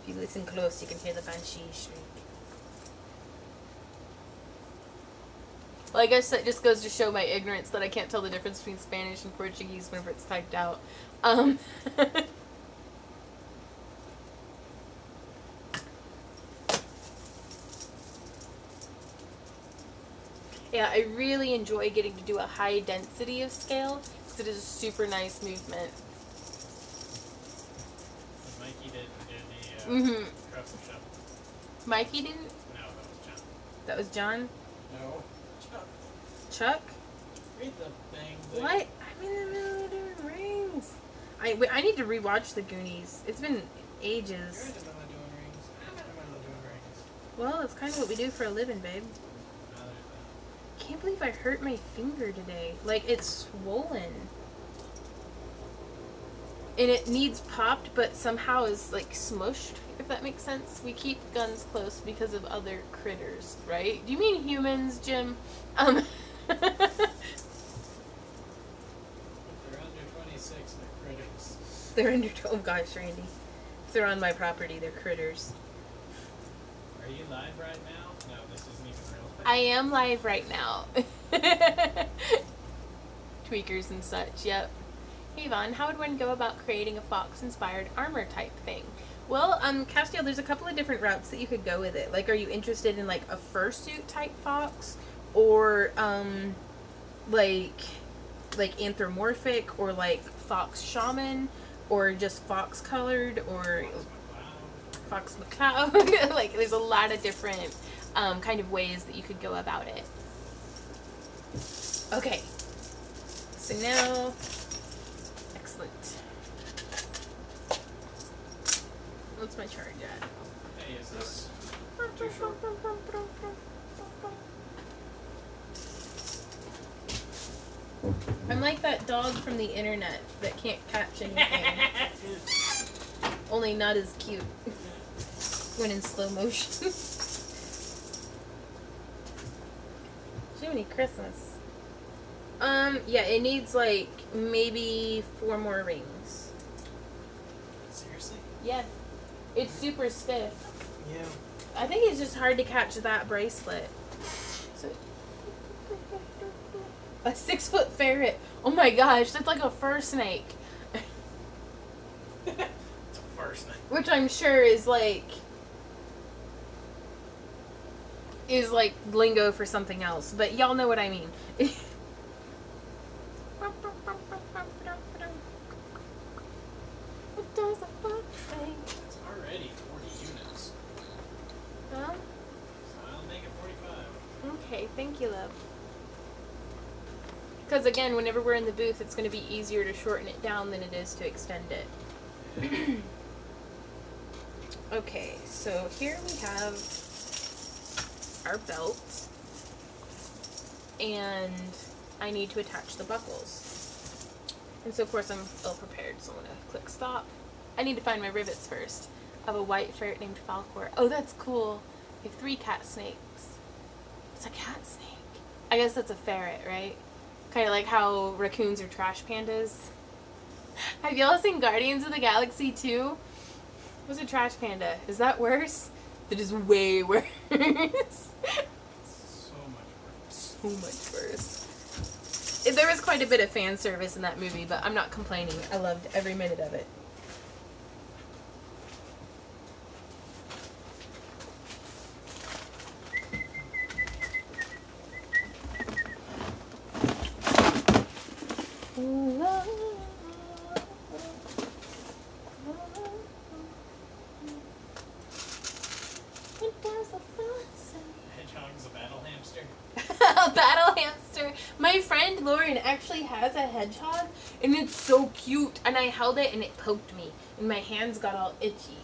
you listen close, you can hear the banshee shriek. Well, I guess that just goes to show my ignorance that I can't tell the difference between Spanish and Portuguese whenever it's typed out. Yeah, I really enjoy getting to do a high density of scale because it is a super nice movement. Mikey didn't do the truffle shuffle. Mikey didn't? No, that was John. That was John? No. Chuck, Chuck? read the thing. What? I'm in the middle of doing rings. I need to rewatch The Goonies. It's been You're in ages. the middle of doing rings. I'm in the middle of doing rings. Well, it's kind of what we do for a living, babe. No, there's that. Can't believe I hurt my finger today. Like, it's swollen. And it needs popped, but somehow is, like, smushed, if that makes sense. We keep guns close because of other critters, right? Do you mean humans, Jim? If they're under 26, they're critters. They're under... Oh, gosh, Randy. If they're on my property, they're critters. Are you live right now? No, this isn't even real. I am live right now. Tweakers and such, yep. Hey Yvonne, how would one go about creating a fox-inspired armor type thing? Well, Castiel, there's a couple of different routes that you could go with it. Like, are you interested in, like, a fursuit type fox? Or, like anthropomorphic? Or, like, fox shaman? Or just fox colored? Or Fox McCloud? Like, there's a lot of different kind of ways that you could go about it. Okay. So now... Excellent. What's my charge at? Hey, is this too short? I'm like that dog from the internet that can't catch anything. Only not as cute when in slow motion. Jiminy Christmas. Yeah, it needs like maybe 4 more rings. Seriously? Yeah. It's super stiff. Yeah. I think it's just hard to catch that bracelet. So, a 6-foot ferret. Oh my gosh, that's like a fur snake. It's a first name. Which I'm sure is like lingo for something else. But y'all know what I mean. What does a fox say? It's already 40 units. Well, So I'll make it 45. okay, thank you, love. Because again, whenever we're in the booth, it's going to be easier to shorten it down than it is to extend it. Okay, so here we have our belt. And I need to attach the buckles. And so, of course, I'm ill prepared, so I'm going to click stop. I need to find my rivets first. I have a white ferret named Falcor. Oh, that's cool. I have 3 cat snakes. It's a cat snake. I guess that's a ferret, right? Kind of like how raccoons are trash pandas. Have y'all seen Guardians of the Galaxy 2? What's a trash panda? Is that worse? That is way worse. So much worse. So much worse. There was quite a bit of fan service in that movie, but I'm not complaining. I loved every minute of it. Hedgehog's a battle hamster. A battle hamster. My friend Lauren actually has a hedgehog, and it's so cute. And I held it, and it poked me, and my hands got all itchy.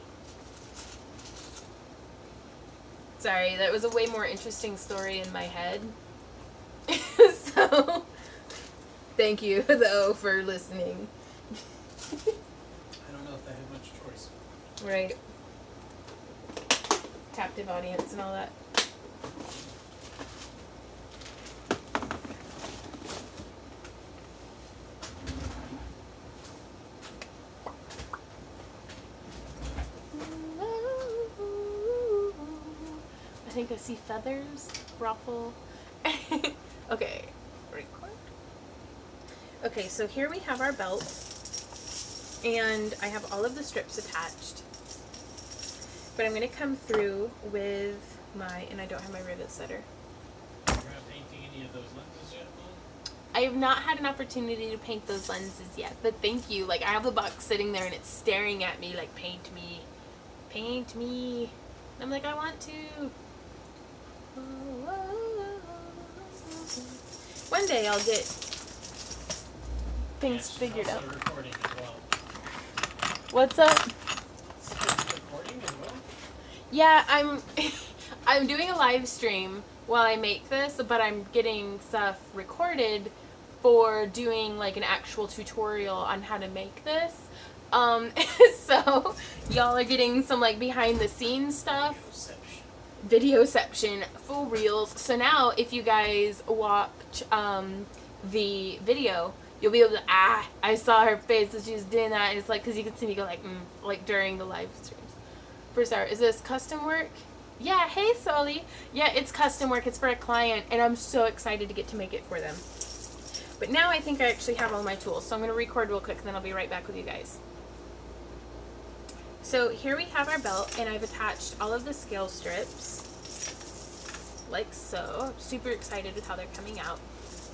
Sorry, that was a way more interesting story in my head. So, thank you, though, for listening. I don't know if they had much choice. Right. Captive audience and all that. I think I see feathers, ruffle. Okay, record. Okay, so here we have our belt, and I have all of the strips attached. But I'm going to come through with my, and I don't have my rivet setter. You're not painting any of those lenses yet, Mom? I have not had an opportunity to paint those lenses yet, but thank you. Like, I have the box sitting there and it's staring at me like, paint me. Paint me. I'm like, I want to. One day I'll get things figured out. Recording as well. What's up? Recording as well? Yeah, I'm doing a live stream while I make this, but I'm getting stuff recorded for doing like an actual tutorial on how to make this. So y'all are getting some like behind the scenes stuff. Videoception, full reels. So now if you guys watch the video, you'll be able to, I saw her face as she was doing that, and it's like, because you can see me go like during the live streams. For start, is this custom work? Yeah, hey Sully. Yeah, it's custom work, it's for a client, and I'm so excited to get to make it for them. But now I think I actually have all my tools, so I'm going to record real quick, and then I'll be right back with you guys. So here we have our belt, and I've attached all of the scale strips, like so. I'm super excited with how they're coming out.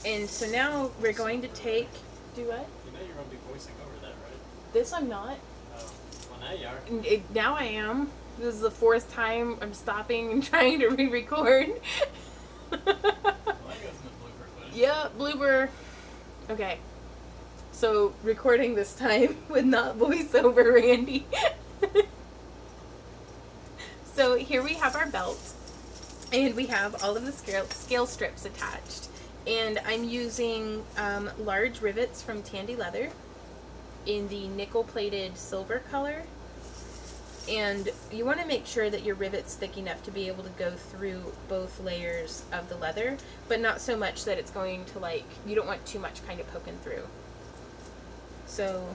And so now we're going to take, do what? You know you're going to be voicing over that, right? This I'm not. Oh, well now you are. Now I am. This is the 4th time I'm stopping and trying to re-record. Well, that goes in the blooper footage. Yeah, blooper. Okay. So recording this time with not voiceover Randy. So here we have our belt, and we have all of the scale strips attached, and I'm using large rivets from Tandy Leather in the nickel plated silver color, and you want to make sure that your rivet's thick enough to be able to go through both layers of the leather, but not so much that it's going to you don't want too much kind of poking through. So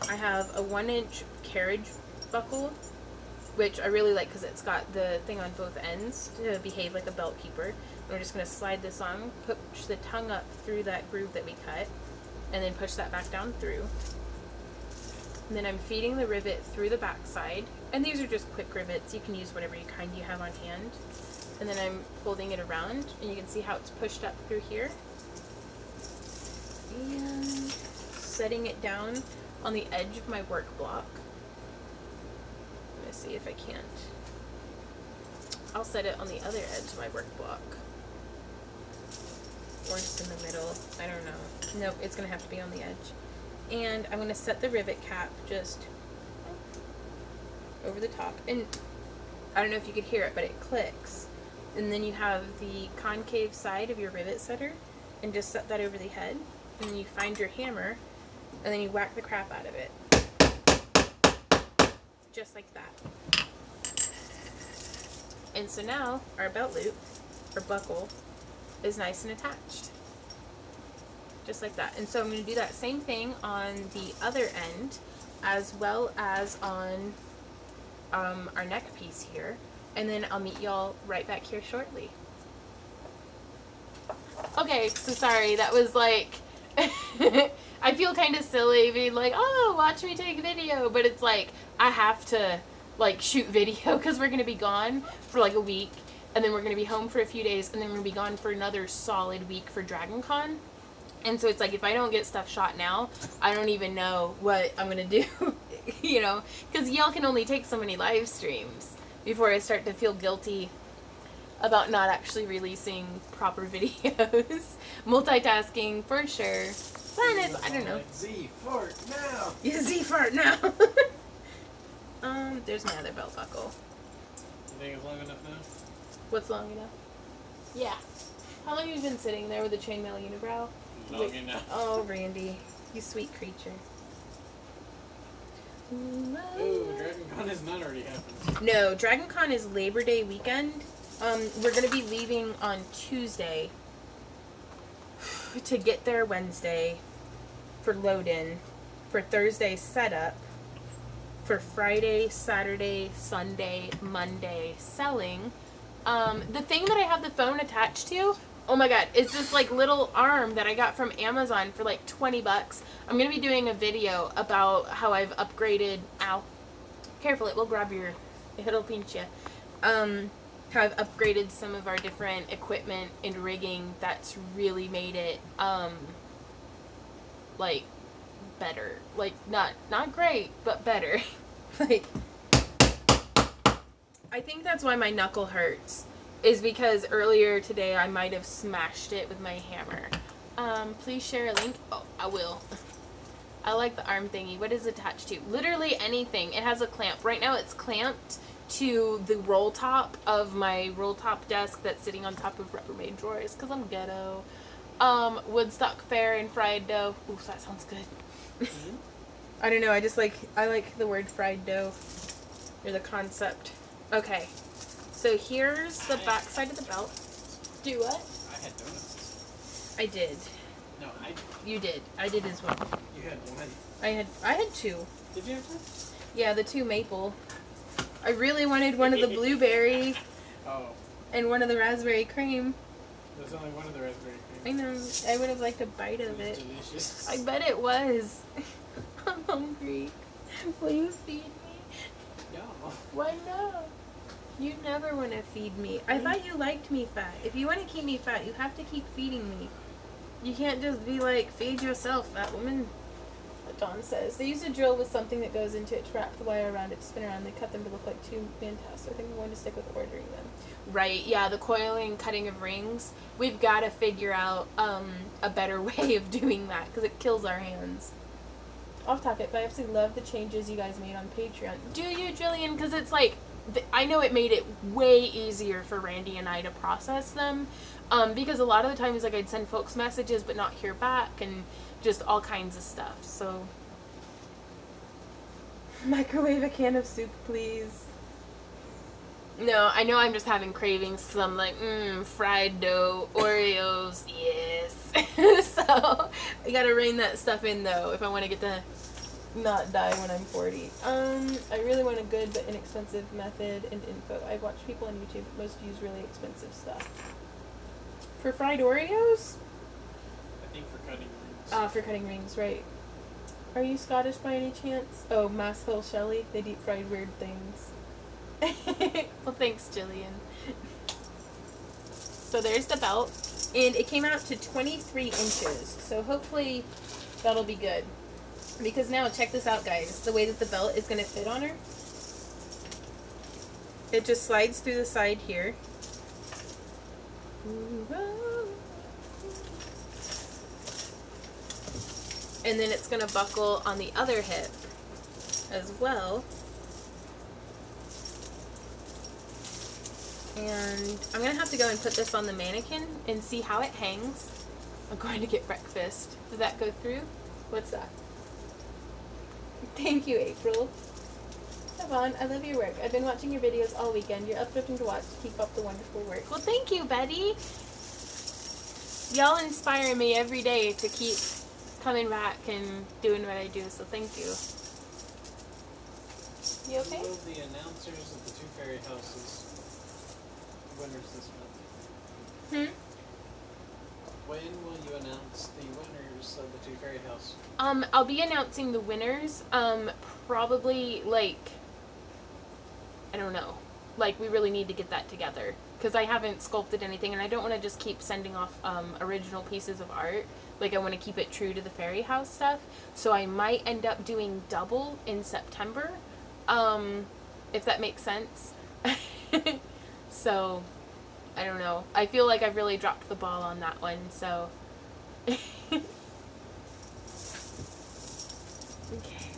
I have a 1-inch carriage buckle, which I really like because it's got the thing on both ends to behave like a belt keeper. And we're just going to slide this on, push the tongue up through that groove that we cut, and then push that back down through. And then I'm feeding the rivet through the back side, and these are just quick rivets. You can use whatever kind you have on hand. And then I'm folding it around, and you can see how it's pushed up through here. And setting it down on the edge of my work block. Let me see if I can't. I'll set it on the other edge of my work block. Or just in the middle. I don't know. Nope, it's going to have to be on the edge. And I'm going to set the rivet cap just over the top. And I don't know if you could hear it, but it clicks. And then you have the concave side of your rivet setter, and just set that over the head. And then you find your hammer, and then you whack the crap out of it. Just like that. And so now our belt loop, or buckle, is nice and attached. Just like that. And so I'm going to do that same thing on the other end, as well as on our neck piece here. And then I'll meet y'all right back here shortly. Okay, so sorry, that was like, I feel kind of silly being like, oh, watch me take video, but it's like, I have to, like, shoot video, because we're going to be gone for, like, a week, and then we're going to be home for a few days, and then we're going to be gone for another solid week for Dragon Con, and so it's like, if I don't get stuff shot now, I don't even know what I'm going to do, you know, because y'all can only take so many live streams before I start to feel guilty about not actually releasing proper videos. Multitasking for sure. But it's, I don't know. Z fart now. Yeah, Z fart now. There's my other belt buckle. You think it's long enough now? What's long enough? Yeah. How long have you been sitting there with a chainmail unibrow? Long enough. Oh, Randy. You sweet creature. Ooh, Dragon Con has not already happened. No, Dragon Con is Labor Day weekend. We're going to be leaving on Tuesday to get there Wednesday for load-in, for Thursday setup, for Friday, Saturday, Sunday, Monday selling. The thing that I have the phone attached to, oh my god, it's this like little arm that I got from Amazon for like 20 bucks. I'm going to be doing a video about how I've upgraded, ow, careful, it will grab your, it'll pinch you. How I've upgraded some of our different equipment and rigging that's really made it, like, better. Like, not great, but better. Like, I think that's why my knuckle hurts, is because earlier today I might have smashed it with my hammer. Please share a link. Oh, I will. I like the arm thingy. What is it attached to? Literally anything. It has a clamp. Right now it's clamped to the roll top of my roll top desk that's sitting on top of Rubbermaid drawers, because I'm ghetto. Woodstock Fair and fried dough. Ooh, that sounds good. I don't know, I like the word fried dough, or the concept. Okay, so here's the back side of the belt. Do what? I had donuts. I did. No, You did. I did as well. You had one. I had two. Did you have two? Yeah, the two maple. I really wanted one of the blueberry Oh, and one of the raspberry cream. there's only one of the raspberry cream. I know. I would have liked a bite It of was it. delicious. I bet it was. I'm hungry. Will you feed me? No. Why no? You never want to feed me. I thought you liked me fat. If you want to keep me fat, you have to keep feeding me. You can't just be like, feed yourself, fat woman. What Dawn says. They use a drill with something that goes into it to wrap the wire around it to spin around. They cut them to look like two mantas. So I think I'm going to stick with ordering them. Right, yeah, the coiling, cutting of rings. We've got to figure out a better way of doing that, because it kills our hands. Off topic, but I absolutely love the changes you guys made on Patreon. Do you, Jillian? Because it's like, I know it made it way easier for Randy and I to process them. Because a lot of the times, like, I'd send folks messages but not hear back, and just all kinds of stuff. So, microwave a can of soup, please. No, I know I'm just having cravings, so I'm like, fried dough, Oreos, yes. So, I gotta rein that stuff in, though, if I want to get to not die when I'm 40. I really want a good but inexpensive method and info. I've watched people on YouTube, but most use really expensive stuff. For fried Oreos? I think for cutting rings. Ah, for cutting rings, right. Are you Scottish by any chance? Oh, Mass Hill Shelley. They deep fried weird things. Well, thanks, Jillian. So there's the belt. And it came out to 23 inches. So hopefully that'll be good. Because now, check this out, guys. The way that the belt is going to fit on her. It just slides through the side here. And then it's going to buckle on the other hip as well. And I'm going to have to go and put this on the mannequin and see how it hangs. I'm going to get breakfast. Did that go through? What's that? Thank you, April. Yvonne, I love your work. I've been watching your videos all weekend. You're uplifting to watch. Keep up the wonderful work. Well, thank you, Betty. Y'all inspire me every day to keep coming back and doing what I do, so thank you. You okay? Who will the announcers of the two fairy houses winners this month? When will you announce the winners of the two fairy houses? I'll be announcing the winners, probably, like, I don't know. Like, we really need to get that together. Because I haven't sculpted anything, and I don't want to just keep sending off, original pieces of art. Like, I want to keep it true to the fairy house stuff. So I might end up doing double in September, if that makes sense. So, I don't know. I feel like I've really dropped the ball on that one, so. Okay,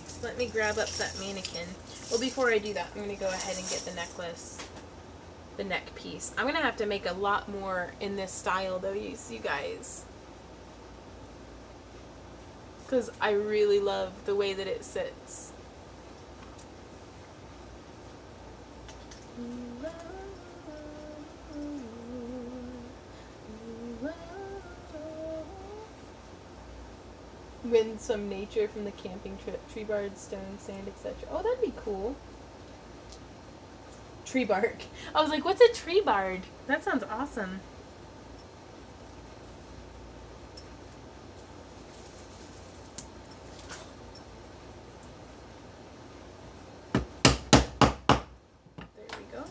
so let me grab up that mannequin. Well, before I do that, I'm going to go ahead and get the necklace, the neck piece. I'm going to have to make a lot more in this style, though, you guys. Because I really love the way that it sits. Win some nature from the camping trip. Tree bark, stone, sand, etc. Oh, that'd be cool. Tree bark. I was like, what's a tree bard? That sounds awesome. There we go.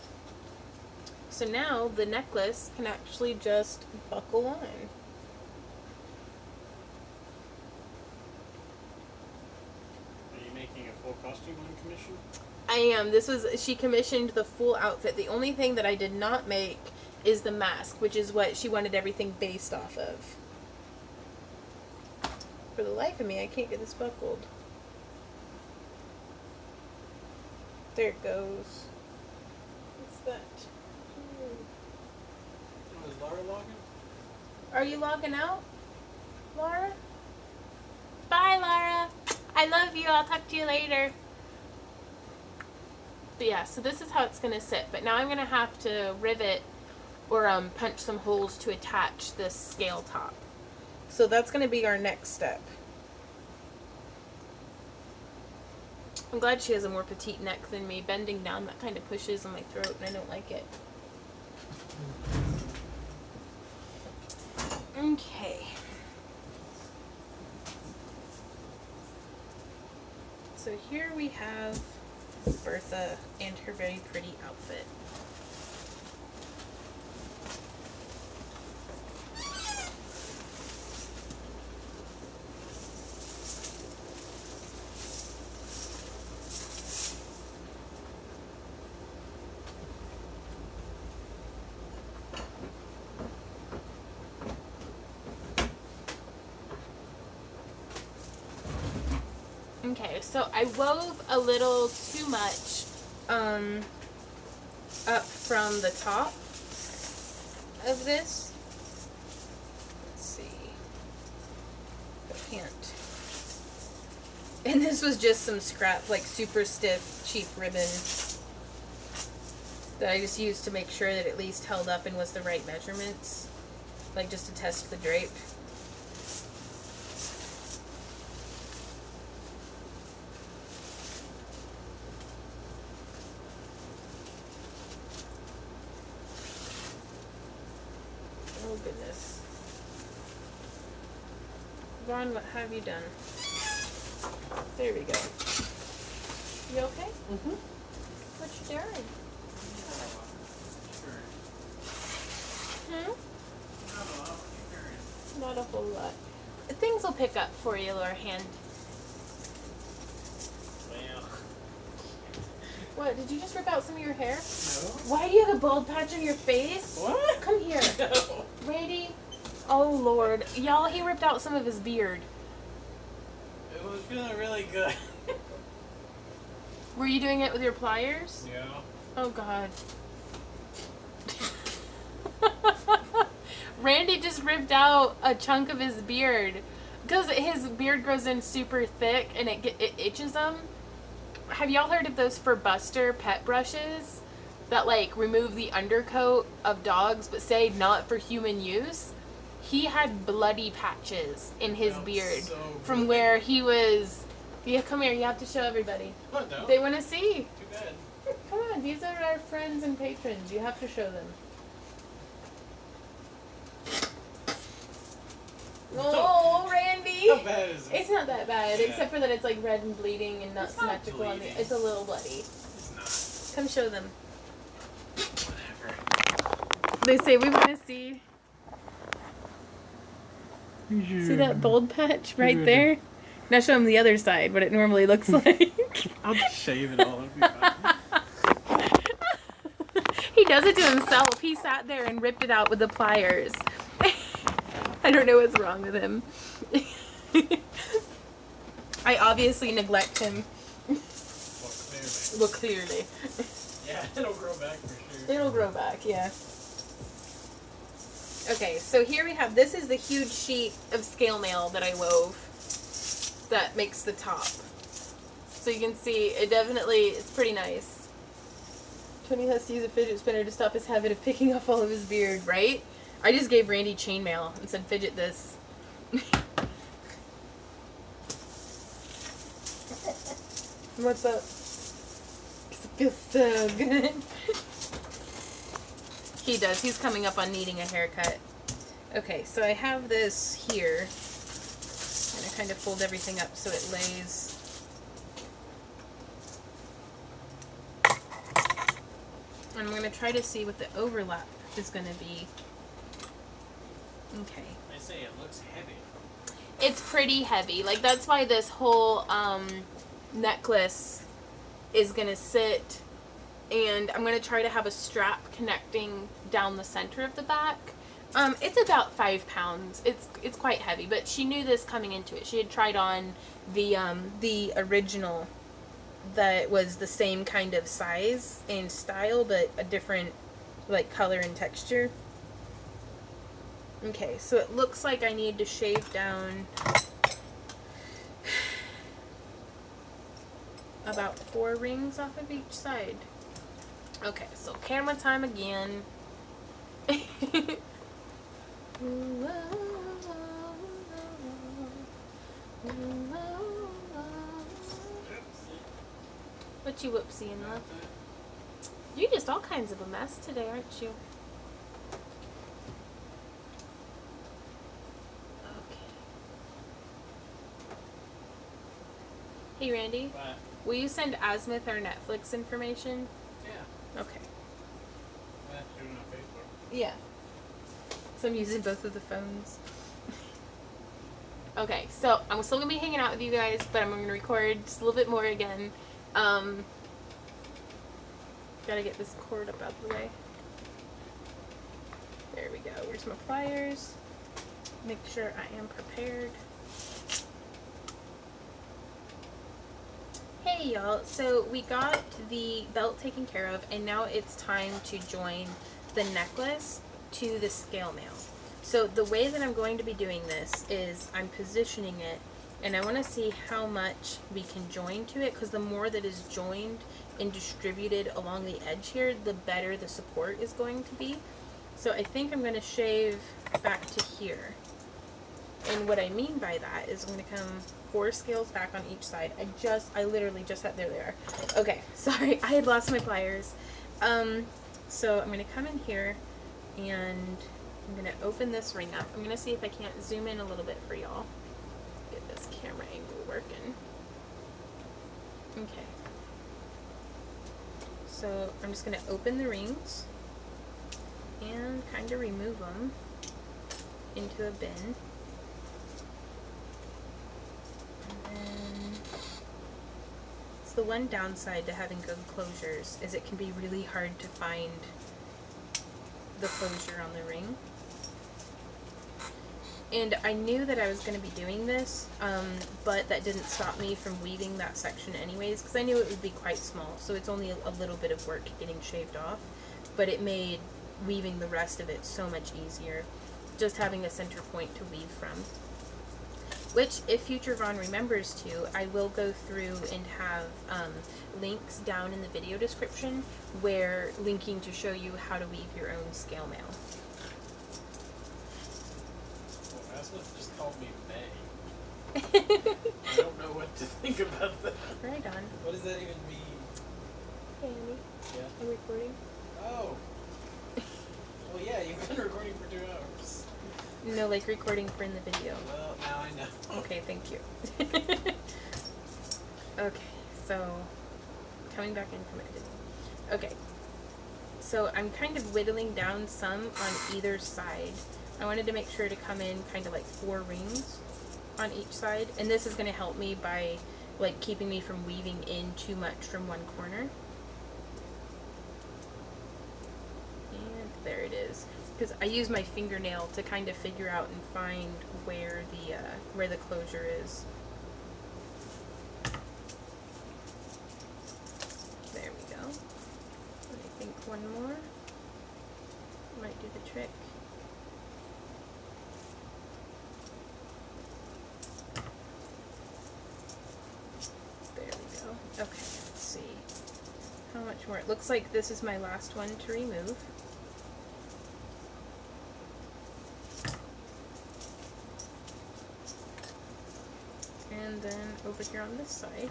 So now the necklace can actually just buckle on. Costume on commission? I am. She commissioned the full outfit. The only thing that I did not make is the mask, which is what she wanted everything based off of. For the life of me, I can't get this buckled. There it goes. What's that? Oh, is Laura logging? Are you logging out, Laura? Bye, Laura. I love you. I'll talk to you later. But yeah, so this is how it's going to sit. But now I'm going to have to rivet or punch some holes to attach this scale top. So that's going to be our next step. I'm glad she has a more petite neck than me. Bending down, that kind of pushes on my throat, and I don't like it. Okay. So here we have Bertha and her very pretty outfit. Okay, so I wove a little too much up from the top of this. Let's see. I can't. And this was just some scrap, like super stiff, cheap ribbon that I just used to make sure that it at least held up and was the right measurements. Like just to test the drape. Oh goodness. Vaughn, what have you done? There we go. You okay? Mm-hmm. What you doing? Hmm? Not a whole lot. Things will pick up for you, Laura Hand. Well. What, did you just rip out some of your hair? No. Why do you have a bald patch on your face? What? Come here. No. Brady. Oh, Lord. Y'all, he ripped out some of his beard. It was feeling really good. Were you doing it with your pliers? Yeah. Oh, God. Randy just ripped out a chunk of his beard. Because his beard grows in super thick and it itches him. Have y'all heard of those for Buster pet brushes? That, like, remove the undercoat of dogs but say not for human use? he had bloody patches in his Felt beard so from good. where he was. Yeah, come here. You have to show everybody. Oh, no. They want to see. Too bad. Come on, these are our friends and patrons. You have to show them. Oh, Randy! How bad is it? It's not that bad, Yeah. except for that it's like red and bleeding and not It's not symmetrical. On bleeding. the, it's a little bloody. It's not. Come show them. Whatever. They say we want to see. See that bold patch right there? Now show them the other side, what it normally looks like. I'll just shave it all. It'll be fine. He does it to himself. He sat there and ripped it out with the pliers. I don't know what's wrong with him. I obviously neglect him. Well, clearly. Well, clearly. Yeah, it'll grow back for sure. It'll grow back, yeah. Okay, so here we have, this is the huge sheet of scale mail that I wove that makes the top. So you can see, it definitely, it's pretty nice. Tony has to use a fidget spinner to stop his habit of picking off all of his beard, right? I just gave Randy chainmail and said, fidget this. What's up? 'Cause it feels so good. He does. He's coming up on needing a haircut. Okay, so I have this here. And I kind of fold everything up so it lays. And I'm going to try to see what the overlap is going to be. Okay. They say it looks heavy. It's pretty heavy. Like, that's why this whole necklace is going to sit. And I'm going to try to have a strap connecting down the center of the back. It's about 5 pounds. It's quite heavy, but she knew this coming into it. She had tried on the original that was the same kind of size and style, but a different like color and texture. Okay, so it looks like I need to shave down about 4 rings off of each side. Okay, so camera time again. What you whoopsieing, love? You're just all kinds of a mess today, aren't you? Okay. Hey, Randy. But, Will you send Asmith our Netflix information? yeah. Okay. That's doing on Facebook. Yeah. So I'm using both of the phones. Okay, so I'm still going to be hanging out with you guys, but I'm going to record just a little bit more again. Gotta get this cord up out of the way. There we go. Where's my pliers? Make sure I am prepared. Hey y'all, so we got the belt taken care of, and now it's time to join the necklace to the scale mail. So the way that I'm going to be doing this is I'm positioning it, and I want to see how much we can join to it, because the more that is joined and distributed along the edge here, the better the support is going to be. So I think I'm going to shave back to here. And what I mean by that is I'm going to come 4 scales back on each side. I literally just had, there they are. Okay, sorry, I had lost my pliers. So I'm going to come in here and I'm going to open this ring up. I'm going to see if I can't zoom in a little bit for y'all. Get this camera angle working. Okay. So I'm just going to open the rings and kind of remove them into a bin. And then it's the one downside to having good closures is it can be really hard to find the closure on the ring. And I knew that I was going to be doing this, but that didn't stop me from weaving that section anyways, because I knew it would be quite small, so it's only a little bit of work getting shaved off, but it made weaving the rest of it so much easier, just having a center point to weave from. Which, if future Vaughn remembers to, I will go through and have links down in the video description where linking to show you how to weave your own scale mail. called me May. I don't know what to think about that. Right on. What does that even mean? Hey, Andy. Yeah. I'm recording. Oh. Well, yeah, you've been recording for 2 hours. No, like recording for in the video. Well, now I know. Okay, thank you. Okay, so coming back in from editing. Okay, so I'm kind of whittling down some on either side. I wanted to make sure to come in kind of like 4 rings on each side, and this is going to help me by like keeping me from weaving in too much from one corner. And there it is. Because I use my fingernail to kind of figure out and find where the closure is. There we go. I think one more might do the trick. There we go. Okay, let's see. How much more? It looks like this is my last one to remove. And then over here on this side.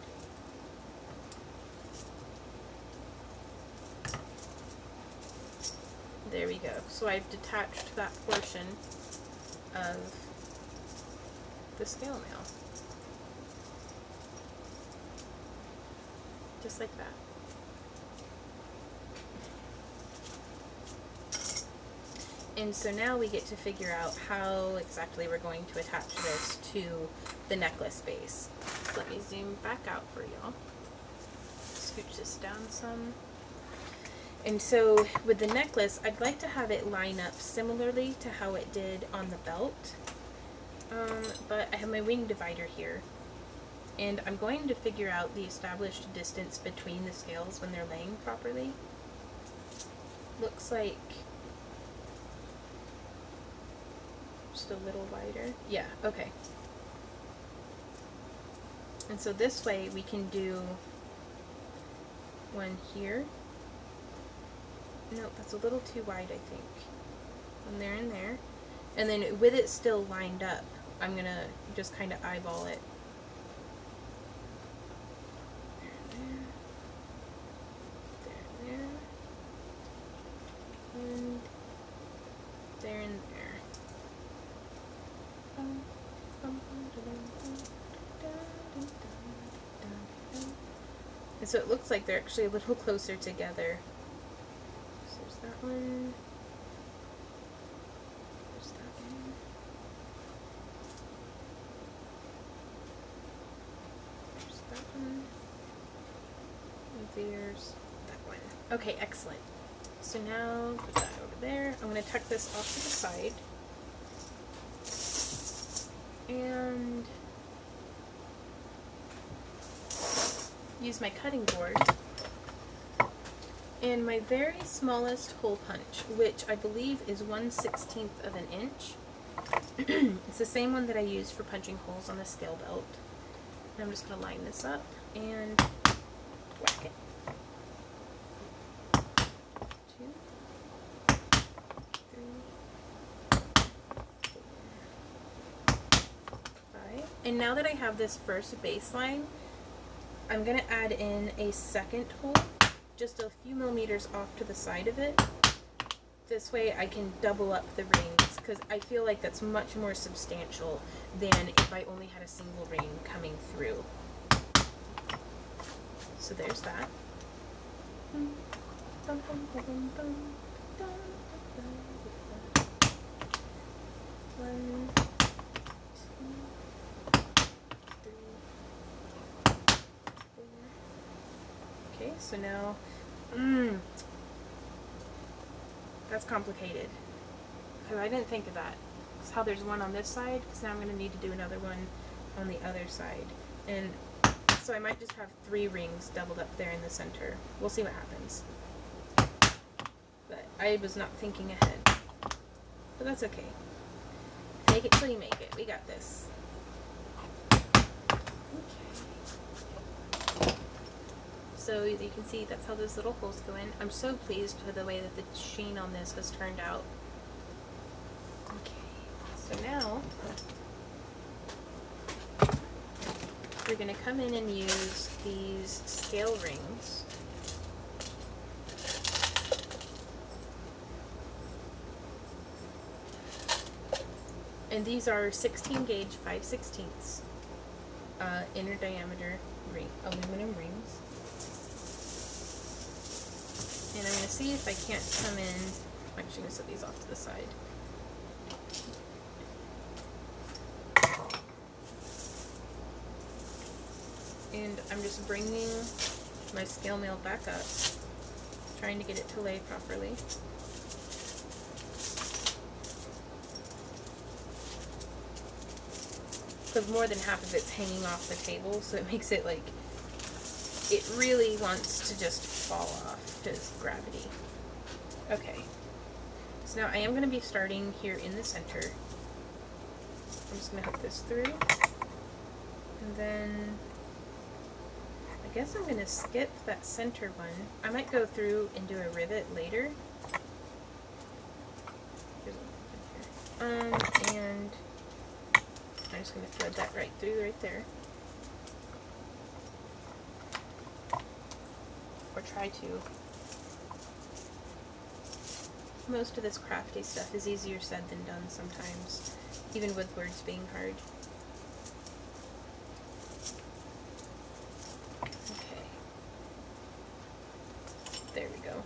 There we go. So I've detached that portion of the scale mail. Just like that. And so now we get to figure out how exactly we're going to attach this to the necklace base. So let me zoom back out for y'all. Scooch this down some. And so with the necklace, I'd like to have it line up similarly to how it did on the belt. But I have my wing divider here. And I'm going to figure out the established distance between the scales when they're laying properly. Looks like just a little wider. Yeah, okay. And so this way we can do one here. Nope, that's a little too wide, I think. One there and there. And then with it still lined up, I'm gonna just kind of eyeball it. There and there. And there and there. And so it looks like they're actually a little closer together. So there's that one. There's that one. There's that one. And there's that one. Okay, excellent. So now put that over there. I'm going to tuck this off to the side. And use my cutting board and my very smallest hole punch, which I believe is 1/16 of an inch. It's the same one that I used for punching holes on the scale belt. And I'm just going to line this up and whack it. 2, 3, 4, 5. And now that I have this first baseline, I'm going to add in a second hole, just a few millimeters off to the side of it. This way I can double up the rings, because I feel like that's much more substantial than if I only had a single ring coming through. So there's that. One, okay, so now, that's complicated, because I didn't think of that. It's how there's one on this side, because now I'm going to need to do another one on the other side. And so I might just have 3 rings doubled up there in the center. We'll see what happens. But I was not thinking ahead. But that's okay. Make it till you make it. We got this. So you can see that's how those little holes go in. I'm so pleased with the way that the sheen on this has turned out. Okay, so now we're going to come in and use these scale rings. And these are 16 gauge 5/16 inner diameter aluminum rings. And I'm going to see if I can't come in. I'm actually going to set these off to the side. And I'm just bringing my scale mail back up, trying to get it to lay properly. Because more than half of it's hanging off the table, so it makes it like, it really wants to just fall off because gravity. Okay, so now I am going to be starting here in the center. I'm just going to hook this through, and then I guess I'm going to skip that center one. I might go through and do a rivet later. Here's one here. And I'm just going to thread that right through right there. Or try to. Most of this crafty stuff is easier said than done sometimes, even with words being hard. Okay. There we go.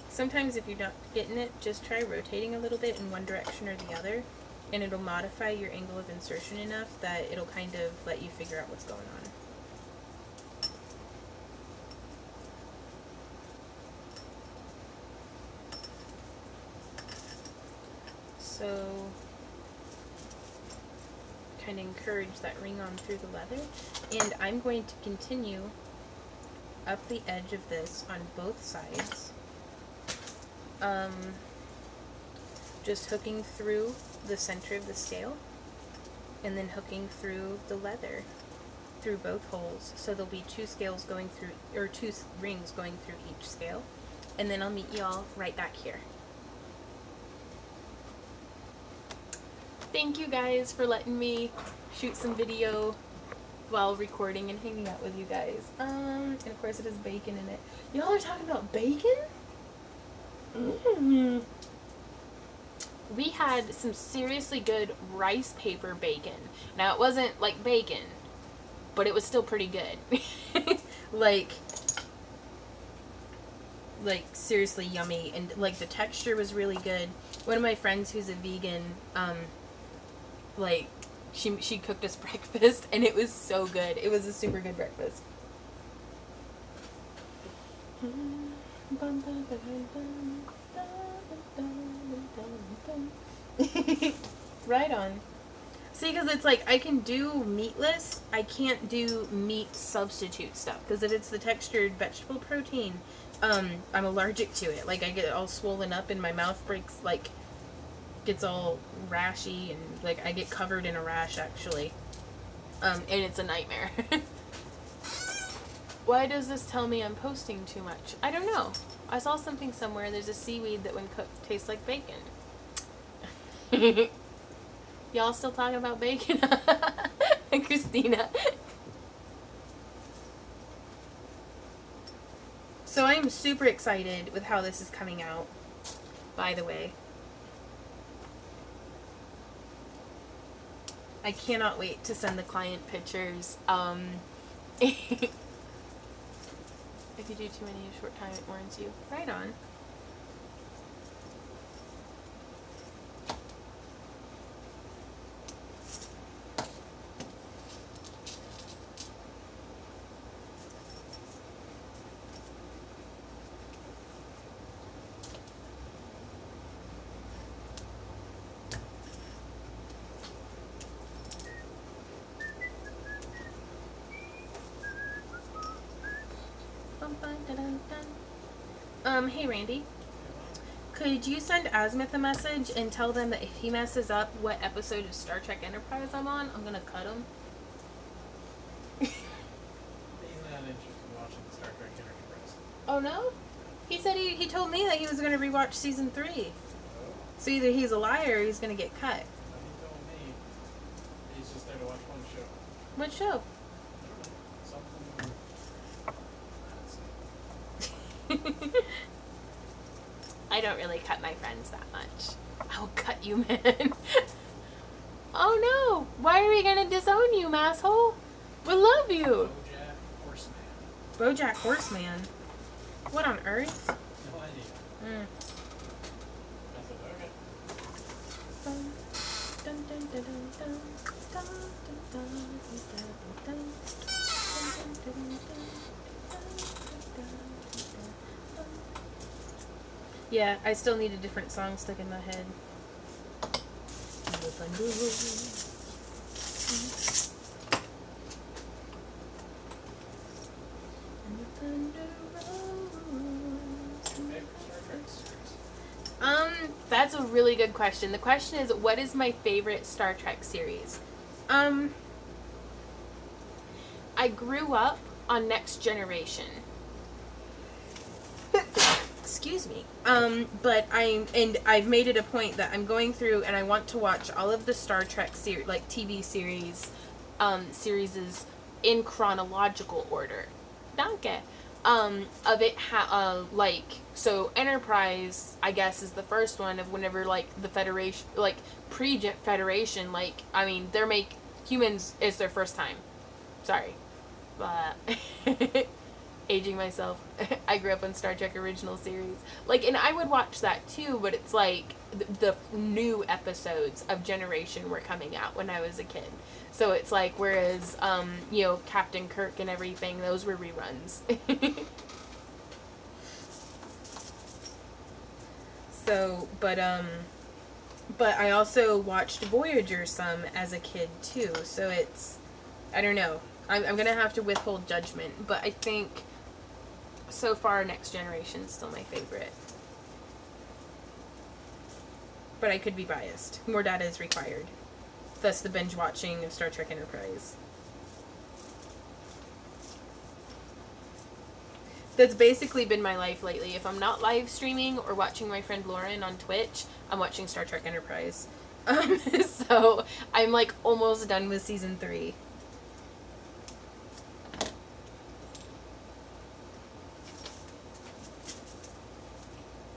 Sometimes if you're not getting it, just try rotating a little bit in one direction or the other, and it'll modify your angle of insertion enough that it'll kind of let you figure out what's going on. So, kind of encourage that ring on through the leather. And I'm going to continue up the edge of this on both sides. Just hooking through the center of the scale and then hooking through the leather through both holes. So there'll be two scales going through, or two rings going through each scale. And then I'll meet y'all right back here. Thank you guys for letting me shoot some video while recording and hanging out with you guys. And of course it has bacon in it. Y'all are talking about bacon? Mm-hmm. We had some seriously good rice paper bacon. Now it wasn't like bacon, but it was still pretty good. like seriously yummy, and like the texture was really good. One of my friends who's a vegan, she cooked us breakfast and it was so good. It was a super good breakfast. Right on. See, because it's like I can do meatless, I can't do meat substitute stuff, because if it's the textured vegetable protein, I'm allergic to it. Like I get all swollen up and my mouth breaks, like gets all rashy, and like I get covered in a rash actually, and it's a nightmare. Why does this tell me I'm posting too much? I don't know. I saw something somewhere. There's a seaweed that when cooked tastes like bacon. Y'all still talking about bacon? Christina. So I am super excited with how this is coming out, by the way. I cannot wait to send the client pictures. If you do too many in a short time, it warns you. Right on. Hey Randy, could you send Azimuth a message and tell them that if he messes up what episode of Star Trek Enterprise I'm on, I'm gonna cut him? He's not interested in watching Star Trek Enterprise. Oh no? He said he told me that he was gonna rewatch season 3. Oh. So either he's a liar or he's gonna get cut. He told me he's just there to watch one show. What show? Something. I don't really cut my friends that much. I will cut you, man. Oh no! Why are we gonna disown you, masshole? We love you! BoJack Horseman. BoJack Horseman. What on earth? No idea. Mm. I said, okay. Dun, dun, dun, dun, dun, dun, dun, dun, dun, dun, dun. Yeah, I still need a different song stuck in my head. The thunder rolls. And the thunder rolls. Favorite Star Trek series? That's a really good question. The question is, what is my favorite Star Trek series? I grew up on Next Generation. Excuse me. But I've made it a point that I'm going through and I want to watch all of the Star Trek TV series, series in chronological order. Danke. So Enterprise, I guess, is the first one of whenever, the Federation, pre-Federation, humans is their first time. Sorry. Aging myself. I grew up on Star Trek original series. And I would watch that too, but it's the new episodes of Generation were coming out when I was a kid. So it's whereas, Captain Kirk and everything, those were reruns. But I also watched Voyager some as a kid too, so it's, I don't know. I'm gonna have to withhold judgment, but I think so far Next Generation is still my favorite. But I could be biased. More data is required. Thus the binge watching of Star Trek Enterprise. That's basically been my life lately. If I'm not live streaming or watching my friend Lauren on Twitch, I'm watching Star Trek Enterprise. So I'm almost done with season 3.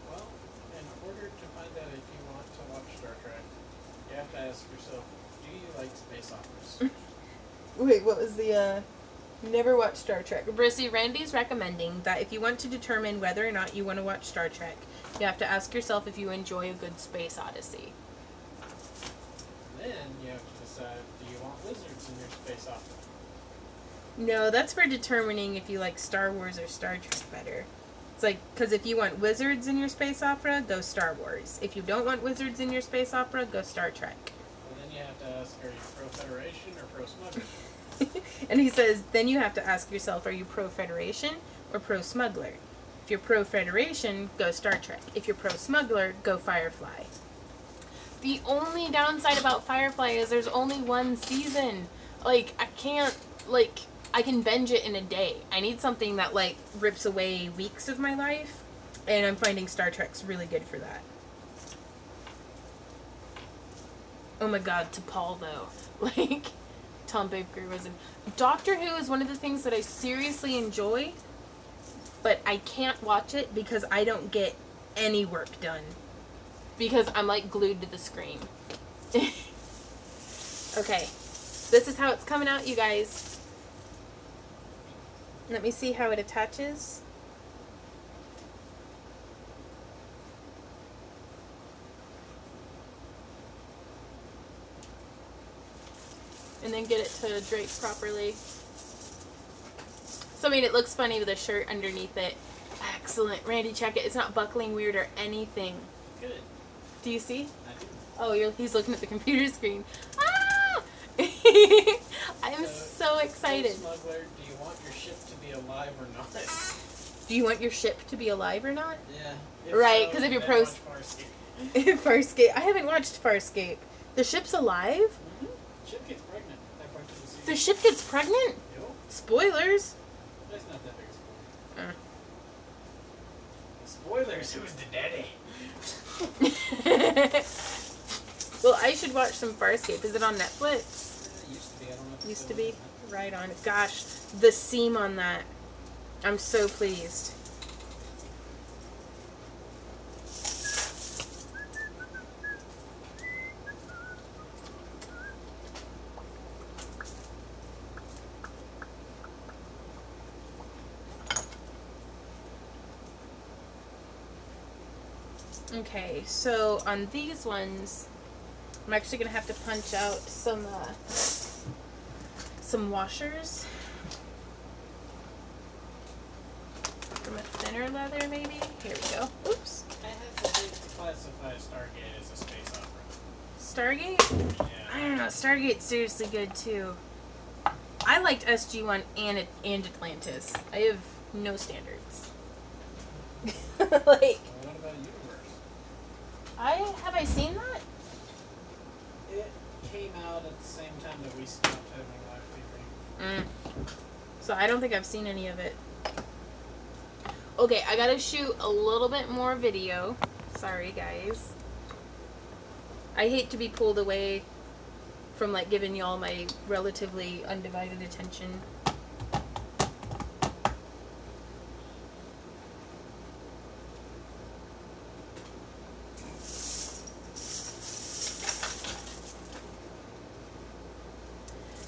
Well, in order to find out if you want to watch Star Trek, you have to ask yourself, do you like space operas? Wait, what was the, never watched Star Trek. Brissy, Randy's recommending that if you want to determine whether or not you want to watch Star Trek, you have to ask yourself if you enjoy a good space odyssey. Then you have to decide, do you want wizards in your space opera? No, that's for determining if you like Star Wars or Star Trek better. It's because if you want wizards in your space opera, go Star Wars. If you don't want wizards in your space opera, go Star Trek. Well, then you have to ask, are you pro-Federation or pro-smuggler? And he says, then you have to ask yourself, are you pro-Federation or pro-smuggler? If you're pro-Federation, go Star Trek. If you're pro-smuggler, go Firefly. The only downside about Firefly is there's only one season. I can't, I can binge it in a day. I need something that, rips away weeks of my life. And I'm finding Star Trek's really good for that. Oh my god, to Paul, though. Tom Baker was in. Doctor Who is one of the things that I seriously enjoy, but I can't watch it because I don't get any work done. Because I'm glued to the screen. Okay. This is how it's coming out, you guys. Let me see how it attaches. And then get it to drape properly. So, it looks funny with a shirt underneath it. Excellent. Randy, check it. It's not buckling weird or anything. Good. Do you see? I do. Oh, he's looking at the computer screen. Ah! I'm so excited. Smuggler, do you want your ship to be alive or not? Do you want your ship to be alive or not? Yeah. Right, because if you're pro... Farscape. Farscape. I haven't watched Farscape. The ship's alive? Mm-hmm. Ship gets pregnant. The ship gets pregnant? Yep. Spoilers. That's not that big a spoiler. Spoilers, who's the daddy? Well, I should watch some Farscape. Is it on Netflix? It used to be. I don't know if used to be. Right on. Gosh, the seam on that. I'm so pleased. Okay, so on these ones, I'm actually gonna have to punch out some washers from a thinner leather, maybe. Here we go. Oops. I hesitate to classify Stargate as a space opera. Stargate? Yeah. I don't know. Stargate's seriously good too. I liked SG-1 and Atlantis. I have no standards. Like, Well, what about Universe? have I seen that? It came out at the same time that we stopped having live featuring. So I don't think I've seen any of it. Okay, I gotta shoot a little bit more video. Sorry, guys. I hate to be pulled away from like giving y'all my relatively undivided attention.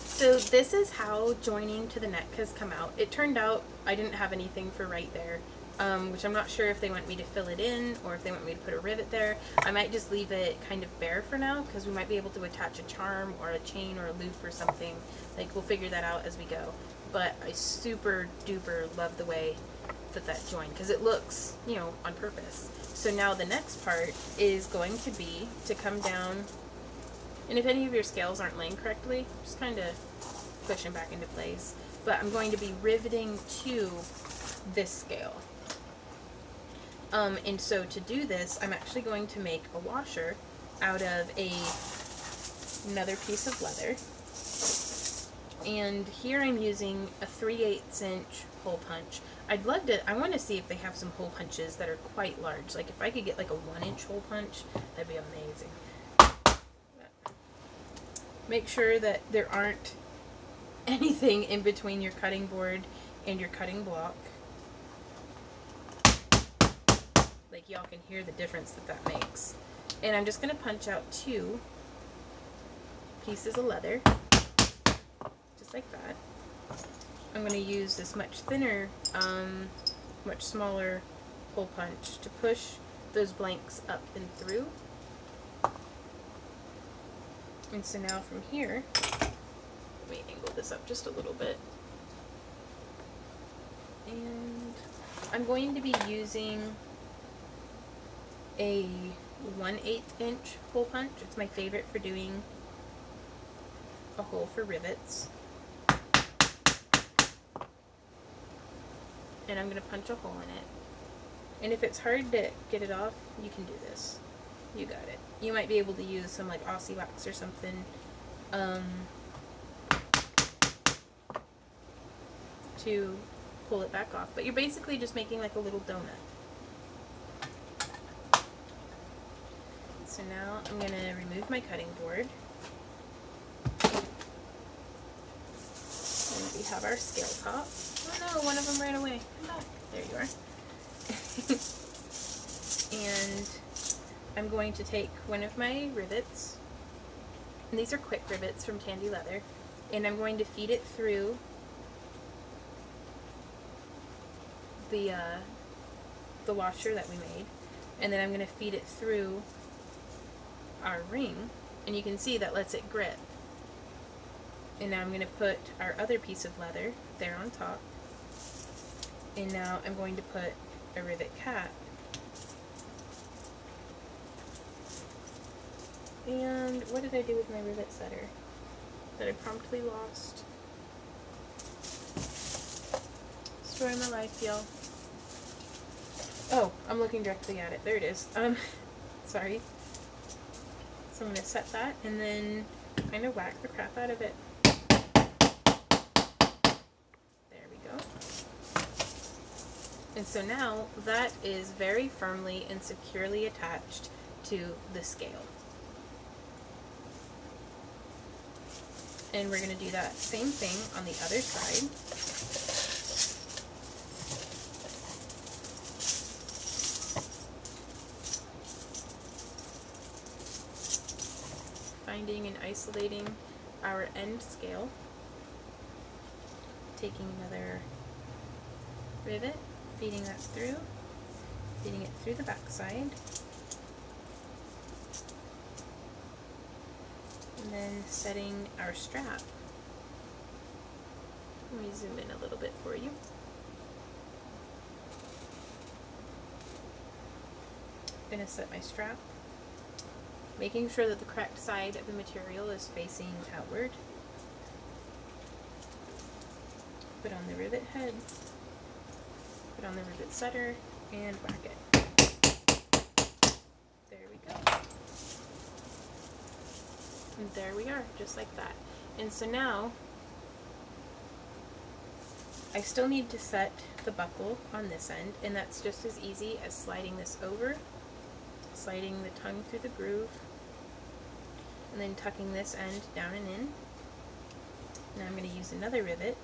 So this is how joining to the neck has come out. It turned out I didn't have anything for right there, which I'm not sure if they want me to fill it in or if they want me to put a rivet there. I might just leave it kind of bare for now because we might be able to attach a charm or a chain or a loop or something. Like, we'll figure that out as we go. But I super duper love the way that joined because it looks, you know, on purpose. So now the next part is going to be to come down, and if any of your scales aren't laying correctly, just kind of push them back into place. But I'm going to be riveting to this scale. And so to do this, I'm actually going to make a washer out of another piece of leather. And here I'm using a 3/8 inch hole punch. I want to see if they have some hole punches that are quite large. Like if I could get like a 1 inch hole punch, that'd be amazing. Make sure that there aren't anything in between your cutting board and your cutting block. Like, y'all can hear the difference that makes. And I'm just going to punch out 2 pieces of leather, just like that. I'm going to use this much thinner, much smaller hole punch to push those blanks up and through. And so now from here, let me angle this up just a little bit. And I'm going to be using a 1/8 inch hole punch. It's my favorite for doing a hole for rivets. And I'm going to punch a hole in it. And if it's hard to get it off, you can do this. You got it. You might be able to use some like Aussie wax or something to pull it back off. But you're basically just making like a little donut. So now I'm going to remove my cutting board. And we have our scale top. Oh no, one of them ran away. Come back. There you are. And I'm going to take one of my rivets, and these are quick rivets from Tandy Leather, and I'm going to feed it through the washer that we made, and then I'm going to feed it through our ring, and you can see that lets it grip. And now I'm going to put our other piece of leather there on top, and now I'm going to put a rivet cap. And what did I do with my rivet setter that I promptly lost? Story of my life, y'all. Oh, I'm looking directly at it. There it is. Sorry. So I'm going to set that and then kind of whack the crap out of it. There we go. And so now that is very firmly and securely attached to the scale. And we're going to do that same thing on the other side. Finding and isolating our end scale. Taking another rivet, feeding that through, feeding it through the back side. And then setting our strap. Let me zoom in a little bit for you. I'm going to set my strap, making sure that the correct side of the material is facing outward. Put on the rivet head, put on the rivet setter, and whack it. There we go. And there we are, just like that. And so now, I still need to set the buckle on this end, and that's just as easy as sliding this over, sliding the tongue through the groove, and then tucking this end down and in. Now I'm going to use another rivet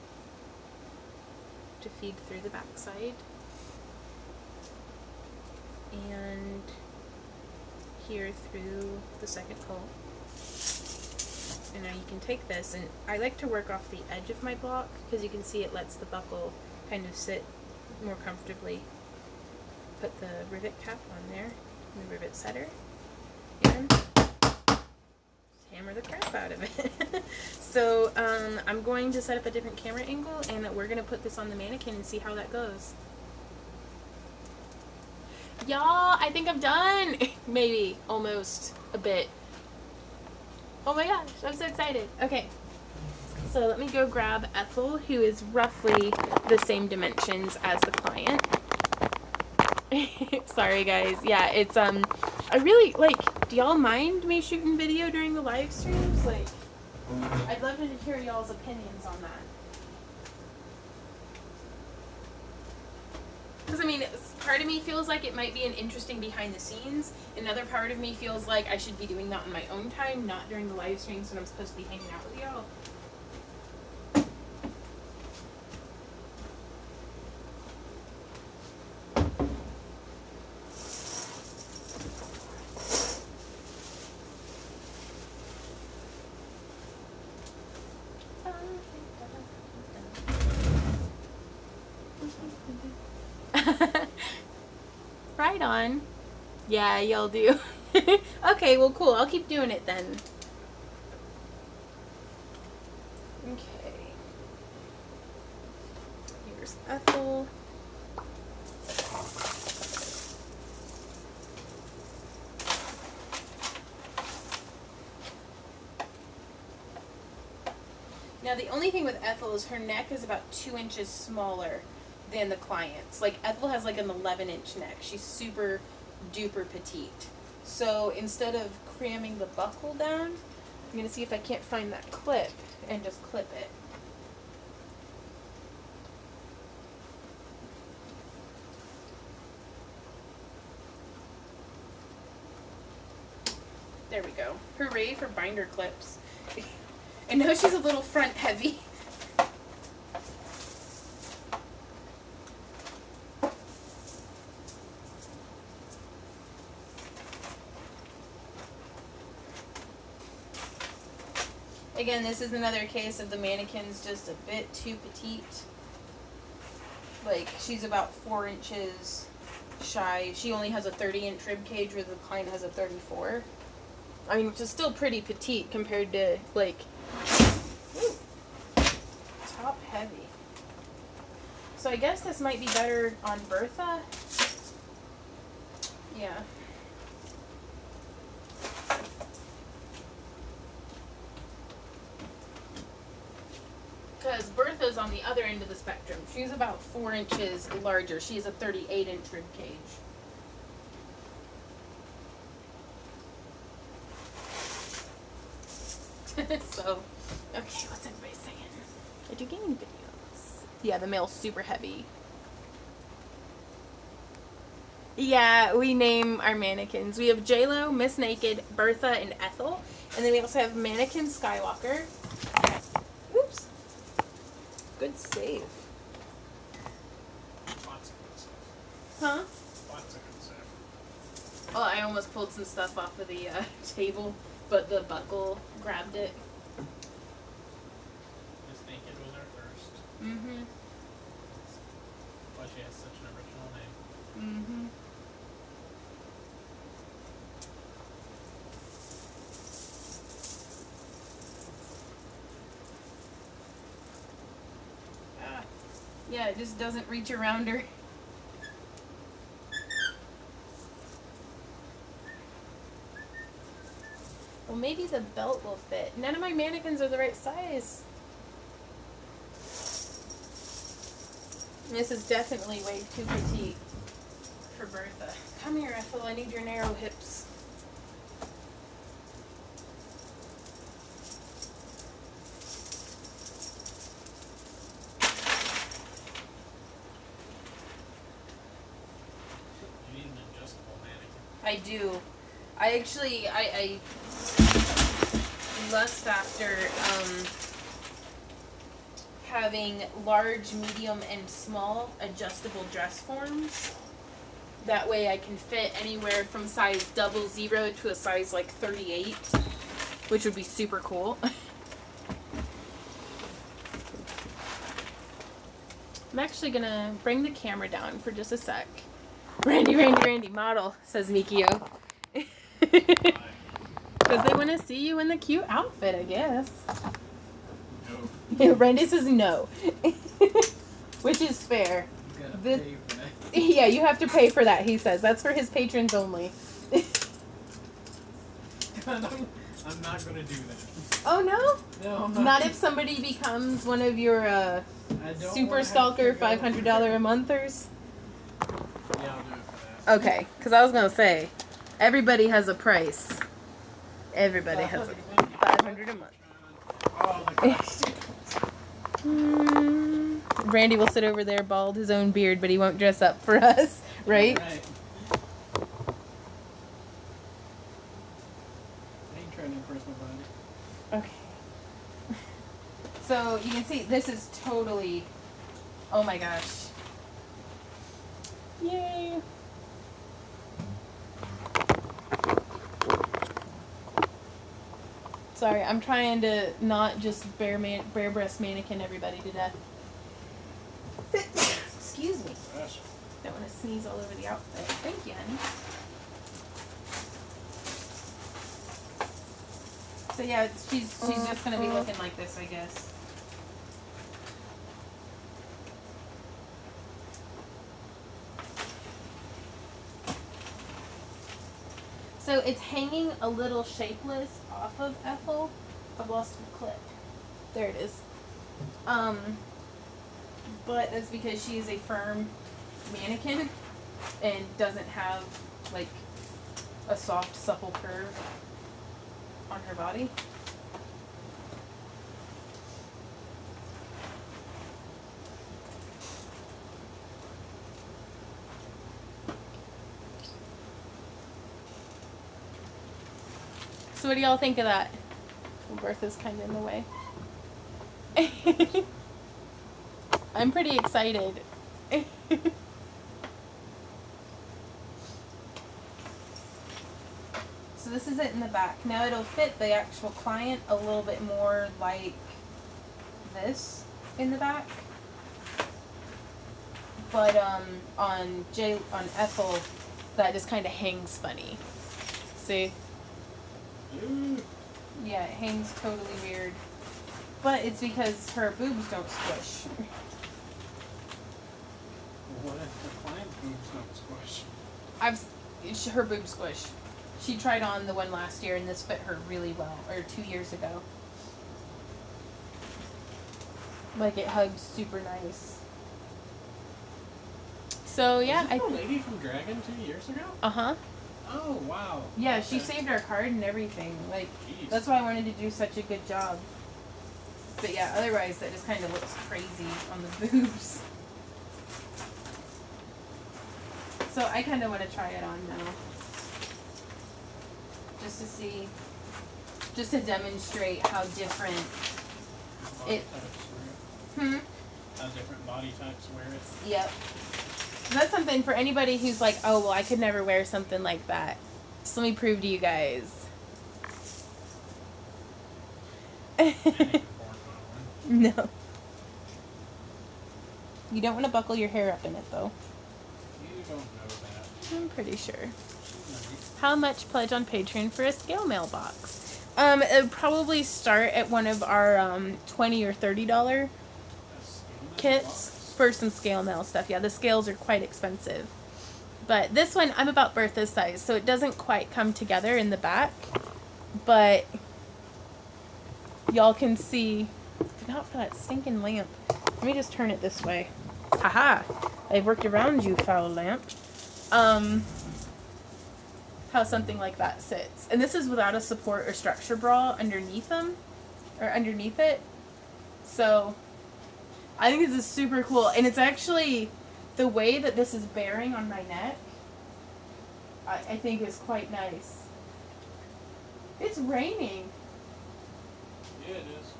to feed through the back side, and here through the second hole. And now you can take this, and I like to work off the edge of my block because you can see it lets the buckle kind of sit more comfortably. Put the rivet cap on there, and the rivet setter, and hammer the crap out of it. So I'm going to set up a different camera angle, and we're going to put this on the mannequin and see how that goes. Y'all, I think I'm done. Maybe, almost, a bit. Oh my gosh, I'm so excited. Okay, so let me go grab Ethel, who is roughly the same dimensions as the client. Sorry guys, yeah, it's I really, like, do y'all mind me shooting video during the live streams? Like, I'd love to hear y'all's opinions on that. Because, I mean, part of me feels like it might be an interesting behind the scenes. Another part of me feels like I should be doing that on my own time, not during the live streams when I'm supposed to be hanging out with y'all. Right on. Yeah, y'all do. Okay, well, cool. I'll keep doing it then. Okay. Here's Ethel. Now, the only thing with Ethel is her neck is about 2 inches smaller than the client's. Like, Ethel has like an 11-inch neck. She's super duper petite. So instead of cramming the buckle down, I'm going to see if I can't find that clip and just clip it. There we go. Hooray for binder clips. I know she's a little front heavy. Again, this is another case of the mannequin's just a bit too petite. Like, she's about 4 inches shy. She only has a 30-inch rib cage where the client has a 34. I mean, which is still pretty petite compared to, like, ooh, top heavy. So I guess this might be better on Bertha. Yeah. Because Bertha's on the other end of the spectrum. She's about 4 inches larger. She has a 38-inch rib cage. So, okay, what's everybody saying? I do gaming videos. Yeah, the male's super heavy. Yeah, we name our mannequins. We have J-Lo, Miss Naked, Bertha, and Ethel. And then we also have Mannequin Skywalker. good save. Lots of good stuff. Huh? Lots of good stuff. Oh, I almost pulled some stuff off of the table, but the buckle grabbed it. Miss Naked was our first. Mm-hmm. Why she has such an original name. Mm-hmm. Yeah, it just doesn't reach around her. Well, maybe the belt will fit. None of my mannequins are the right size. This is definitely way too petite for Bertha. Come here, Ethel. I need your narrow hips. You need an adjustable mannequin. I do. I lust after having large, medium, and small adjustable dress forms. That way I can fit anywhere from size 00 to a size like 38, which would be super cool. I'm actually gonna bring the camera down for just a sec. Randy, model, says Mikio. Because they want to see you in the cute outfit, I guess. No. Randy says no. Which is fair. You gotta The- pay for that. Yeah, you have to pay for that, he says. That's for his patrons only. I'm not gonna do that. Oh, no? No, I'm Not if somebody becomes one of your I don't super wanna stalker have to go- $500 a monthers. Yeah, I'll do it for that. Okay, because I was going to say, everybody has a price. Everybody has a $500 a month. Oh, the costume. Randy will sit over there, bald his own beard, but he won't dress up for us, right? Right. I ain't trying to impress my body. Okay. So you can see this is totally, oh my gosh. Yay. Sorry, I'm trying to not just bare breast mannequin everybody to death. Excuse me. Gosh. Don't want to sneeze all over the outfit. Thank you, honey. So yeah, she's just gonna be looking like this, I guess. So it's hanging a little shapeless off of Ethel. I've lost the clip. There it is. But that's because she is a firm mannequin and doesn't have like a soft, supple curve on her body. So what do y'all think of that? Well, Bertha's kind of in the way. I'm pretty excited. So this is it in the back. Now it'll fit the actual client a little bit more like this in the back. But on Ethel, that just kind of hangs funny. See? Ooh. Yeah, it hangs totally weird. But it's because her boobs don't squish. What if the client boobs don't squish? Her boobs squish. She tried on the one last year and this fit her really well, or 2 years ago. Like it hugged super nice. So yeah, Was this the lady from Dragon 2 years ago? Uh-huh. Oh wow. Yeah, she Okay. saved our card and everything. Like Jeez. that's why I wanted to do such a good job. But yeah, otherwise that just kind of looks crazy on the boobs. So I kind of want to try it on now. Just to see, just to demonstrate how different it. how different body types wear it. Yep. That's something for anybody who's like, oh, well, I could never wear something like that. So let me prove to you guys. I ain't been born for one. No. You don't want to buckle your hair up in it, though. You don't know that. I'm pretty sure. Nice. How much pledge on Patreon for a scale mailbox? It would probably start at one of our $20 or $30 A scale kits box. for some scale mail stuff. Yeah, the scales are quite expensive. But this one, I'm about Bertha's size, so it doesn't quite come together in the back. But y'all can see. Look out for that stinking lamp. Let me just turn it this way. Haha! I've worked around you, foul lamp. How something like that sits. And this is without a support or structure bra underneath them. Or underneath it. So, I think this is super cool. And it's actually, the way that this is bearing on my neck, I think is quite nice. It's raining. Yeah, it is.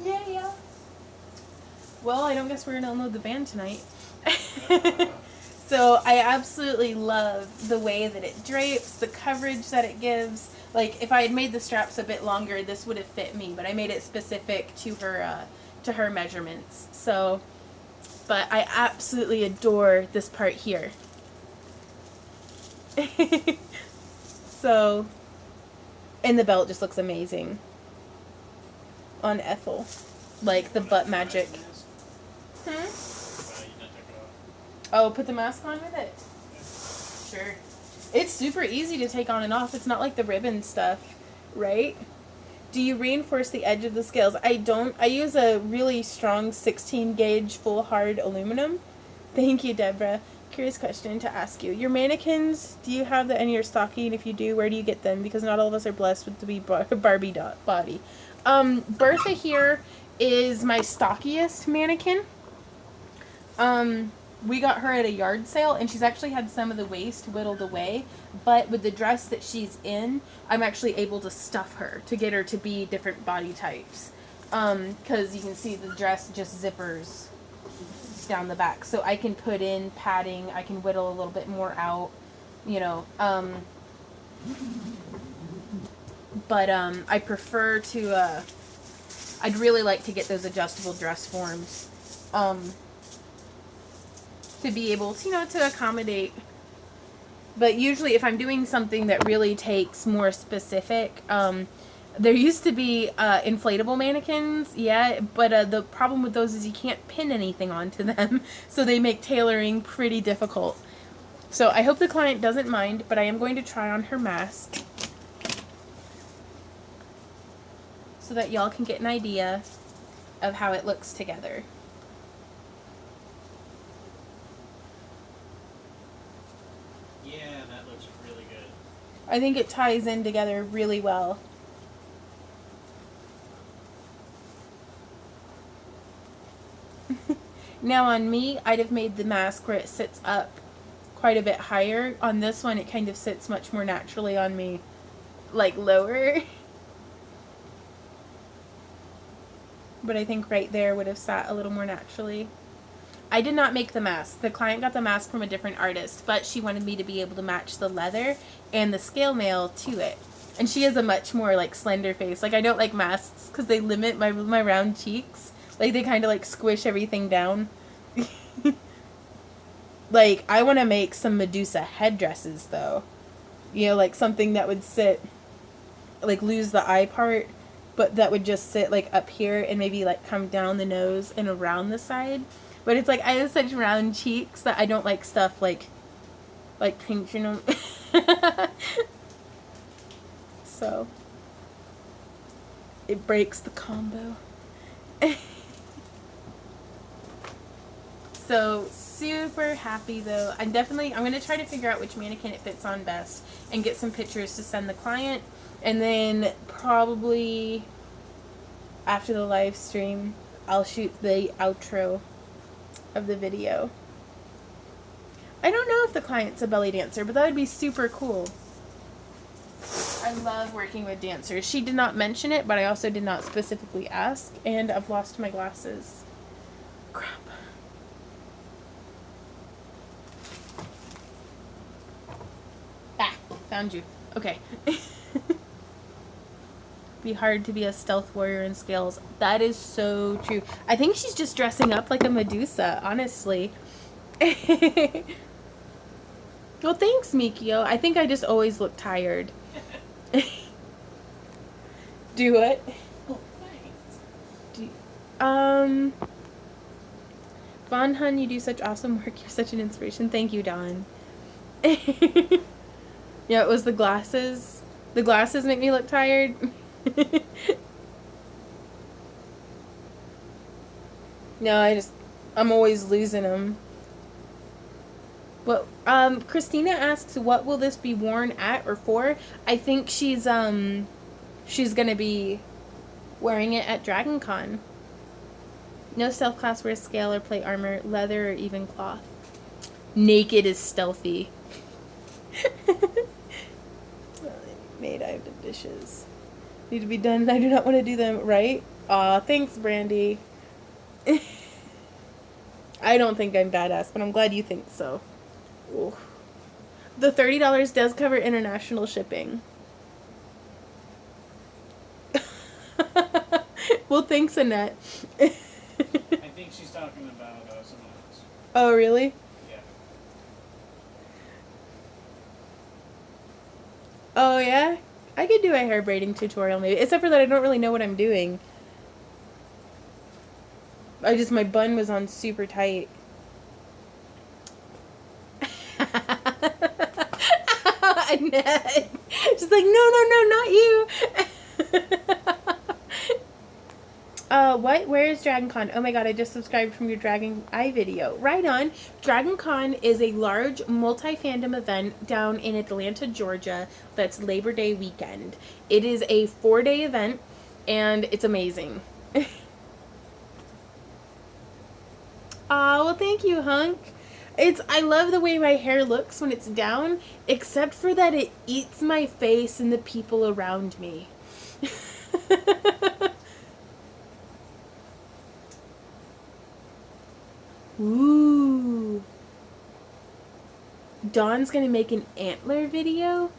Yeah. Well, I don't guess we're gonna unload the van tonight. So I absolutely love the way that it drapes, the coverage that it gives. Like, if I had made the straps a bit longer, this would have fit me, but I made it specific to her measurements. So, but I absolutely adore this part here. So, and the belt just looks amazing on Ethel. Like the butt magic. Oh, put the mask on with it? Sure. It's super easy to take on and off. It's not like the ribbon stuff, right? Do you reinforce the edge of the scales? I don't. I use a really strong 16 gauge full hard aluminum. Thank you, Deborah. Curious question to ask you. Your mannequins, do you have that in your stocking? If you do, where do you get them? Because not all of us are blessed with the Barbie body. Bertha here is my stockiest mannequin. We got her at a yard sale, and she's actually had some of the waist whittled away, but with the dress that she's in, I'm actually able to stuff her to get her to be different body types. Because you can see the dress just zippers down the back. So I can put in padding, I can whittle a little bit more out, you know. But I prefer to, I'd really like to get those adjustable dress forms. To be able to, you know, to accommodate. But usually if I'm doing something that really takes more specific, there used to be inflatable mannequins, yeah, but the problem with those is you can't pin anything onto them, so they make tailoring pretty difficult. So I hope the client doesn't mind, but I am going to try on her mask so that y'all can get an idea of how it looks together. Yeah, that looks really good. I think it ties in together really well. Now on me, I'd have made the mask where it sits up quite a bit higher. On this one, it kind of sits much more naturally on me, like lower. But I think right there would have sat a little more naturally. I did not make the mask. The client got the mask from a different artist, but she wanted me to be able to match the leather and the scale mail to it. And she has a much more like slender face. Like, I don't like masks because they limit my round cheeks. Like, they kind of like squish everything down. Like, I want to make some Medusa headdresses though. You know, like something that would sit, like lose the eye part, but that would just sit like up here and maybe like come down the nose and around the side. But it's like, I have such round cheeks that I don't like stuff like pinching them. So, it breaks the combo. So, super happy though. I'm going to try to figure out which mannequin it fits on best and get some pictures to send the client. And then probably after the live stream, I'll shoot the outro of the video. I don't know if the client's a belly dancer, but that would be super cool. I love working with dancers. She did not mention it, but I also did not specifically ask, and I've lost my glasses. Crap. found you. Okay. Be hard to be a stealth warrior in scales. That is so true. I think she's just dressing up like a Medusa, honestly. Well, thanks, Mikio. I think I just always look tired. Do what? Oh, thanks. Von Hun, you do such awesome work. You're such an inspiration. Thank you, Don. Yeah, it was the glasses. The glasses make me look tired. No, I'm always losing them. Well, Christina asks, what will this be worn at or for? I think she's gonna be wearing it at Dragon Con. No stealth class wears scale or plate armor, leather, or even cloth. Naked is stealthy. Made, I have the dishes. Need to be done, and I do not want to do them, right? Aw, thanks, Brandy. I don't think I'm badass, but I'm glad you think so. Ooh. The $30 does cover international shipping. Well, thanks, Annette. I think she's talking about someone else. Oh, really? Yeah. Oh, yeah? I could do a hair braiding tutorial, maybe. Except for that, I don't really know what I'm doing. My bun was on super tight. Annette. She's like, no, not you. What? Where is Dragon Con? Oh my god, I just subscribed from your Dragon Eye video. Right on. Dragon Con is a large multi-fandom event down in Atlanta, Georgia. That's Labor Day weekend. It is a 4-day event, and it's amazing. Well, thank you, Hunk. I love the way my hair looks when it's down, except for that it eats my face and the people around me. Ooh. Dawn's gonna make an antler video?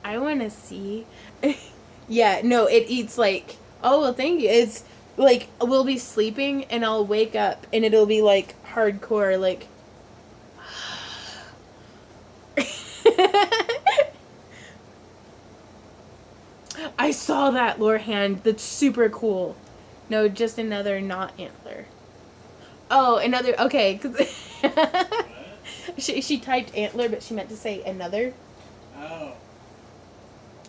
I wanna see. Yeah, no, it eats like... Oh, well, thank you. It's like, we'll be sleeping and I'll wake up and it'll be like hardcore, like... I saw that, Lorehand. That's super cool. No, just another not antler. Oh, another... Okay, because... she typed antler, but she meant to say another. Oh.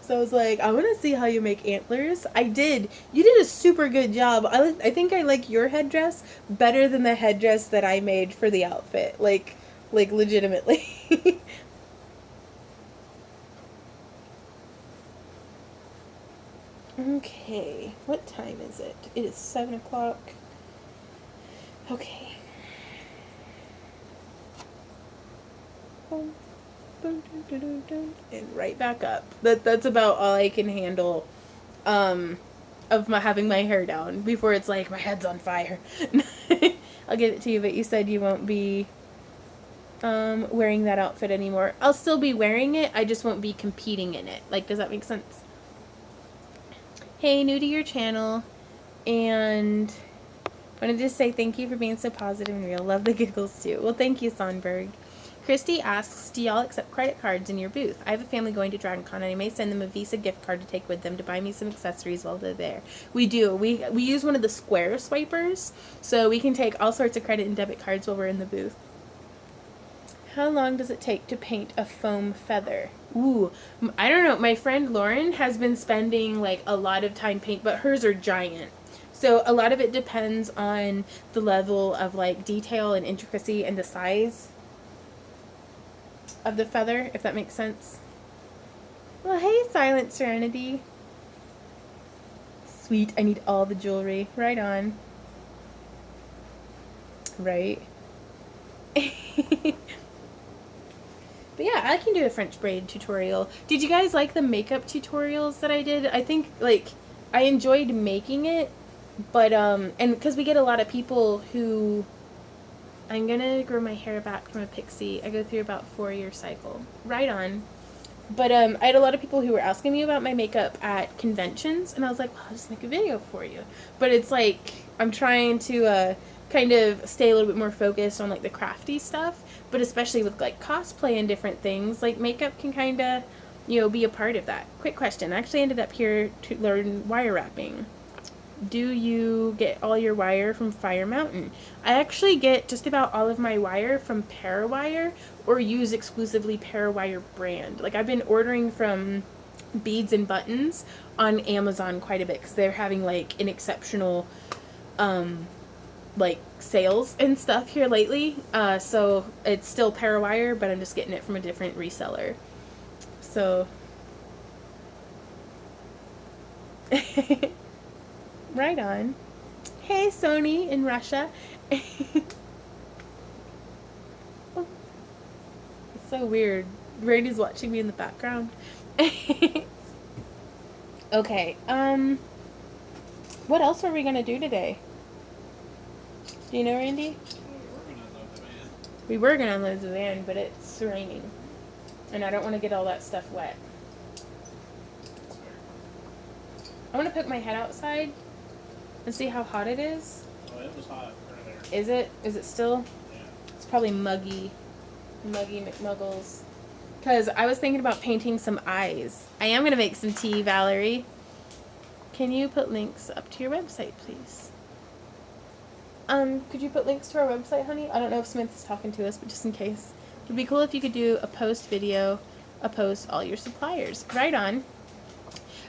So I was like, I want to see how you make antlers. I did. You did a super good job. I think I like your headdress better than the headdress that I made for the outfit. Like legitimately. Okay. What time is it? It is 7 o'clock. Okay. And right back up. That's about all I can handle of having my hair down before it's like my head's on fire. I'll give it to you, but you said you won't be wearing that outfit anymore. I'll still be wearing it, I just won't be competing in it. Like, does that make sense? Hey, new to your channel, and wanted to say thank you for being so positive and real. Love the giggles too. Well, thank you, Sonberg. Christy asks, do y'all accept credit cards in your booth? I have a family going to DragonCon, and I may send them a Visa gift card to take with them to buy me some accessories while they're there. We do. We use one of the Square swipers, so we can take all sorts of credit and debit cards while we're in the booth. How long does it take to paint a foam feather? Ooh, I don't know. My friend Lauren has been spending like a lot of time paint, but hers are giant. So a lot of it depends on the level of like detail and intricacy and the size of the feather, if that makes sense. Well, hey, Silent Serenity. Sweet, I need all the jewelry. Right on. Right. But yeah, I can do a French braid tutorial. Did you guys like the makeup tutorials that I did? I think, like, I enjoyed making it, but, and because we get a lot of people who... I'm gonna grow my hair back from a pixie. I go through about 4-year cycle. Right on. But I had a lot of people who were asking me about my makeup at conventions, and I was like, well, I'll just make a video for you. But it's like, I'm trying to kind of stay a little bit more focused on like the crafty stuff, but especially with like cosplay and different things, like makeup can kind of, you know, be a part of that. Quick question. I actually ended up here to learn wire wrapping. Do you get all your wire from Fire Mountain? I actually get just about all of my wire from Parawire, or use exclusively Parawire brand. Like, I've been ordering from Beads and Buttons on Amazon quite a bit because they're having like an exceptional like sales and stuff here lately. So it's still Parawire, but I'm just getting it from a different reseller. So right on. Hey, Sony in Russia. It's so weird. Randy's watching me in the background. Okay, what else were we gonna do today? Do you know, Randy? We were gonna unload the van, but it's raining. And I don't want to get all that stuff wet. I want to put my head outside and see how hot it is. Oh, it was hot earlier. Is it? Is it still? Yeah. It's probably muggy McMuggles. Because I was thinking about painting some eyes. I am going to make some tea, Valerie. Can you put links up to your website, please? Could you put links to our website, honey? I don't know if Samantha's talking to us, but just in case. It would be cool if you could do a post video, a post all your suppliers. Right on.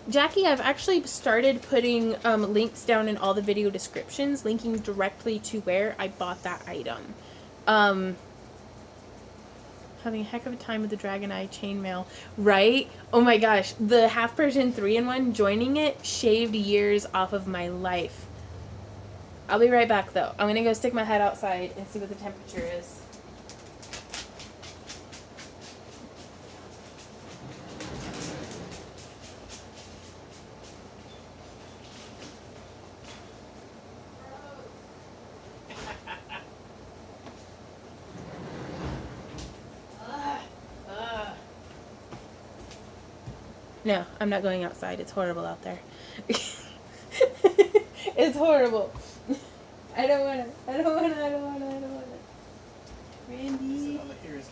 Jackie, I've actually started putting links down in all the video descriptions, linking directly to where I bought that item. Having a heck of a time with the Dragon Eye chainmail, right? Oh my gosh, the half Persian 3-in-1, joining it shaved years off of my life. I'll be right back though. I'm gonna go stick my head outside and see what the temperature is. No, I'm not going outside. It's horrible out there. It's horrible. I don't want to. Randy. All I hear is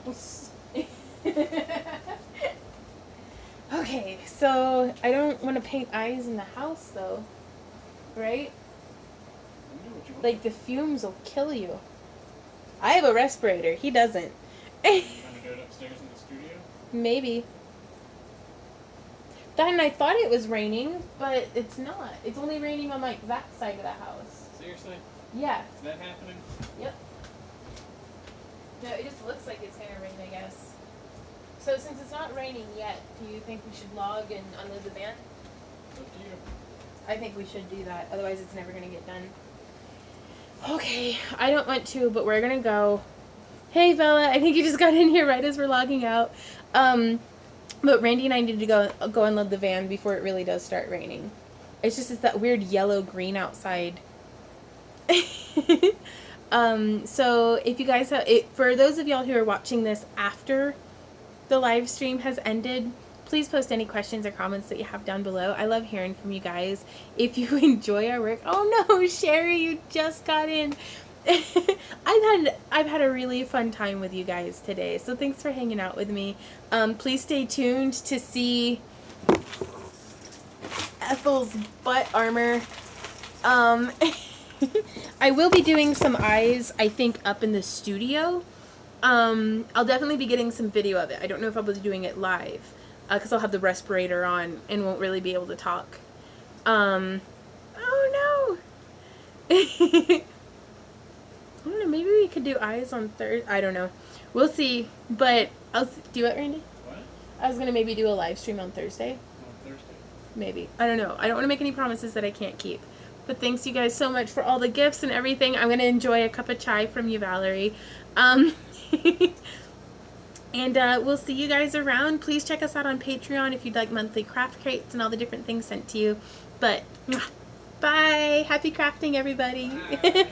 gross. Okay, so I don't want to paint eyes in the house though. Right? Like the fumes will kill you. I have a respirator. He doesn't. You want to do it upstairs in the studio? Maybe. Then I thought it was raining, but it's not. It's only raining on like that side of the house. Seriously? Yeah. Is that happening? Yep. No, it just looks like it's gonna rain, I guess. So since it's not raining yet, do you think we should log and unload the van? Up to you. I think we should do that. Otherwise, it's never gonna get done. Okay, I don't want to, but we're gonna go. Hey, Bella. I think you just got in here right as we're logging out. But Randy and I need to go unload the van before it really does start raining. It's just that weird yellow-green outside. So if you guys have, for those of y'all who are watching this after the live stream has ended, please post any questions or comments that you have down below. I love hearing from you guys. If you enjoy our work, oh no, Sherry, you just got in. I've had a really fun time with you guys today, so thanks for hanging out with me. Please stay tuned to see Ethel's butt armor. I will be doing some eyes, I think, up in the studio. I'll definitely be getting some video of it. I don't know if I'll be doing it live, because I'll have the respirator on and won't really be able to talk. Oh no! I don't know, maybe we could do eyes on Thursday. I don't know. We'll see. But I'll do it, Randy? What? I was going to maybe do a live stream on Thursday. On Thursday. Maybe. I don't know. I don't want to make any promises that I can't keep. But thanks you guys so much for all the gifts and everything. I'm going to enjoy a cup of chai from you, Valerie. And we'll see you guys around. Please check us out on Patreon if you'd like monthly craft crates and all the different things sent to you. But, bye. Happy crafting, everybody. Bye.